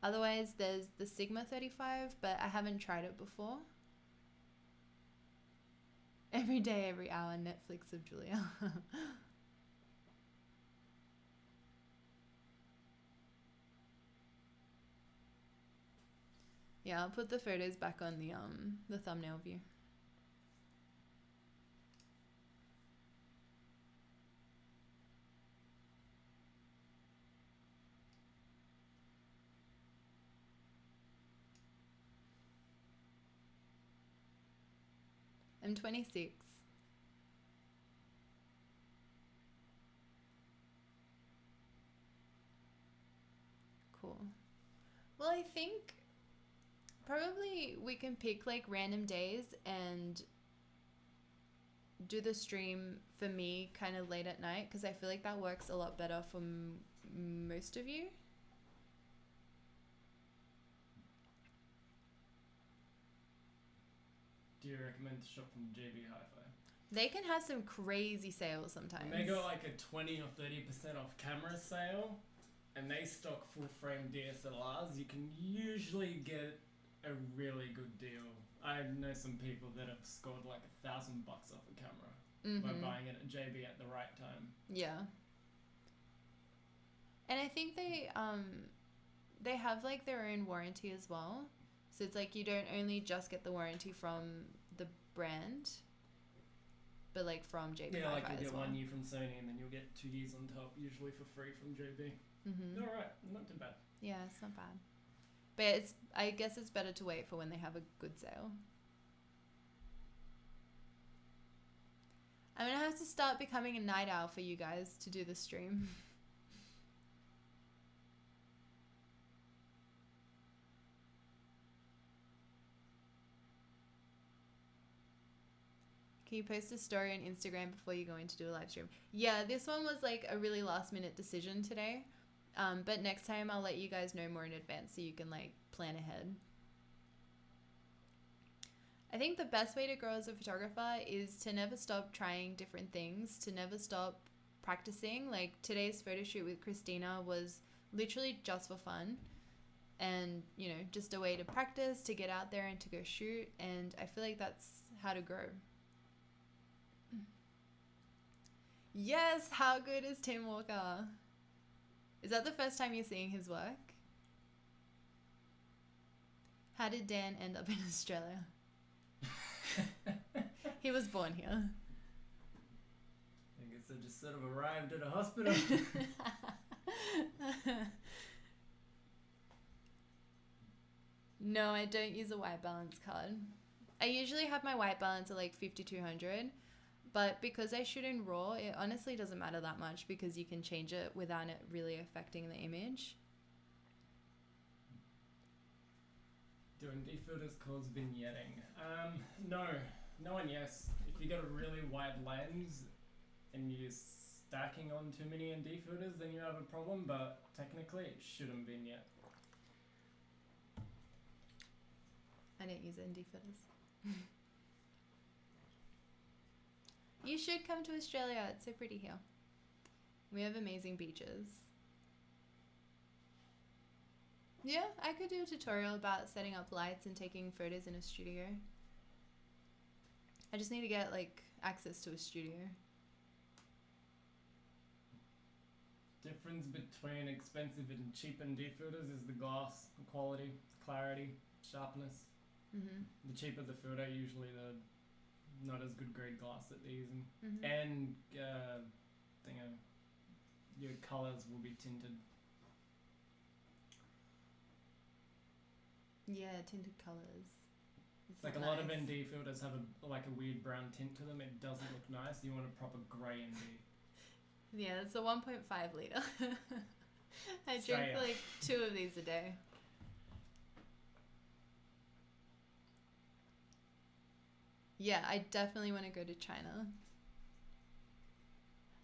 Otherwise, there's the Sigma 35, but I haven't tried it before. Every day, every hour, Netflix of Julia. Yeah, I'll put the photos back on the thumbnail view. I'm 26. Cool. Well, I think probably we can pick like random days and do the stream for me kind of late at night because I feel like that works a lot better for most of you. Do you recommend to shop from JB Hi-Fi? They can have some crazy sales sometimes. And they got like a 20 or 30% off camera sale, and they stock full frame DSLRs. You can usually get a really good deal. I know some people that have scored like $1,000 off a camera by buying it at JB at the right time. Yeah. And I think they have like their own warranty as well. So it's like you don't only just get the warranty from the brand, but like from JB Yeah, Hi-Fi like you as get well. 1 year from Sony and then you'll get 2 years on top, usually for free from JB. Alright, not too bad. Yeah, it's not bad. But I guess it's better to wait for when they have a good sale. I'm going to have to start becoming a night owl for you guys to do the stream. Can you post a story on Instagram before you go in to do a live stream? Yeah, this one was like a really last minute decision today. But next time I'll let you guys know more in advance so you can like plan ahead. I think the best way to grow as a photographer is to never stop trying different things, to never stop practicing. Like today's photo shoot with Christina was literally just for fun and, you know, just a way to practice, to get out there and to go shoot. And I feel like that's how to grow. Yes, how good is Tim Walker? Is that the first time you're seeing his work? How did Dan end up in Australia? He was born here. I guess I just sort of arrived at a hospital. No, I don't use a white balance card. I usually have my white balance at like 5200, but because I shoot in RAW, it honestly doesn't matter that much because you can change it without it really affecting the image. Doing defilters cause vignetting. No and yes. If you got a really wide lens and you're stacking on too many ND filters, then you have a problem, but technically it shouldn't vignette. I don't use ND filters. You should come to Australia. It's so pretty here. We have amazing beaches. Yeah, I could do a tutorial about setting up lights and taking photos in a studio. I just need to get like access to a studio. Difference between expensive and cheap ND filters is the glass, the quality, clarity, sharpness. Mm-hmm. The cheaper the filter, usually the not as good grade glass that they're using. Mm-hmm. And your colours will be tinted. Yeah, tinted colours. It's Like a not lot of nice. ND filters have a weird brown tint to them. It doesn't look nice. You want a proper grey ND. Yeah, it's a 1.5 litre. I drink Australia. like 2 of these a day. Yeah, I definitely want to go to China.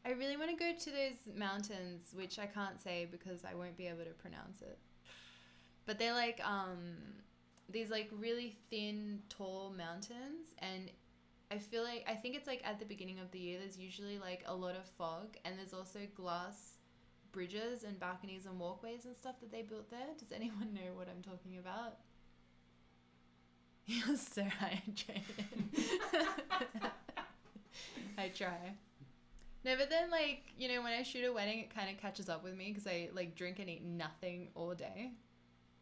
I really want to go to those mountains, which I can't say because I won't be able to pronounce it. But they're like these like really thin, tall mountains, and I think it's like at the beginning of the year there's usually like a lot of fog, and there's also glass bridges and balconies and walkways and stuff that they built there. Does anyone know what I'm talking about? You're so hydrated. I try. No, but then like, you know, when I shoot a wedding, it kind of catches up with me because I like drink and eat nothing all day.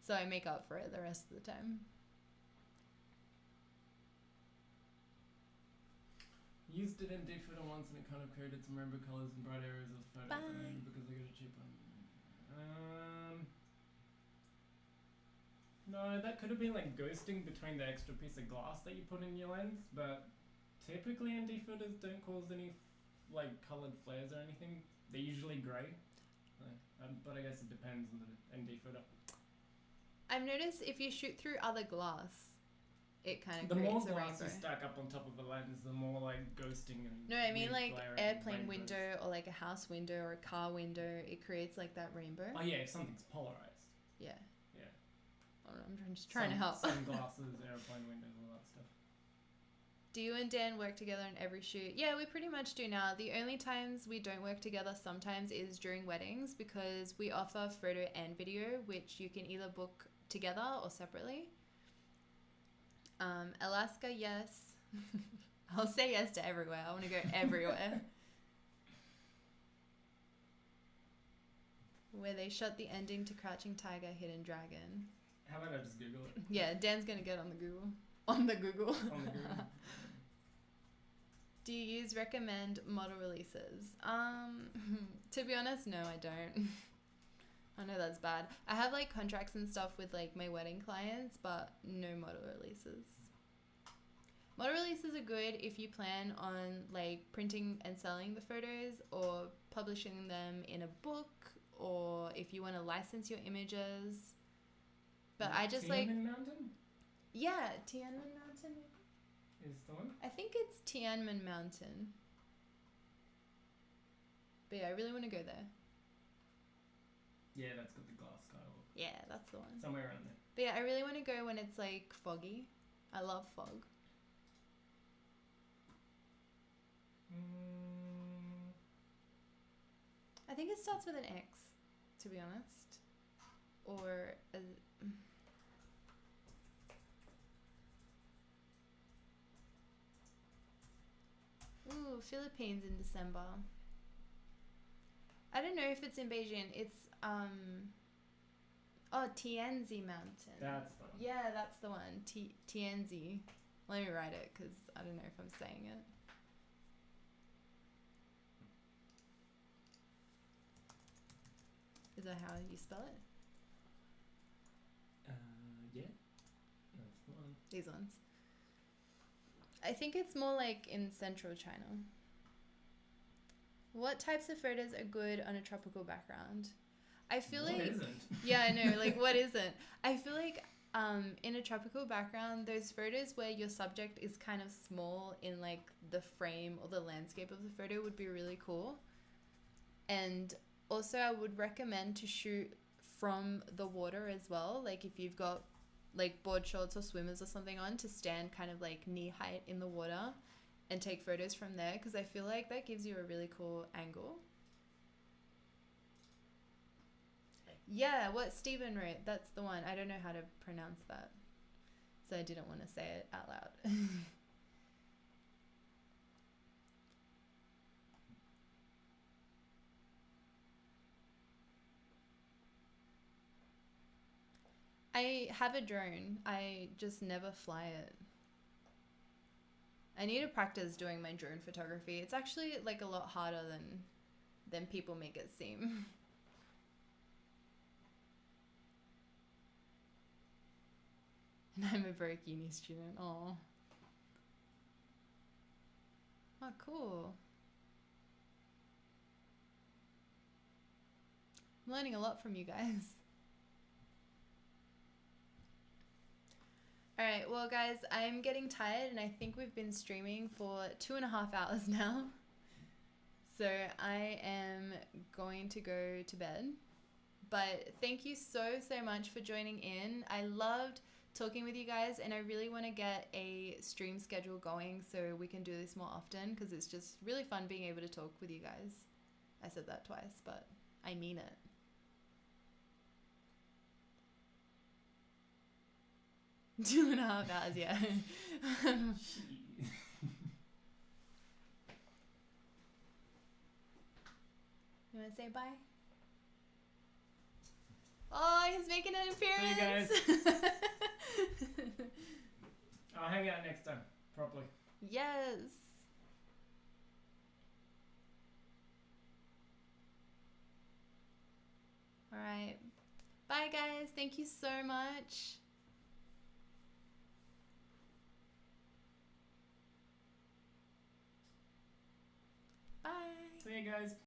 So I make up for it the rest of the time. Used it in defilter once and it kind of created some rainbow colours and bright areas of the photos. Bye. Because they got a cheap one. No, that could have been like ghosting between the extra piece of glass that you put in your lens, but typically ND filters don't cause any like coloured flares or anything. They're usually grey, but I guess it depends on the ND filter. I've noticed if you shoot through other glass, it kind of The more creates a glass rainbow. you stack up on top of a lens, the more like ghosting and No, I mean weird like flaring airplane rainbows. window or like a house window or a car window. It creates like that rainbow. Oh yeah, if something's polarized. Yeah. Yeah. I'm just trying to help. Sunglasses, airplane windows, all that stuff. Do you and Dan work together on every shoot? Yeah, we pretty much do now. The only times we don't work together sometimes is during weddings because we offer photo and video, which you can either book together or separately. Alaska, yes. I'll say yes to everywhere. I want to go everywhere. Where they shot the ending to Crouching Tiger, Hidden Dragon. How about I just Google it? Yeah, Dan's going to get on the Google. On the Google. On the Google. Do you use recommend model releases? To be honest, no, I don't. I know that's bad. I have like contracts and stuff with like my wedding clients, but no model releases. Model releases are good if you plan on like printing and selling the photos or publishing them in a book, or if you want to license your images. But I just like... Tiananmen Mountain? Yeah, Tiananmen Mountain. is the one. I think it's Tiananmen Mountain. But yeah, I really want to go there. Yeah, that's got the glass skywalk. Yeah, that's the one. Somewhere around there. But yeah, I really want to go when it's like foggy. I love fog. I think it starts with an X, to be honest. Or a... Ooh, Philippines in December. I don't know if it's in Beijing. It's Tianzi Mountain. That's the one. Yeah, that's the one. Tianzi. Let me write it because I don't know if I'm saying it. Is that how you spell it? Yeah. That's the one. These ones. I think it's more like in central China. What types of photos are good on a tropical background? I feel What like... isn't? Yeah, I know. Like, what isn't? I feel like in a tropical background, those photos where your subject is kind of small in like the frame or the landscape of the photo would be really cool. And also I would recommend to shoot from the water as well. Like if you've got like board shorts or swimmers or something on, to stand kind of like knee height in the water and take photos from there, because I feel like that gives you a really cool angle. Yeah, what Stephen wrote, that's the one. I don't know how to pronounce that, so I didn't want to say it out loud. I have a drone. I just never fly it. I need to practice doing my drone photography. It's actually like a lot harder than people make it seem. And I'm a broke uni student. Oh, cool. I'm learning a lot from you guys. Alright, well guys, I'm getting tired and I think we've been streaming for 2.5 hours now. So I am going to go to bed. But thank you so much for joining in. I loved talking with you guys, and I really want to get a stream schedule going so we can do this more often, because it's just really fun being able to talk with you guys. I said that twice, but I mean it. Two and a half hours, yeah. You want to say bye? Oh, he's making an appearance. See you guys. I'll hang out next time, properly. Yes. All right. Bye, guys. Thank you so much. Bye. See you guys.